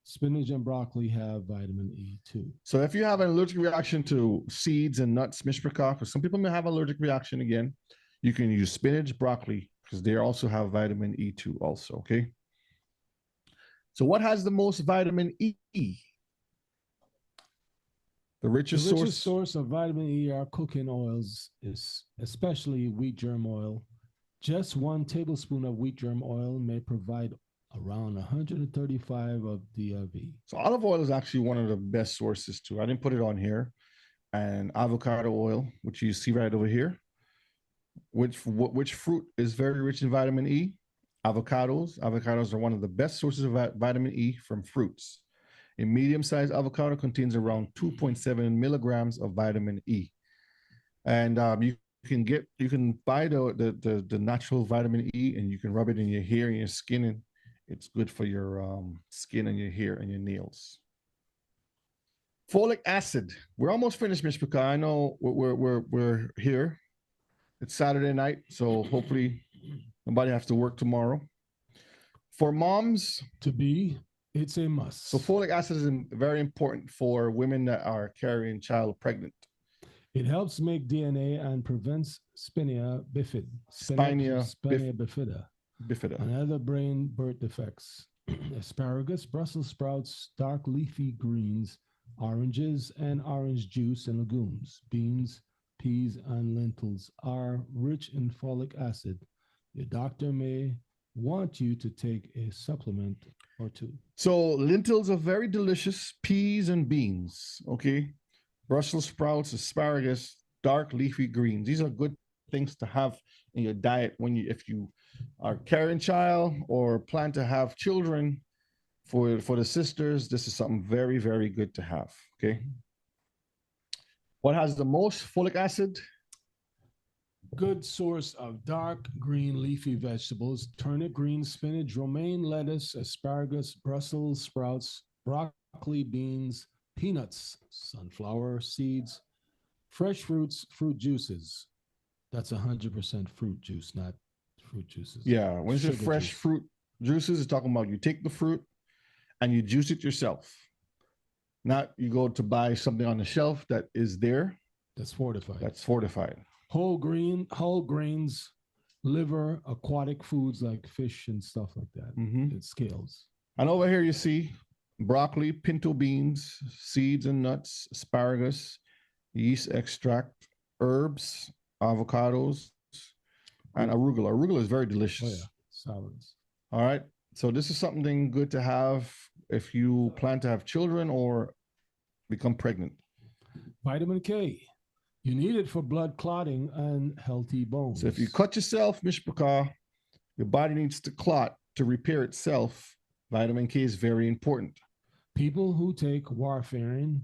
spinach and broccoli have vitamin E too. So if you have an allergic reaction to seeds and nuts, Mishpaka, because some people may have allergic reaction again, you can use spinach, broccoli, because they also have vitamin E too also, okay? So what has the most vitamin E? The richest source of vitamin E are cooking oils, is especially wheat germ oil. Just 1 tablespoon of wheat germ oil may provide around 135 of DRV. So olive oil is actually one of the best sources too. I didn't put it on here. And avocado oil, which you see right over here. Which fruit is very rich in vitamin E? Avocados. Avocados are one of the best sources of vitamin E from fruits. A medium-sized avocado contains around 2.7 milligrams of vitamin E. And you can buy the natural vitamin E, and you can rub it in your hair and your skin, and it's good for your skin and your hair and your nails. Folic acid. We're almost finished, Mishpaka. I know we're here. It's Saturday night, so hopefully nobody has to work tomorrow. For moms to be, it's a must. So folic acid is very important for women that are carrying child pregnant. It helps make DNA and prevents Spina bifida and other brain birth defects. Asparagus, Brussels sprouts, dark leafy greens, oranges, and orange juice and legumes, beans, peas, and lentils are rich in folic acid. Your doctor may want you to take a supplement or two. So lentils are very delicious, peas and beans, okay? Brussels sprouts, asparagus, dark leafy greens. These are good things to have in your diet if you are carrying child or plan to have children. For the sisters, this is something very, very good to have, okay? What has the most folic acid? Good source of dark green leafy vegetables: turnip greens, spinach, romaine lettuce, asparagus, Brussels sprouts, broccoli, beans, peanuts, sunflower seeds, fresh fruits, fruit juices. That's 100% fruit juice, not fruit juices. Yeah, when it's fresh fruit juices, it's talking about you take the fruit and you juice it yourself. Not you go to buy something on the shelf that is there. That's fortified. That's fortified. Whole grains, liver, aquatic foods like fish and stuff like that. It scales. And over here you see broccoli, pinto beans, seeds and nuts, asparagus, yeast extract, herbs, avocados, and arugula. Arugula is very delicious. Oh yeah, salads. All right. So this is something good to have if you plan to have children or become pregnant. Vitamin K. You need it for blood clotting and healthy bones. So if you cut yourself, Mishpaka, your body needs to clot to repair itself. Vitamin K is very important. People who take warfarin,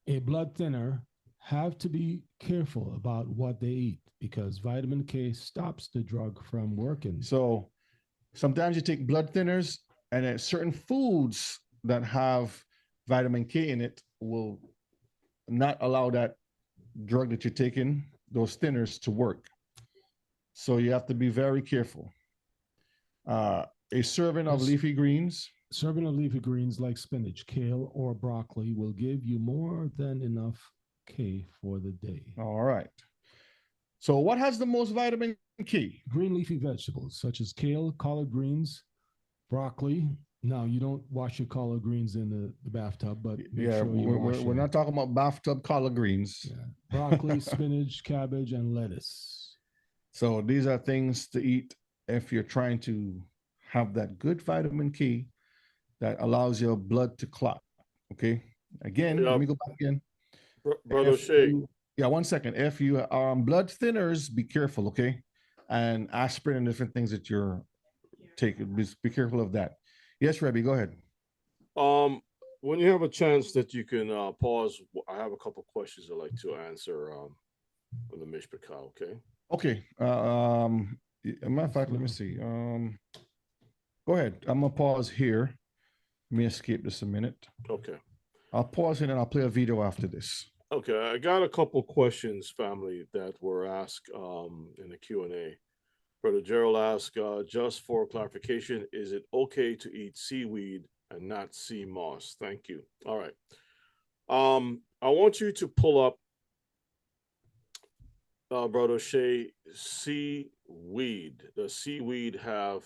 a blood thinner, have to be careful about what they eat because vitamin K stops the drug from working. So sometimes you take blood thinners, and certain foods that have vitamin K in it will not allow that drug that you're taking, those thinners, to work. So you have to be very careful. A serving of leafy greens. Serving of leafy greens like spinach, kale, or broccoli will give you more than enough K for the day. All right. So what has the most vitamin K? Green leafy vegetables such as kale, collard greens, broccoli. Now, you don't wash your collard greens in the bathtub, but Yeah, we're not talking about bathtub collard greens. Yeah. Broccoli, spinach, cabbage, and lettuce. So these are things to eat if you're trying to have that good vitamin K that allows your blood to clot. Okay. Again, let me go back again. Brother Shea. Yeah, 1 second. If you are on blood thinners, be careful, okay? And aspirin and different things that you're taking, be careful of that. Yes, Rebbe, go ahead. When you have a chance that you can pause, I have a couple questions I'd like to answer on the Mishpachah, okay? Okay. Matter of fact, let me see. Go ahead. I'm gonna pause here. Let me escape this a minute. Okay. I'll pause it and I'll play a video after this. Okay, I got a couple questions, family, that were asked in the Q&A. Brother Gerald asked, just for clarification, is it okay to eat seaweed and not sea moss? Thank you. All right. I want you to pull up, Brother Shea, seaweed. Does seaweed have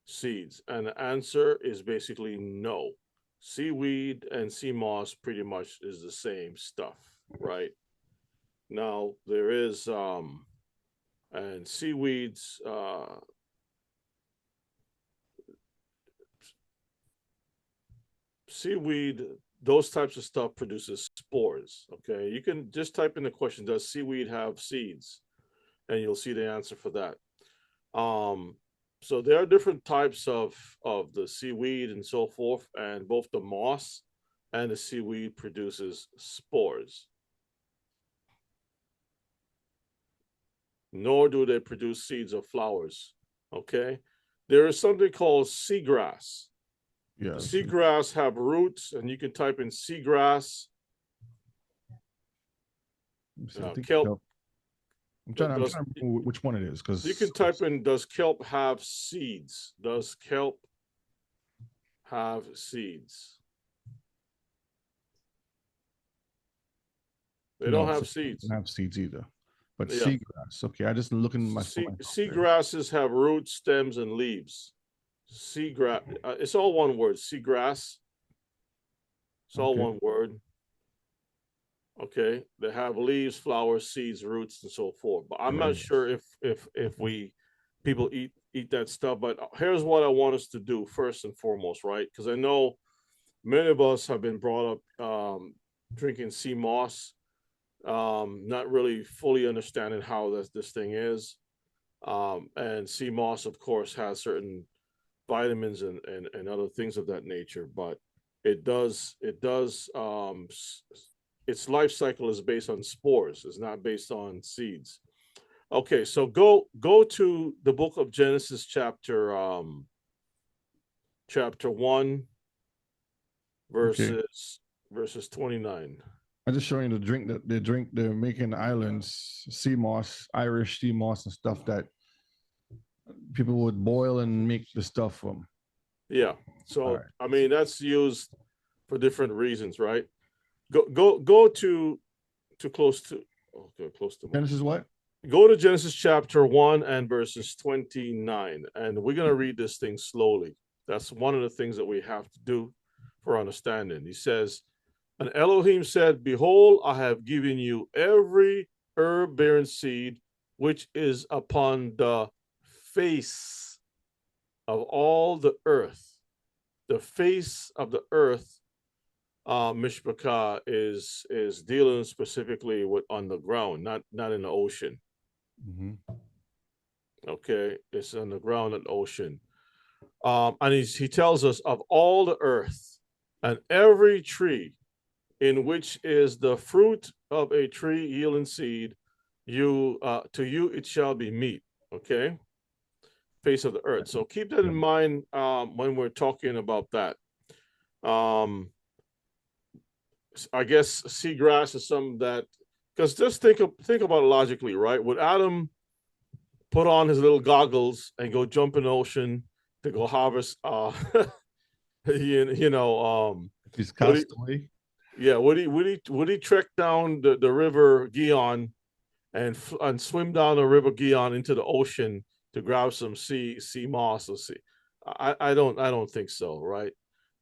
seeds? And the answer is basically no. Seaweed and sea moss pretty much is the same stuff, right? Now there is and seaweeds seaweed, those types of stuff produces spores. Okay, you can just type in the question, does seaweed have seeds? And you'll see the answer for that. So there are different types of the seaweed and so forth, and both the moss and the seaweed produces spores. Nor do they produce seeds or flowers. Okay, there is something called seagrass. Yes. Seagrass have roots, and you can type in seagrass. Kelp. I'm trying to remember which one it is, because you can type in, does kelp have seeds? Does kelp have seeds? They don't have seeds. They don't have seeds either. But Yeah. seagrass. Okay, I just looking at my seagrasses have roots, stems, and leaves. Seagrass. It's all one word. Seagrass. It's all one word. Okay, they have leaves, flowers, seeds, roots, and so forth. But I'm not sure if people eat that stuff. But here's what I want us to do first and foremost, right? Because I know many of us have been brought up drinking sea moss, not really fully understanding how this thing is. And sea moss, of course, has certain vitamins and other things of that nature. But it does its life cycle is based on spores. It's not based on seeds. Okay, so go to the book of Genesis, chapter 1, verses 29. I'm just showing the drink that they drink. They're making islands, sea moss, Irish sea moss, and stuff that people would boil and make the stuff from. Yeah. So I mean, that's used for different reasons, right? Go to close to Genesis what? Go to Genesis chapter 1 and verses 29, and we're gonna read this thing slowly. That's one of the things that we have to do for understanding. He says, and Elohim said, behold, I have given you every herb bearing seed which is upon the face of all the earth. The face of the earth, Mishpachah, is dealing specifically with on the ground, not in the ocean. Mm-hmm. Okay, it's on the ground and ocean. And he tells us of all the earth and every tree in which is the fruit of a tree yielding seed, to you it shall be meat. Okay, face of the earth. So keep that in mind when we're talking about that. I guess seagrass is something that, because just think about it logically, right? Would Adam put on his little goggles and go jump in the ocean to go harvest? He's cast away. Yeah, would he trek down the river Gihon and swim down the river Gihon into the ocean to grab some sea moss or sea? I don't think so, right?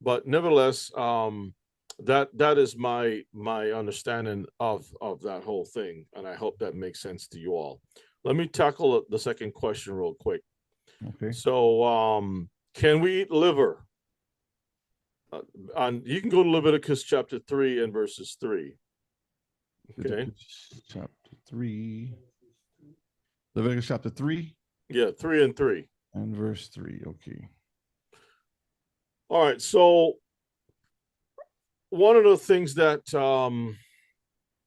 But nevertheless, that is my understanding of that whole thing, and I hope that makes sense to you all. Let me tackle the second question real quick. Okay. So, can we eat liver? And you can go to Leviticus chapter 3 and verses 3. Okay. Chapter 3. Leviticus chapter 3. Yeah, 3 and 3. And verse 3. Okay. All right. So one of the things that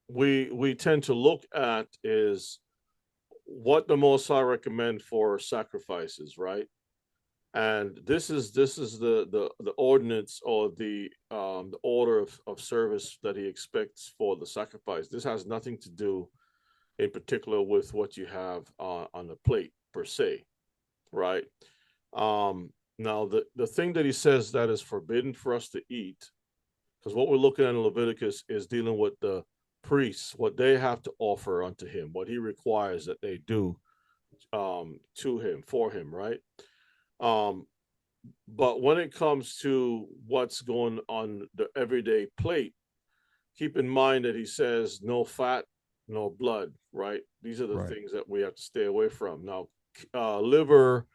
we tend to look at is what the Most High recommend for sacrifices, right? And this is the ordinance or the order of service that he expects for the sacrifice. This has nothing to do, in particular, with what you have on the plate per se, right? Now the thing that he says that is forbidden for us to eat, because what we're looking at in Leviticus is dealing with the priests, what they have to offer unto him, what he requires that they do to him, for him, right? But when it comes to what's going on the everyday plate, keep in mind that he says no fat, no blood, right? These are the things that we have to stay away from. Now, liver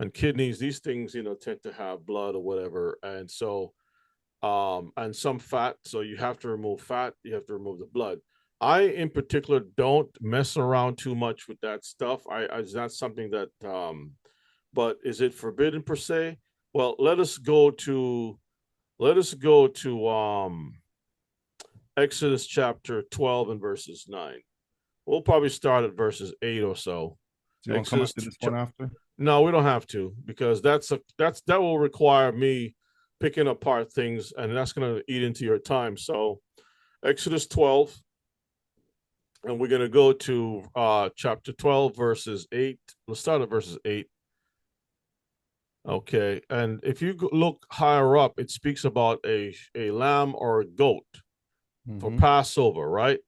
and kidneys, these things, tend to have blood or whatever. And so, and some fat. So you have to remove fat, you have to remove the blood. I, in particular, don't mess around too much with that stuff. It's not something that, but is it forbidden per se? Well, let us go to Exodus chapter 12 and verses 9. We'll probably start at verses 8 or so. Do you want to come up to this one after? No, we don't have to, because that will require me picking apart things, and that's going to eat into your time. So Exodus 12, and we're going to go to chapter 12, verses 8. Let's start at verses 8. Okay, and if you look higher up, it speaks about a lamb or a goat for Passover, right?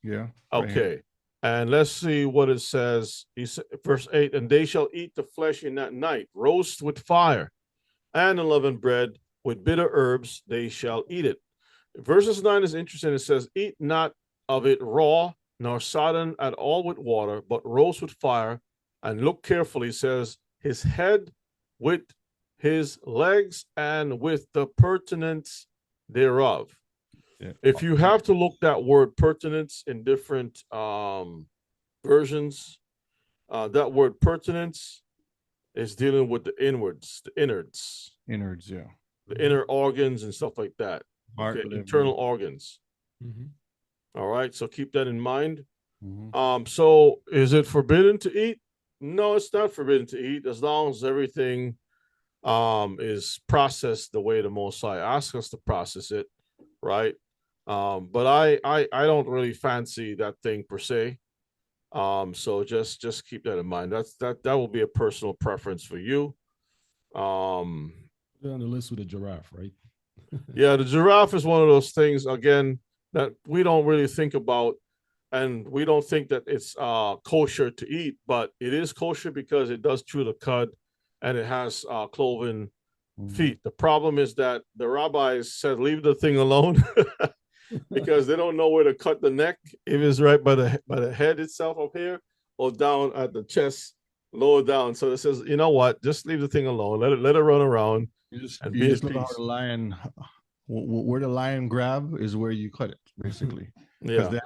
Yeah. Okay, and let's see what it says. Verse 8, and they shall eat the flesh in that night, roast with fire, and unleavened bread with bitter herbs, they shall eat it. Verses 9 is interesting. It says, eat not of it raw, nor sodden at all with water, but roast with fire, and look carefully, it says, his head with his legs and with the pertinence thereof. Yeah. If you have to look that word pertinence in different versions, that word pertinence is dealing with the innards, yeah, the inner organs and stuff like that. Okay, internal organs. All right, so keep that in mind. So is it forbidden to eat? No, it's not forbidden to eat, as long as everything is processed the way the Most High asks us to process it, right? But I don't really fancy that thing per se. So just keep that in mind. That will be a personal preference for you. On the list with a giraffe, right? Yeah, the giraffe is one of those things, again, that we don't really think about. And we don't think that it's kosher to eat, but it is kosher because it does chew the cud and it has cloven feet. The problem is that the rabbis said, leave the thing alone because they don't know where to cut the neck. If it's right by the head itself up here or down at the chest, lower down. So it says, you know what? Just leave the thing alone. Let it run around. You just look at how the lion, where the lion grab is where you cut it, basically. Because they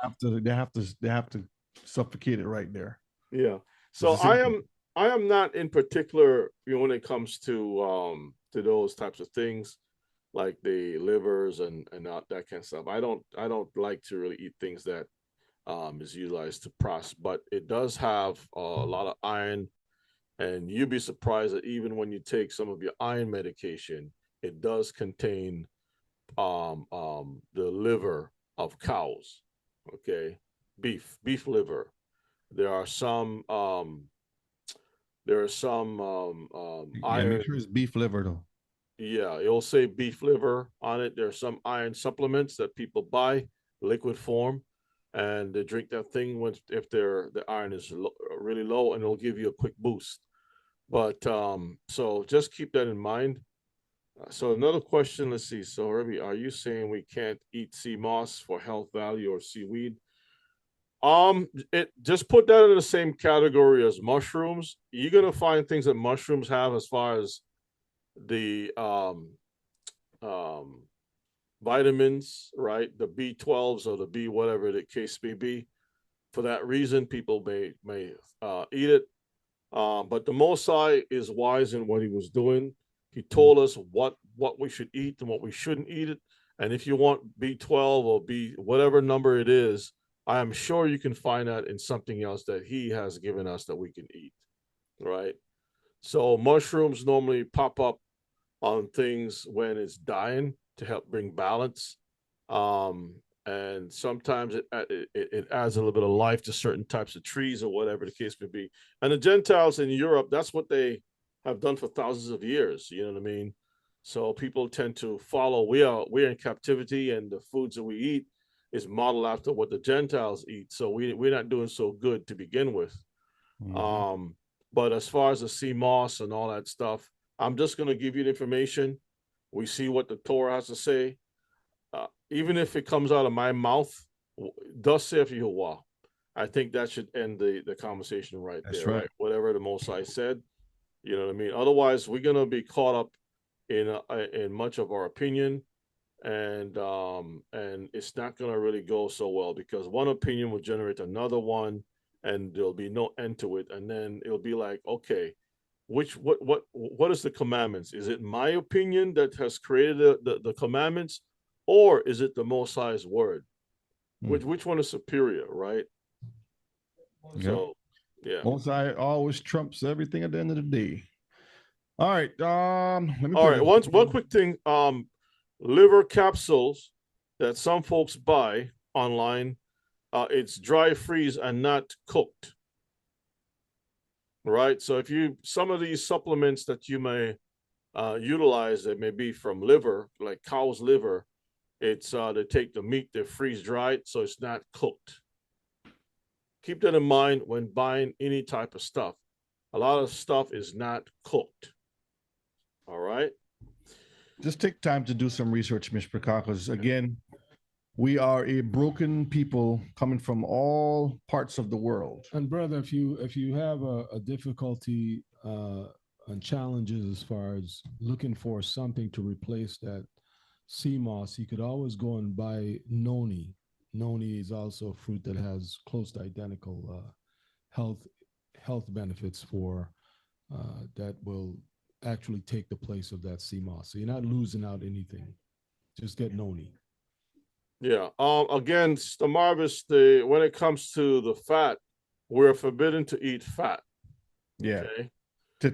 have to suffocate it right there. Yeah. So I I am not in particular, when it comes to those types of things, like the livers and that kind of stuff. I don't like to really eat things that is utilized to process, but it does have a lot of iron, and you'd be surprised that even when you take some of your iron medication, it does contain the liver of cows. Okay, beef liver. There are some Yeah, iron. make sure it's beef liver though. Yeah, it'll say beef liver on it. There's some iron supplements that people buy, liquid form, and they drink that thing when if the iron is really low, and it'll give you a quick boost. But so just keep that in mind. So another question, let's see. So Herbie, are you saying we can't eat sea moss for health value or seaweed? It just put that in the same category as mushrooms. You're gonna find things that mushrooms have as far as the um vitamins, right? The B12s or the B whatever the case may be. For that reason, people may eat it. But the Mosai is wise in what he was doing. He told us what we should eat and what we shouldn't eat it. And if you want B12 or B whatever number it is, I am sure you can find that in something else that he has given us that we can eat, right? So mushrooms normally pop up on things when it's dying to help bring balance. And sometimes it adds a little bit of life to certain types of trees or whatever the case may be. And the Gentiles in Europe, that's what they have done for thousands of years. You know what I mean? So people tend to follow. We're in captivity, and the foods that we eat is modeled after what the Gentiles eat. So we're not doing so good to begin with. Mhm. But as far as the sea moss and all that stuff, I'm just going to give you the information. We see what the Torah has to say. Even if it comes out of my mouth, thus saith Yehovah. I think that should end the conversation right That's there, right? Whatever the Most High said, you know what I mean? Otherwise, we're going to be caught up in much of our opinion, and it's not going to really go so well, because one opinion will generate another one, and there'll be no end to it. And then it'll be like, okay, what is the commandments? Is it my opinion that has created the commandments, or is it the Most High's word? Which one is superior, right? Yep. So yeah. Mosai always trumps everything at the end of the day. All right. Let me All right. One quick thing. Liver capsules that some folks buy online. It's dry freeze and not cooked. Right. So if some of these supplements that you may utilize that may be from liver, like cow's liver, it's they take the meat, they freeze dry it, so it's not cooked. Keep that in mind when buying any type of stuff. A lot of stuff is not cooked. All right. Just take time to do some research, Mr. because again, we are a broken people coming from all parts of the world. And brother, if you have a difficulty and challenges as far as looking for something to replace that sea moss, you could always go and buy noni. Noni is also a fruit that has close to identical health benefits for that will actually take the place of that sea moss. So you're not losing out anything. Just get noni. Yeah. Again, the Marvis, when it comes to the fat, we're forbidden to eat fat. Yeah. Okay.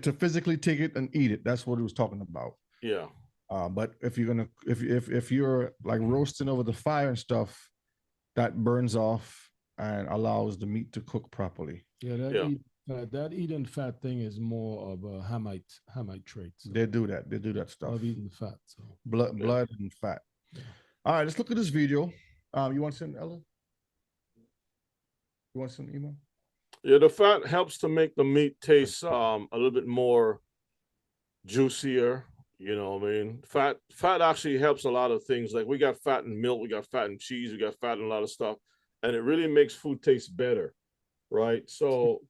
To physically take it and eat it. That's what he was talking about. Yeah. But if you're gonna if you're like roasting over the fire and stuff, that burns off and allows the meat to cook properly. Yeah, that eating fat thing is more of a Hamite trait. So. They do that stuff. Of eating fat. So blood and fat. Yeah. All right, let's look at this video. You want to send Ella? You want to send email? Yeah, the fat helps to make the meat taste a little bit more juicier. You know what I mean? Fat actually helps a lot of things. Like we got fat in milk, we got fat in cheese, we got fat in a lot of stuff, and it really makes food taste better, right? So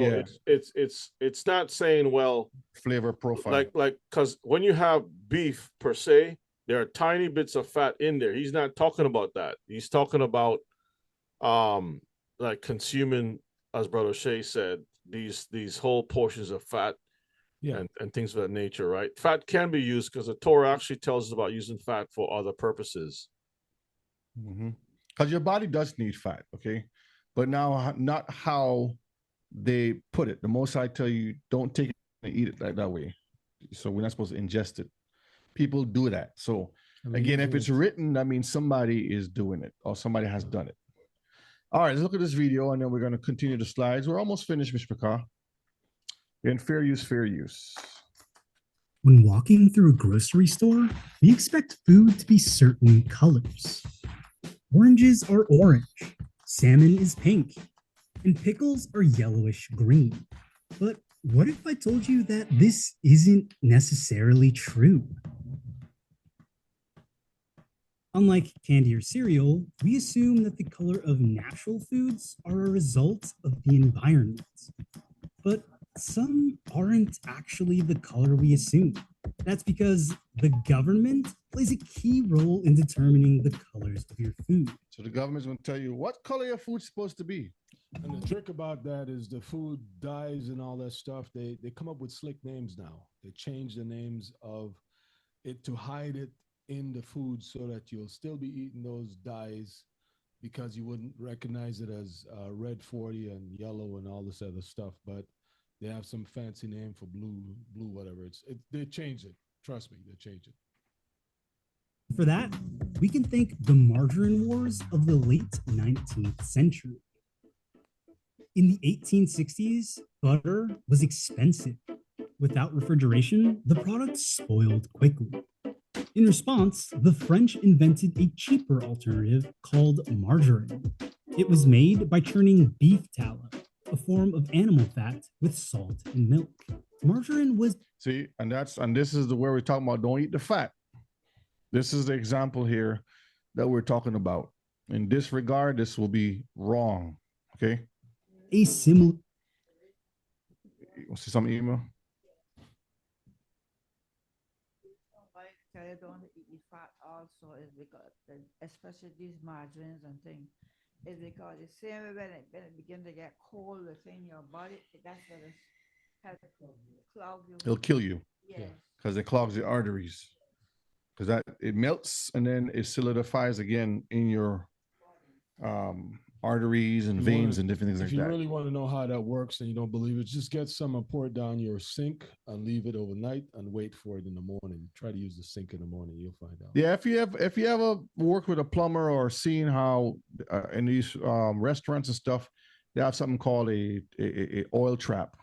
yeah. it's not saying, well, flavor profile, like because when you have beef per se, there are tiny bits of fat in there. He's not talking about that. He's talking about like consuming, as Brother Shea said, these whole portions of fat Yeah. and things of that nature, right? Fat can be used because the Torah actually tells us about using fat for other purposes. Because your body does need fat, okay? But now, not how they put it. The Most High tell you, don't take it and eat it like that way. So we're not supposed to ingest it. People do that. So again, if it's written, that means somebody is doing it or somebody has done it. All right, let's look at this video and then we're going to continue the slides. We're almost finished, Mr. Pekah. And fair use, fair use. When walking through a grocery store, we expect food to be certain colors. Oranges are orange, salmon is pink, and pickles are yellowish green. But what if I told you that this isn't necessarily true? Unlike candy or cereal, we assume that the color of natural foods are a result of the environment. But some aren't actually the color we assume. That's because the government plays a key role in determining the colors of your food. So the government's going to tell you what color your food's supposed to be. And the trick about that is the food dyes and all that stuff. They come up with slick names now. They change the names of it to hide it in the food so that you'll still be eating those dyes because you wouldn't recognize it as red 40 and yellow and all this other stuff. But they have some fancy name for blue, whatever. They change it. Trust me, they change it. For that, we can thank the margarine wars of the late 19th century. In the 1860s, butter was expensive. Without refrigeration, the product spoiled quickly. In response, the French invented a cheaper alternative called margarine. It was made by churning beef tallow, a form of animal fat, with salt and milk. Margarine was and this is where we're talking about don't eat the fat. This is the example here that we're talking about. In this regard, this will be wrong. Okay. A similar. You see some email? I don't eat fat also is because, especially these margarines and things, is because the same way when it begins to get cold within your body, that's what it's clog you. It'll kill you. Yes. Because it clogs the arteries. Because it melts and then it solidifies again in your arteries and veins and different things like that. If you really want to know how that works and you don't believe it, just get some and pour it down your sink and leave it overnight and wait for it in the morning. Try to use the sink in the morning, you'll find out. Yeah, if you ever work with a plumber or seen how in these restaurants and stuff, they have something called a oil trap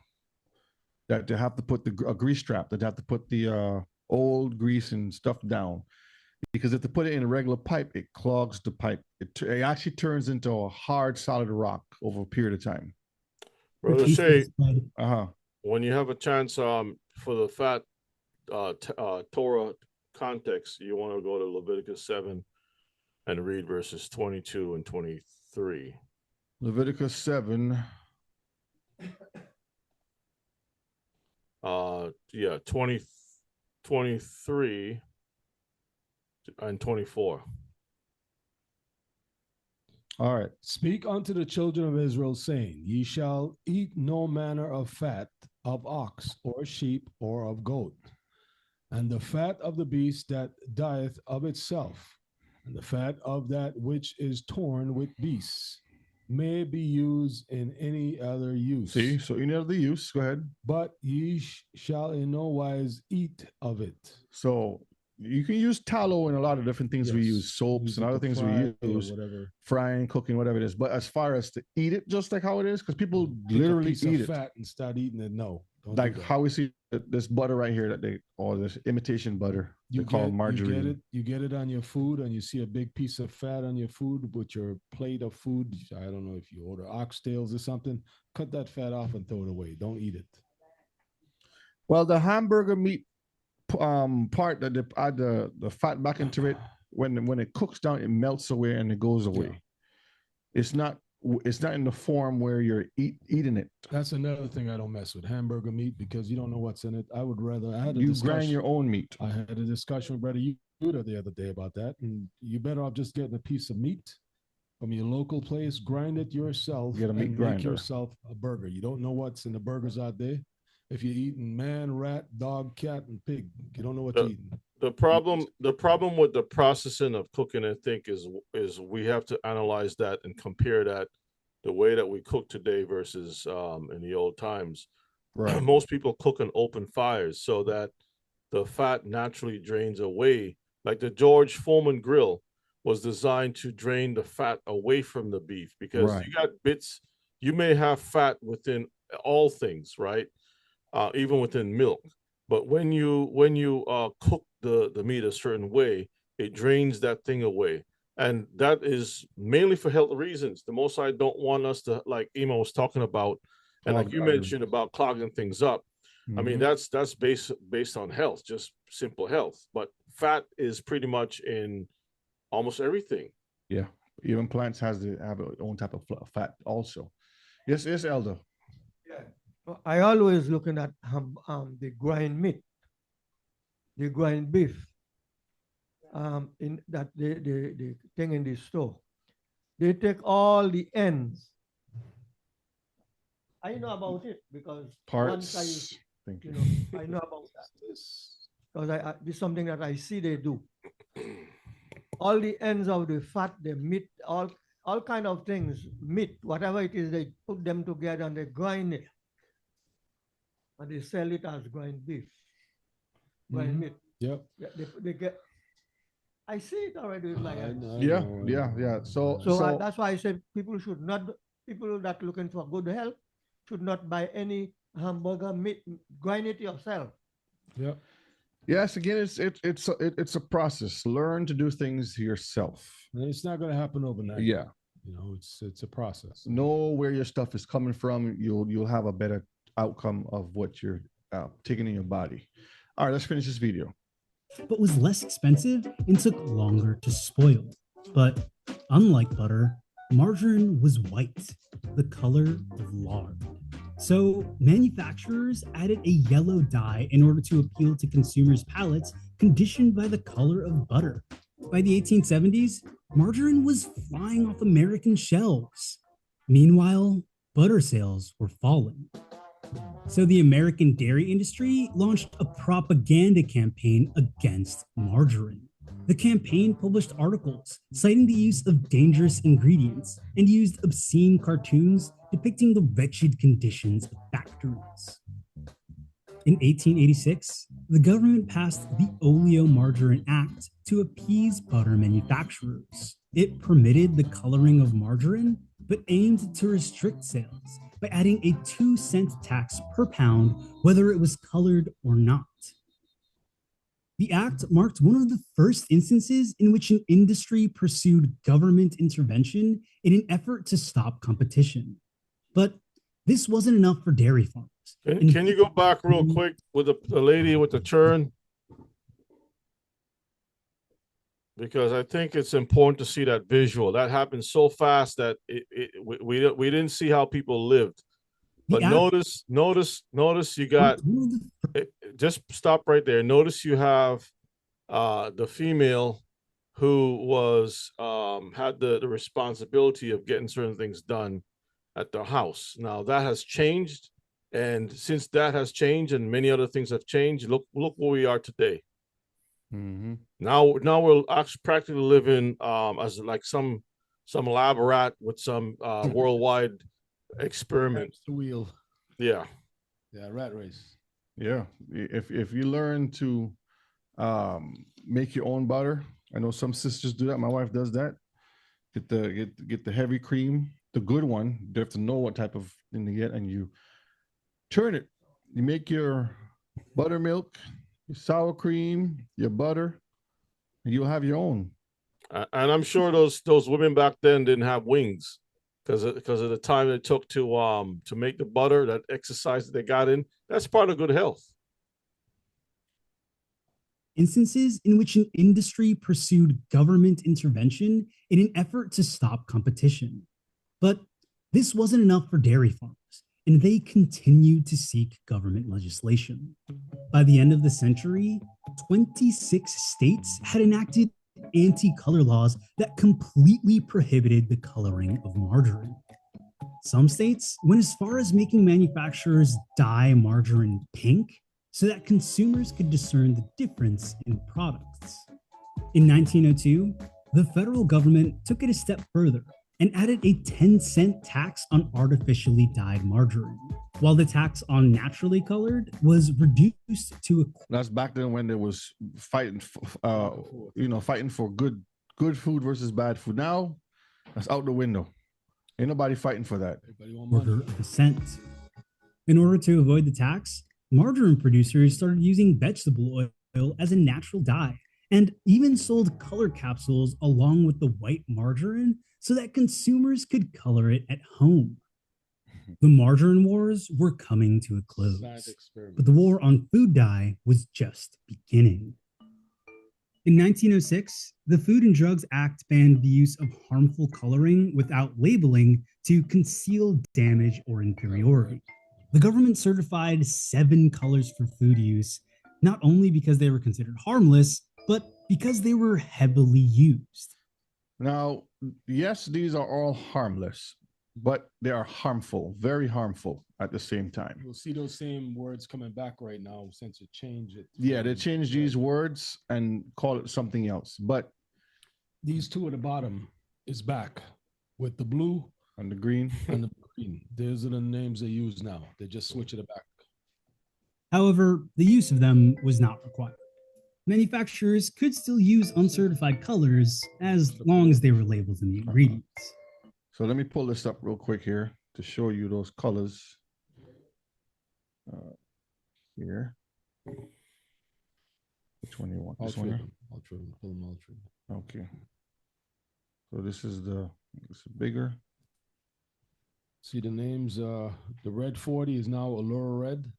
that they have to put a grease trap that they have to put the old grease and stuff down. Because if they put it in a regular pipe, it clogs the pipe. It actually turns into a hard, solid rock over a period of time. Brother Shay, Uh-huh. when you have a chance for the fat Torah context, you want to go to Leviticus 7 and read verses 22 and 23. Leviticus 7. 23 and 24. All right. Speak unto the children of Israel, saying, Ye shall eat no manner of fat of ox or sheep or of goat, and the fat of the beast that dieth of itself, and the fat of that which is torn with beasts, may be used in any other use. See, so any other use, go ahead. But ye shall in no wise eat of it. So you can use tallow in a lot of different things. Yes. We use soaps and other things we use, whatever, frying, cooking, whatever it is. But as far as to eat it just like how it is, because people literally eat it. Fat and start eating it. No. Like how we see this butter right here this imitation butter they call margarine. You get it on your food and you see a big piece of fat on your food with your plate of food. I don't know if you order oxtails or something, cut that fat off and throw it away. Don't eat it. Well, the hamburger meat part that they add the fat back into it, when it cooks down, it melts away and it goes away. Yeah. It's not in the form where you're eating it. That's another thing I don't mess with, hamburger meat, because you don't know what's in it. I would rather grind your own meat. I had a discussion with Brother Yuda the other day about that, and you better off just getting a piece of meat from your local place, grind it yourself, Get a meat and grinder. make yourself a burger. You don't know what's in the burgers out there. If you're eating man, rat, dog, cat, and pig, you don't know what you're eating. The problem with the processing of cooking, I think, is we have to analyze that and compare that the way that we cook today versus in the old times. Right. Most people cook on open fires so that the fat naturally drains away. Like the George Foreman grill was designed to drain the fat away from the beef, because Right. you got bits, you may have fat within all things, right? Even within milk. But when you cook the meat a certain way, it drains that thing away. And that is mainly for health reasons. The Most High don't want us to, like Emo was talking about, and like you mentioned about clogging things up. I mean, that's based on health, just simple health. But fat is pretty much in almost everything. Yeah, even plants have their own type of fat also. Yes, Elder. Yeah, I always looking at the grind meat, the grind beef. In that the thing in the store, they take all the ends. I know about it because once I know about that because this is something that I see they do. All the ends of the fat, the meat, all kind of things, meat, whatever it is, they put them together and they grind it, and they sell it as grind beef, grind meat. Yep. Yeah, they get. I see it already with my eyes. Yeah. So that's why I said people that looking for good health should not buy any hamburger meat. Grind it yourself. Yep. Yes, again, it's a process. Learn to do things yourself. And it's not going to happen overnight. Yeah. You know, it's a process. Know where your stuff is coming from. You'll have a better outcome of what you're taking in your body. All right, let's finish this video. But was less expensive and took longer to spoil. But unlike butter, margarine was white, the color of lard. So manufacturers added a yellow dye in order to appeal to consumers' palates conditioned by the color of butter. By the 1870s, margarine was flying off American shelves. Meanwhile, butter sales were falling. So the American dairy industry launched a propaganda campaign against margarine. The campaign published articles citing the use of dangerous ingredients and used obscene cartoons depicting the wretched conditions of factories. In 1886, the government passed the Oleomargarine Act to appease butter manufacturers. It permitted the coloring of margarine, but aimed to restrict sales by adding a 2-cent tax per pound, whether it was colored or not. The act marked one of the first instances in which an industry pursued government intervention in an effort to stop competition. But this wasn't enough for dairy farmers. Can you go back real quick with the lady with the churn? Because I think it's important to see that visual. That happened so fast that we didn't see how people lived. But notice you got, just stop right there. Notice you have the female who was had the responsibility of getting certain things done at the house. Now that has changed, and since that has changed and many other things have changed, look where we are today. Mm-hmm. Now we're actually practically living as like some lab rat with some worldwide experiment. The wheel. Yeah, rat race. Yeah, if you learn to make your own butter, I know some sisters do that. My wife does that. Get the heavy cream, the good one. You have to know what type of thing to get, and you turn it. You make your buttermilk, your sour cream, your butter, and you'll have your own. And I'm sure those women back then didn't have wings because of the time it took to make the butter, that exercise that they got in. That's part of good health. Instances in which an industry pursued government intervention in an effort to stop competition. But this wasn't enough for dairy farmers, and they continued to seek government legislation. By the end of the century, 26 states had enacted anti-color laws that completely prohibited the coloring of margarine. Some states went as far as making manufacturers dye margarine pink so that consumers could discern the difference in products. In 1902, the federal government took it a step further and added a 10-cent tax on artificially dyed margarine, while the tax on naturally colored was reduced to a. That's back then when there was fighting, fighting for good food versus bad food. Now, that's out the window. Ain't nobody fighting for that. Quarter of a cent. In order to avoid the tax, margarine producers started using vegetable oil as a natural dye and even sold color capsules along with the white margarine so that consumers could color it at home. The margarine wars were coming to a close, but the war on food dye was just beginning. In 1906, the Food and Drugs Act banned the use of harmful coloring without labeling to conceal damage or inferiority. The government certified 7 colors for food use, not only because they were considered harmless, but because they were heavily used. Now, yes, these are all harmless, but they are harmful, very harmful at the same time. We'll see those same words coming back right now since it changed it. Yeah, they changed these words and call it something else. But these two at the bottom is back with the blue and the green. And the green. Those are the names they use now. They just switch it back. However, the use of them was not required. Manufacturers could still use uncertified colors as long as they were labeled in the ingredients. So let me pull this up real quick here to show you those colors. Here. Which one do you want? This one here? I'll trim. Pull them all trim. Okay. So this is bigger. See the names. The red 40 is now Allura Red.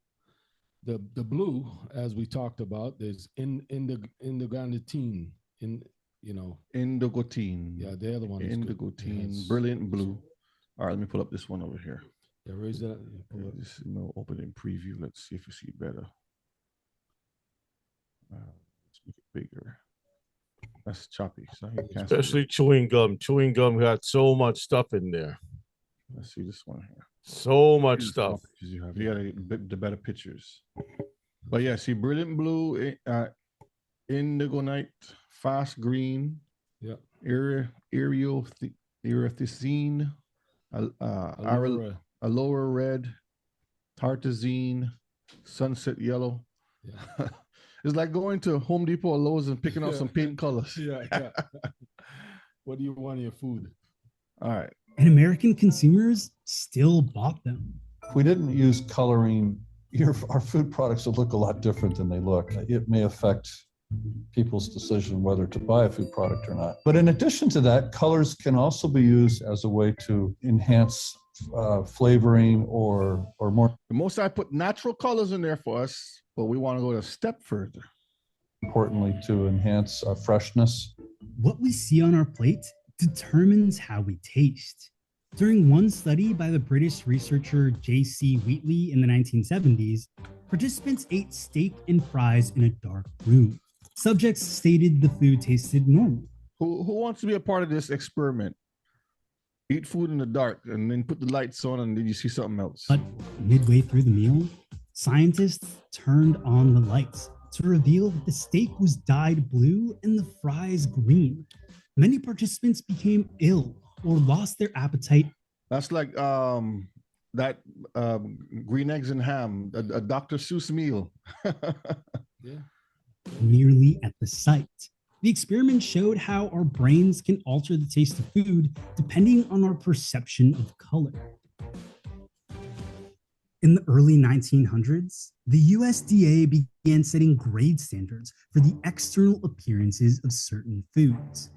The blue, as we talked about, is indigotine. Indigotine. Yeah, the other one. Indigotine. Yes. Brilliant blue. All right, let me pull up this one over here. Yeah, raise that. This is open in preview. Let's see if you see it better. Let's make it bigger. That's choppy. So especially chewing gum. Chewing gum got so much stuff in there. Let's see this one here. So much stuff. You gotta get the better pictures. But yeah, see, brilliant blue, indigonite, fast green, erythricine, allura red, tartazine, sunset yellow. Yeah. It's like going to Home Depot or Lowe's and picking out some paint colors. Yeah. What do you want in your food? All right. And American consumers still bought them. If we didn't use coloring, our food products would look a lot different than they look. It may affect people's decision whether to buy a food product or not. But in addition to that, colors can also be used as a way to enhance flavoring or more. The most I put natural colors in there for us, but we want to go a step further. Importantly, to enhance freshness. What we see on our plate determines how we taste. During one study by the British researcher J.C. Wheatley in the 1970s, participants ate steak and fries in a dark room. Subjects stated the food tasted normal. Who wants to be a part of this experiment? Eat food in the dark and then put the lights on and then you see something else. But midway through the meal, scientists turned on the lights to reveal that the steak was dyed blue and the fries green. Many participants became ill or lost their appetite. That's like that green eggs and ham, a Dr. Seuss meal. Yeah. Merely at the sight. The experiment showed how our brains can alter the taste of food depending on our perception of color. In the early 1900s, the USDA began setting grade standards for the external appearances of certain foods.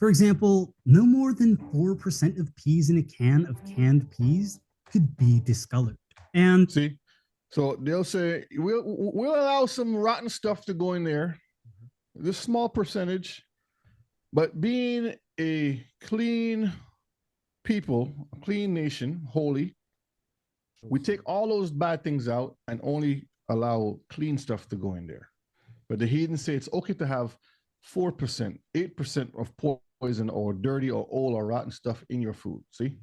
For example, no more than 4% of peas in a can of canned peas could be discolored. And see, so they'll say, we'll allow some rotten stuff to go in there, this small percentage, but being a clean people, a clean nation, holy, we take all those bad things out and only allow clean stuff to go in there. But the heathens say it's okay to have 4%, 8% of poison or dirty or old or rotten stuff in your food. See?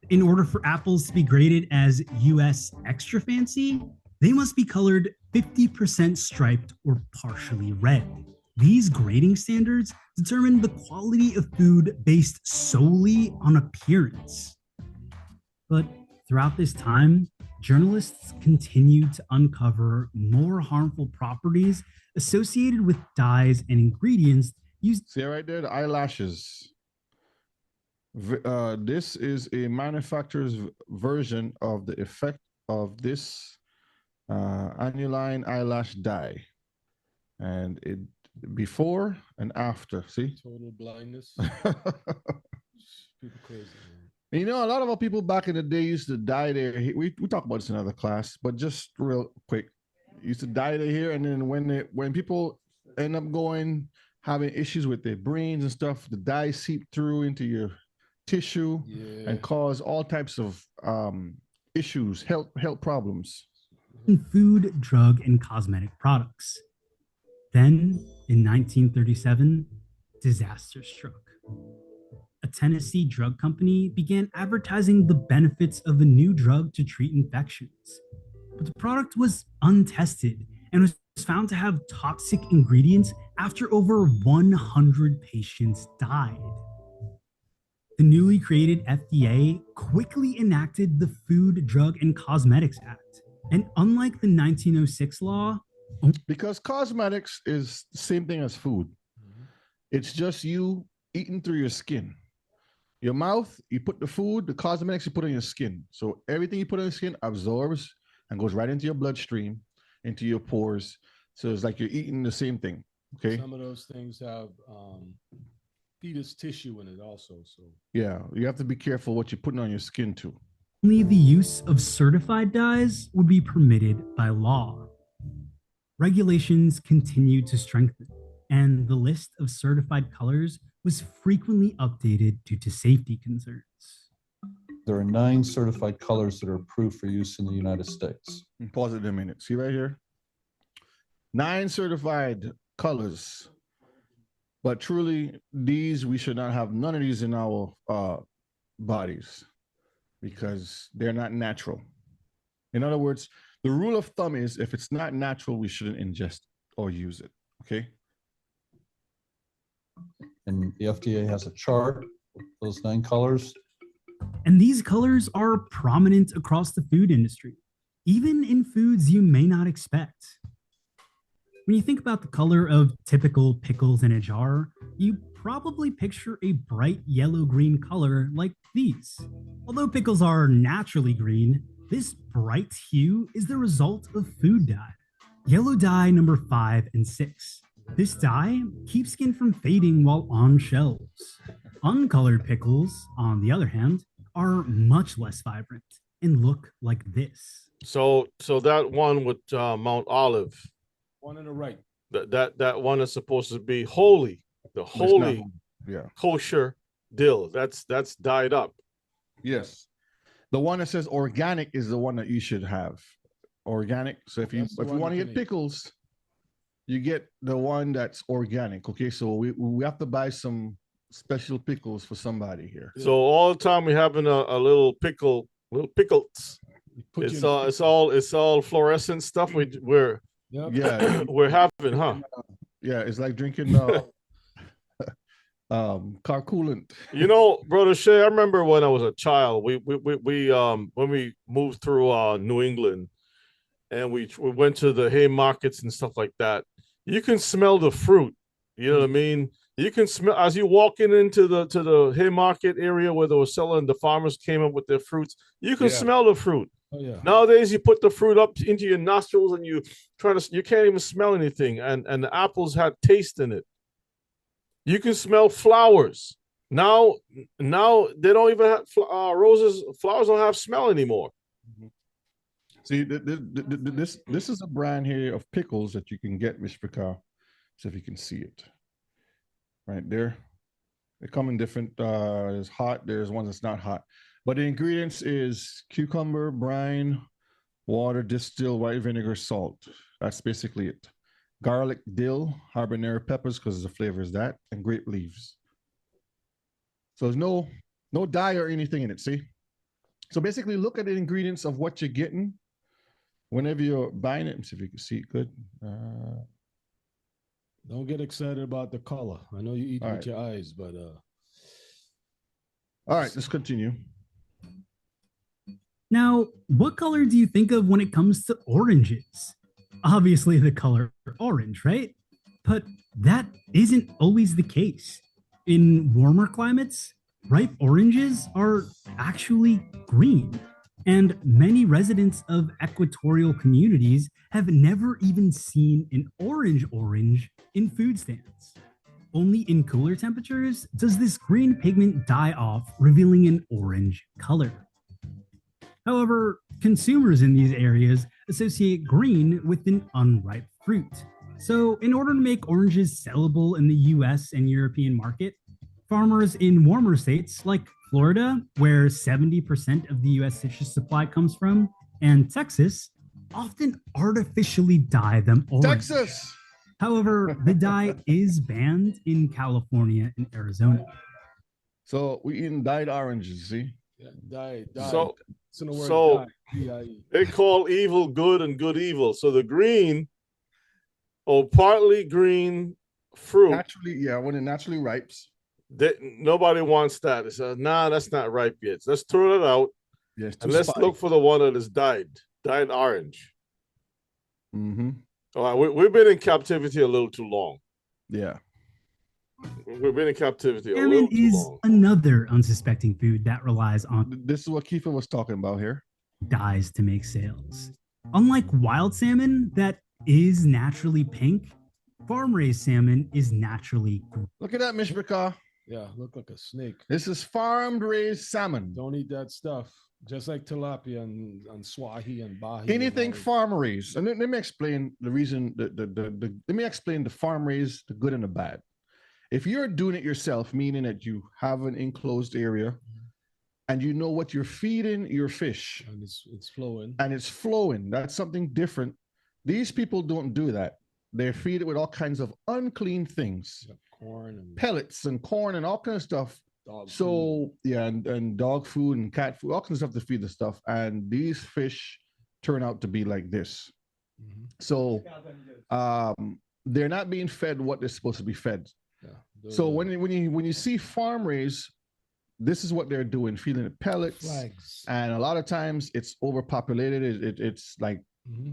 In order for apples to be graded as US extra fancy, they must be colored 50% striped or partially red. These grading standards determine the quality of food based solely on appearance. But throughout this time, journalists continued to uncover more harmful properties associated with dyes and ingredients used. See right there, the eyelashes. This is a manufacturer's version of the effect of this aniline eyelash dye, and it before and after. See, Total blindness. People crazy. Man. You know, a lot of our people back in the day used to dye their. We talk about this in another class, but just real quick, used to dye their hair, and then when people end up having issues with their brains and stuff, the dye seep through into your tissue and cause all types of issues, health problems. Food, drug, and cosmetic products. Then, in 1937, disaster struck. A Tennessee drug company began advertising the benefits of a new drug to treat infections. But the product was untested and was found to have toxic ingredients after over 100 patients died. The newly created FDA quickly enacted the Food, Drug, and Cosmetics Act. And unlike the 1906 law, because cosmetics is the same thing as food, it's just you eating through your skin. Your mouth, you put the food, the cosmetics you put on your skin. So everything you put on your skin absorbs and goes right into your bloodstream, into your pores. So it's like you're eating the same thing. Okay. Some of those things have fetus tissue in it also. So yeah, you have to be careful what you're putting on your skin too. Only the use of certified dyes would be permitted by law. Regulations continued to strengthen, and the list of certified colors was frequently updated due to safety concerns. There are 9 certified colors that are approved for use in the United States. Pause it a minute. See right here? 9 certified colors. But truly, we should not have none of these in our bodies because they're not natural. In other words, the rule of thumb is if it's not natural, we shouldn't ingest or use it. Okay? And the FDA has a chart with those 9 colors. And these colors are prominent across the food industry, even in foods you may not expect. When you think about the color of typical pickles in a jar, you probably picture a bright yellow-green color like these. Although pickles are naturally green, this bright hue is the result of food dye. Yellow dye number 5 and 6. This dye keeps skin from fading while on shelves. Uncolored pickles, on the other hand, are much less vibrant and look like this. So that one with Mount Olive, one on the right, that one is supposed to be holy, the holy, kosher dill. That's dyed up. Yes, the one that says organic is the one that you should have. Organic. So if you want to get pickles, you get the one that's organic. Okay, so we have to buy some special pickles for somebody here. So all the time we having a little pickles. It's all fluorescent stuff. We're having, huh? Yeah, it's like drinking car coolant. You know, Brother Shay, I remember when I was a child, we when we moved through New England and we went to the hay markets and stuff like that. You can smell the fruit. You know what I mean? You can smell as you walking into the hay market area where they were selling. The farmers came up with their fruits. You can smell the fruit. Oh, yeah. Nowadays, you put the fruit up into your nostrils and you can't even smell anything. And the apples had taste in it. You can smell flowers. Now they don't even have roses. Flowers don't have smell anymore. See, this is a brand here of pickles that you can get, Mr. Carr. So if you can see it. Right there. They come in different, there's hot, there's ones that's not hot. But the ingredients is cucumber, brine, water, distilled white vinegar, salt. That's basically it. garlic, dill, habanero peppers because the flavor is that, and grape leaves. So there's no dye or anything in it, see? So basically look at the ingredients of what you're getting whenever you're buying it. Let me see if you can see it good. Don't get excited about the color. I know you eat All with right. your eyes, but all right, let's continue. Now, what color do you think of when it comes to oranges? Obviously, the color orange, right? But that isn't always the case. In warmer climates, ripe oranges are actually green. And many residents of equatorial communities have never even seen an orange in food stands. Only in cooler temperatures does this green pigment die off, revealing an orange color. However, consumers in these areas associate green with an unripe fruit. So, in order to make oranges sellable in the US and European market, farmers in warmer states like Florida, where 70% of the US citrus supply comes from, and Texas often artificially dye them orange. Texas! However, the dye is banned in California and Arizona. So we eating dyed oranges, see? yeah, dye. So, It's in the word so dye, D-I-E. they call evil good and good evil. So the green, or partly green fruit, Naturally, yeah, when it naturally ripes. nobody wants that. They say, nah, that's not ripe yet. Let's throw it out. Yes, And let's look for the one that is dyed orange. Mm-hmm. All right, we've been in captivity a little too long. Yeah. We've been in captivity a Salmon little too is long. another unsuspecting food that relies on This is what Kiefer was talking about here. dyes to make sales. Unlike wild salmon that is naturally pink, farm-raised salmon is naturally green. Look at that, Mishbika. Yeah, look like a snake. This is farmed raised salmon. Don't eat that stuff. Just like tilapia and swahi and bahi. Anything farm raised. And let me explain the reason. Let me explain the farm raised, the good and the bad. If you're doing it yourself, meaning that you have an enclosed area and you know what you're feeding your fish, and it's flowing. And it's flowing. That's something different. These people don't do that. They feed it with all kinds of unclean things, corn and pellets and corn and all kinds of stuff. Dog So food. yeah, and dog food and cat food, all kinds of stuff to feed the stuff. And these fish turn out to be like this. Mm-hmm. So they're not being fed what they're supposed to be fed. Yeah, So when you see farm raised, this is what they're doing, feeding it pellets. Flags. And a lot of times it's overpopulated. It's like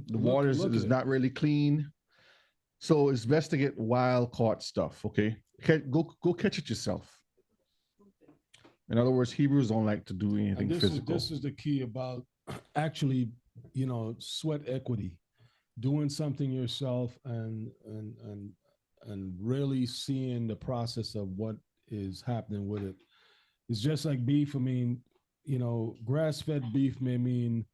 the water is not really clean. So it's best to get wild caught stuff. Okay, go catch it yourself. In other words, Hebrews don't like to do anything physical. This is the key about actually, sweat equity, doing something yourself and really seeing the process of what is happening with it. It's just like beef. I mean, grass-fed beef may mean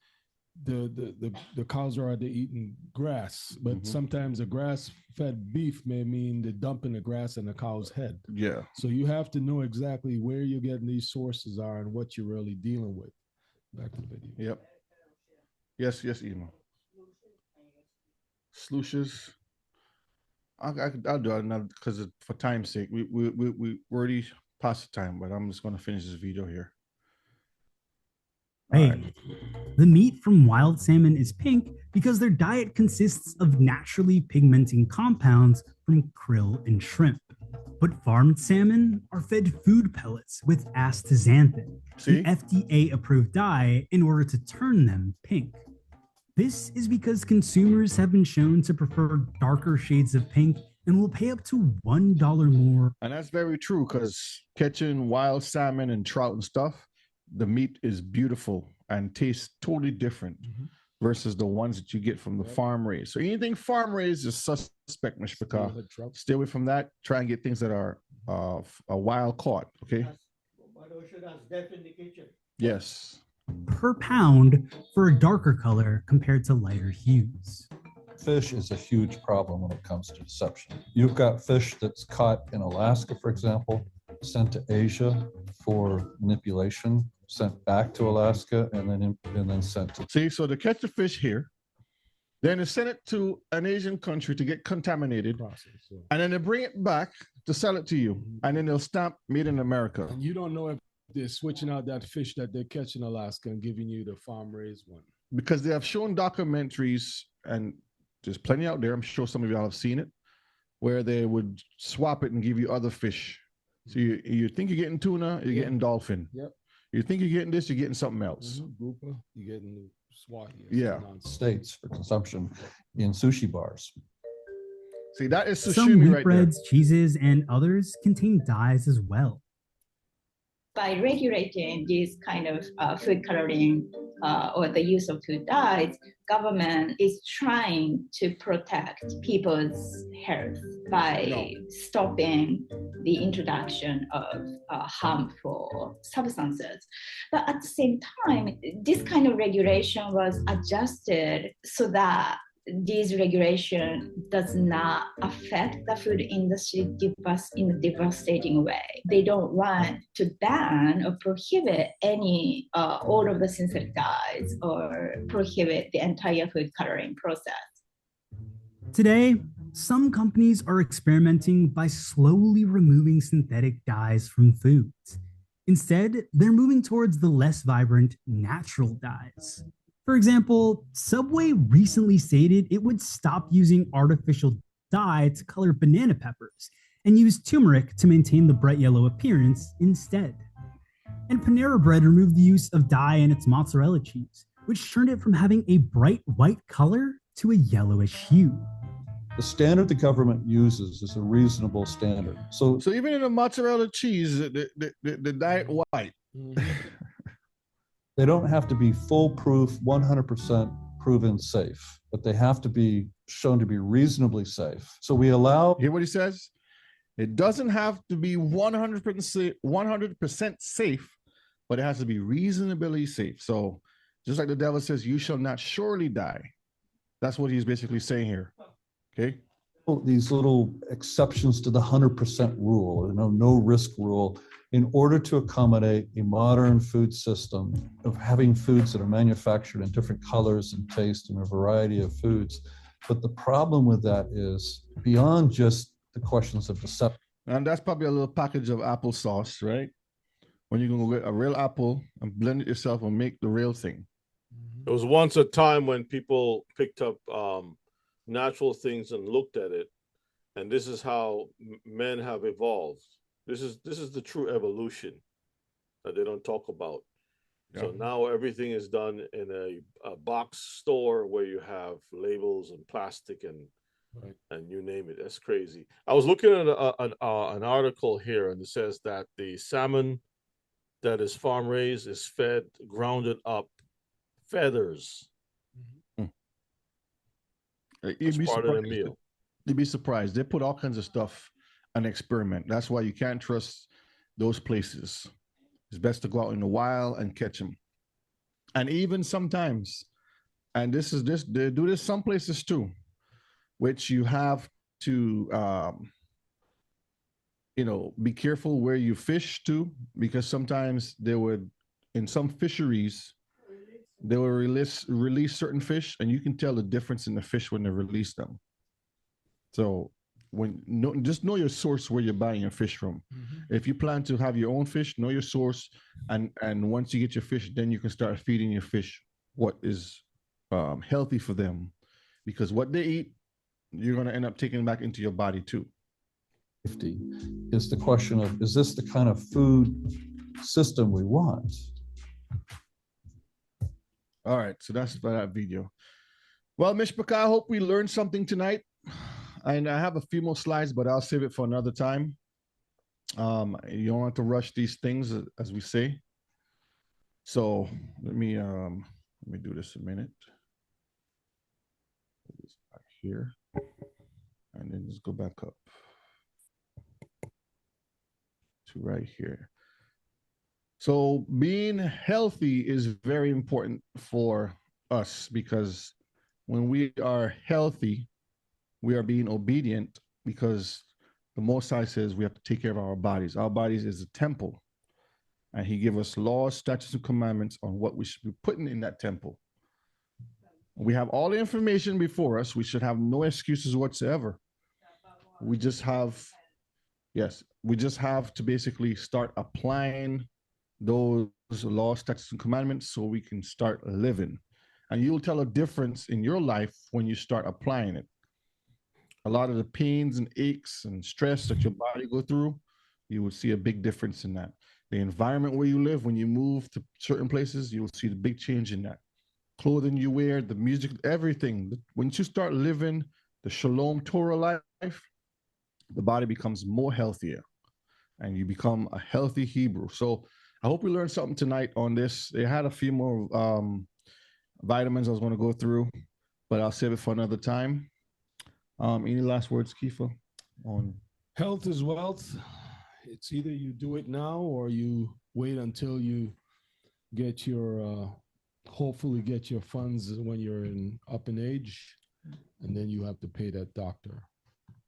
the cows are out there eating grass, but sometimes a grass-fed beef may mean they're dumping the grass in the cow's head. Yeah. So you have to know exactly where you're getting these sources are and what you're really dealing with. Back to the video. Yep. Yes, Ema. Sluices. I'll do it another because for time's sake, we already past the time, but I'm just going to finish this video here. Right. The meat from wild salmon is pink because their diet consists of naturally pigmenting compounds from krill and shrimp. But farmed salmon are fed food pellets with astaxanthin, the FDA-approved dye, in order to turn them pink. This is because consumers have been shown to prefer darker shades of pink and will pay up to $1 more. And that's very true because catching wild salmon and trout and stuff, the meat is beautiful and tastes totally different versus the ones that you get from the farm raised. So anything farm raised is suspect, Mishpaka. Stay away from that. Try and get things that are a wild caught. Okay. Yes. Per pound for a darker color compared to lighter hues. Fish is a huge problem when it comes to deception. You've got fish that's caught in Alaska, for example, sent to Asia for manipulation, sent back to Alaska, and then sent to. See, so to catch the fish here, Then they send it to an Asian country to get contaminated, and then they bring it back to sell it to you, and then they'll stamp made in America. And you don't know if they're switching out that fish that they catch in Alaska and giving you the farm-raised one. Because they have shown documentaries, and there's plenty out there, I'm sure some of y'all have seen it, where they would swap it and give you other fish. So you think you're getting tuna, you're getting dolphin. Yep. You think you're getting this, you're getting something else. Grouper, you're getting the Swahili. Yeah. States for consumption in sushi bars. See, that is Some sashimi wheat right breads, cheeses, and others contain dyes as well. By regulating this kind of food coloring or the use of food dyes, government is trying to protect people's health by stopping the introduction of harmful substances. But at the same time, this kind of regulation was adjusted so that this regulation does not affect the food industry in a devastating way. They don't want to ban or prohibit all of the synthetic dyes or prohibit the entire food coloring process. Today, some companies are experimenting by slowly removing synthetic dyes from foods. Instead, they're moving towards the less vibrant natural dyes. For example, Subway recently stated it would stop using artificial dye to color banana peppers and use turmeric to maintain the bright yellow appearance instead. And Panera Bread removed the use of dye in its mozzarella cheese, which turned it from having a bright white color to a yellowish hue. The standard the government uses is a reasonable standard. So even in the mozzarella cheese, the diet white. They don't have to be foolproof, 100% proven safe, but they have to be shown to be reasonably safe. So we allow. Hear what he says? It doesn't have to be 100% safe, but it has to be reasonably safe. So just like the devil says, you shall not surely die. That's what he's basically saying here. Okay. These little exceptions to the 100% rule, no risk rule, in order to accommodate a modern food system of having foods that are manufactured in different colors and taste and a variety of foods. But the problem with that is beyond just the questions of deception. And that's probably a little package of applesauce, right? When you can go get a real apple and blend it yourself and make the real thing. There was once a time when people picked up natural things and looked at it, and this is how men have evolved. This is the true evolution that they don't talk about. Yeah. So now everything is done in a box store where you have labels and plastic and you name it. That's crazy. I was looking at an article here, and it says that the salmon that is farm raised is fed grounded up feathers. That's part of the meal. You'd be surprised. They put all kinds of stuff an experiment. That's why you can't trust those places. It's best to go out in the wild and catch them. And even sometimes, and they do this some places too, which you have to be careful where you fish too, because sometimes they would, in some fisheries, they will release certain fish, and you can tell the difference in the fish when they release them. So just know your source where you're buying your fish from. Mm-hmm. If you plan to have your own fish, know your source, and once you get your fish, then you can start feeding your fish what is healthy for them, because what they eat, you're going to end up taking back into your body too. Safety is the question of, is this the kind of food system we want? All right, so that's for that video. Well, Mishpaka, I hope we learned something tonight. And I have a few more slides, but I'll save it for another time. You don't have to rush these things, as we say. So let me do this a minute. Put this back here, and then just go back up to right here. So being healthy is very important for us, because when we are healthy, we are being obedient, because the Most High says we have to take care of our bodies. Our bodies is a temple, and he gives us laws, statutes, and commandments on what we should be putting in that temple. We have all the information before us. We should have no excuses whatsoever. We just have, yes, we just have to basically start applying those laws, statutes, and commandments so we can start living. And you'll tell a difference in your life when you start applying it. A lot of the pains and aches and stress that your body go through, you will see a big difference in that. The environment where you live, when you move to certain places, you'll see the big change in that. Clothing you wear, the music, everything. Once you start living the Shalom Torah life, the body becomes more healthier and you become a healthy Hebrew. So I hope we learned something tonight on this. They had a few more vitamins I was going to go through, but I'll save it for another time. Any last words, Kiefer, on health is wealth? It's either you do it now or you wait until you get your hopefully get your funds when you're up in age, and then you have to pay that doctor.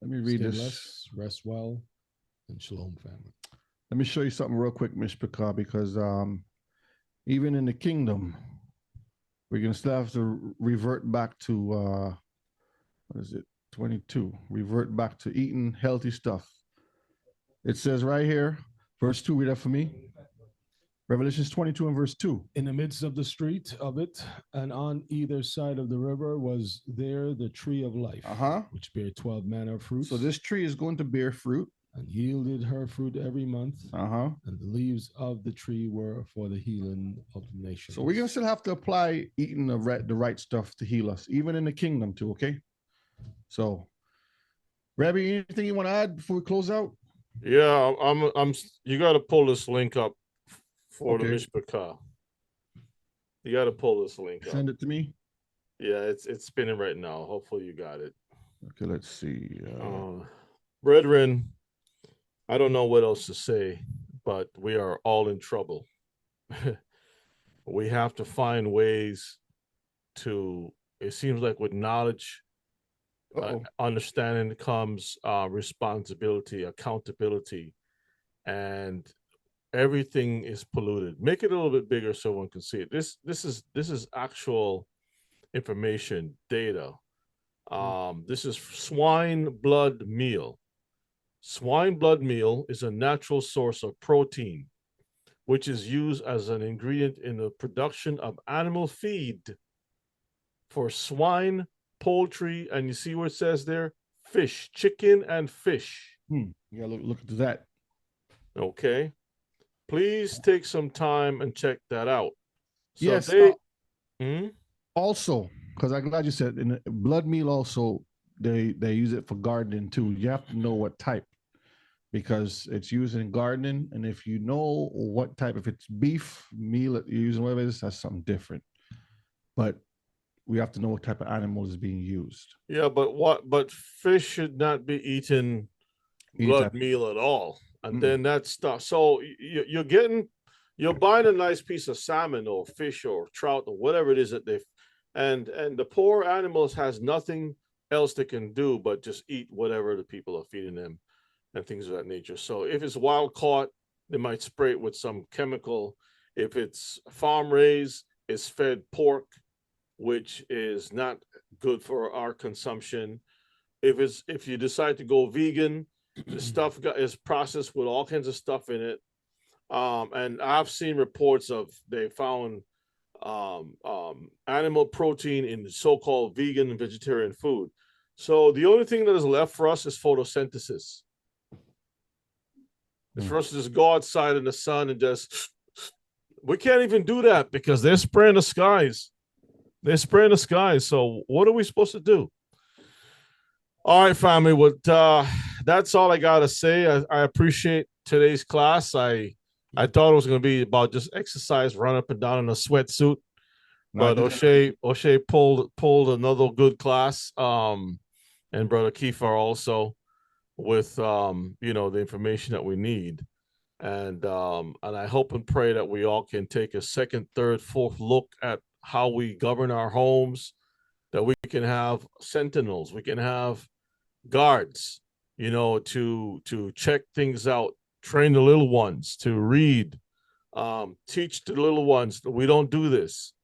Let me read Stay this. less, rest well, and shalom family. Let me show you something real quick, Mishpachah, because even in the kingdom, we're going to still have to revert back to, what is it, 22, revert back to eating healthy stuff. It says right here, verse 2, read that for me. Revelations 22 and verse 2. In the midst of the street of it, and on either side of the river, was there the tree of life, which bare 12 manner of fruits. So this tree is going to bear fruit. And yielded her fruit every month. And the leaves of the tree were for the healing of the nation. So we're going to still have to apply eating the right stuff to heal us, even in the kingdom too, okay? So, Rabbi, anything you want to add before we close out? Yeah, I'm. You got to pull this link up for the Mishpachah. You got to pull this link up. Send it to me. Yeah, it's spinning right now. Hopefully you got it. Okay, let's see. Brethren, I don't know what else to say, but we are all in trouble. We have to find ways to, it seems like with knowledge, understanding comes responsibility, accountability, and everything is polluted. Make it a little bit bigger so one can see it. This is actual information, data. This is swine blood meal. Swine blood meal is a natural source of protein, which is used as an ingredient in the production of animal feed for swine, poultry, and you see what it says there? Fish, chicken, and fish. You gotta look at that. Okay. Please take some time and check that out. So yes. Also, because I'm glad you said in blood meal also, they use it for gardening too. You have to know what type, because it's used in gardening, and if you know what type, if it's beef meal that you're using, whatever it is, that's something different. But we have to know what type of animal is being used. Yeah, but fish should not be eaten blood meal at all. And then that stuff. So you're buying a nice piece of salmon or fish or trout or whatever it is that and the poor animals has nothing else they can do but just eat whatever the people are feeding them and things of that nature. So if it's wild caught, they might spray it with some chemical. If it's farm raised, it's fed pork, which is not good for our consumption. If you decide to go vegan, the stuff is processed with all kinds of stuff in it. And I've seen reports of they found animal protein in so-called vegan and vegetarian food. So the only thing that is left for us is photosynthesis. It's for us to just go outside in the sun and just, we can't even do that because they're spraying the skies. They're spraying the skies. So what are we supposed to do? All right, family. That's all I got to say. I appreciate today's class. I thought it was going to be about just exercise, run up and down in a sweatsuit. But O'Shea pulled another good class. And Brother Kiefer also with, the information that we need. And I hope and pray that we all can take a second, third, fourth look at how we govern our homes, that we can have sentinels, we can have guards, to check things out, train the little ones to read, teach the little ones that we don't do this,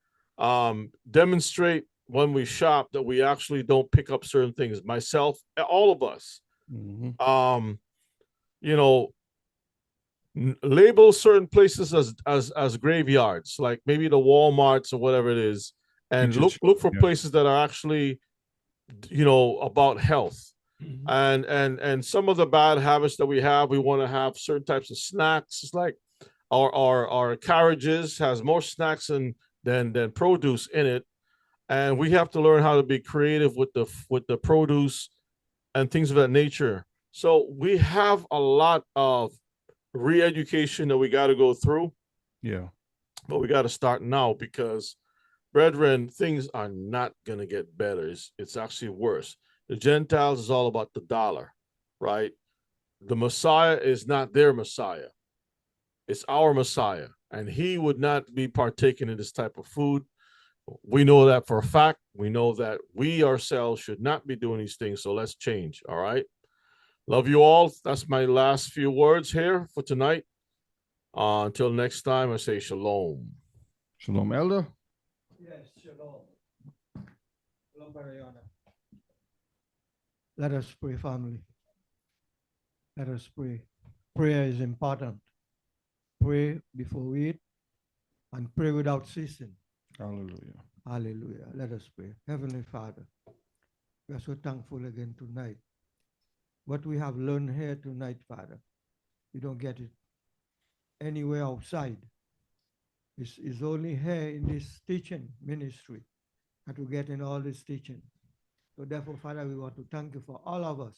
demonstrate when we shop that we actually don't pick up certain things. Myself, all of us. You know, label certain places as graveyards, like maybe the Walmarts or whatever it is, and look for places that are actually, you know, about health. And some of the bad habits that we want to have certain types of snacks. It's like our carriages has more snacks than produce in it, and we have to learn how to be creative with the produce and things of that nature. So we have a lot of re-education that we got to go through. Yeah. But we got to start now, because, brethren, things are not going to get better. It's actually worse. The Gentiles is all about the dollar, right? The Messiah is not their Messiah. It's our Messiah. And he would not be partaking in this type of food. We know that for a fact. We know that we ourselves should not be doing these things. So let's change. All right. Love you all. That's my last few words here for tonight. Until next time, I say shalom. Shalom, Elder. Yes, shalom. Shalom, Mariana. Let us pray, family. Let us pray. Prayer is important. Pray before we eat and pray without ceasing. Hallelujah. Hallelujah. Let us pray. Heavenly Father, we are so thankful again tonight. What we have learned here tonight, Father, we don't get it anywhere outside. It's only here in this teaching ministry that we get in all this teaching. So therefore, Father, we want to thank you for all of us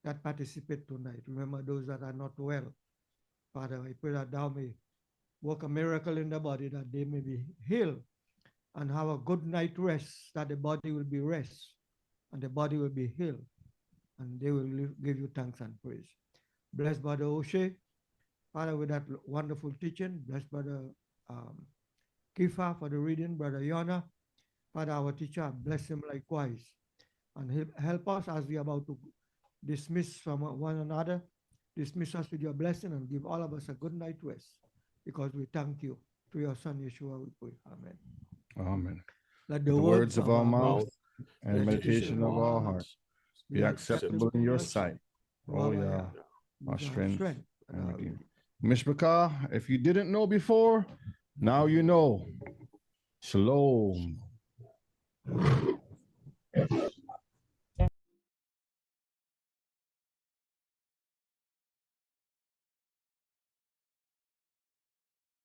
that participate tonight. Remember those that are not well. Father, I pray that thou may work a miracle in the body, that they may be healed and have a good night rest, that the body will be rest and the body will be healed, and they will give you thanks and praise. Bless Brother O'Shea, Father, with that wonderful teaching. Bless Brother Kifa for the reading, Brother Yona. Father, our teacher, bless him likewise. And help us as we are about to dismiss from one another. Dismiss us with your blessing and give all of us a good night rest, because we thank you. Through your Son, Yeshua, we pray. Amen. Amen. Let the words of our mouth and the meditation of our hearts be acceptable in your sight. Oh, yeah, our strength and redeemer. Mishpachah, if you didn't know before, now you know. Shalom.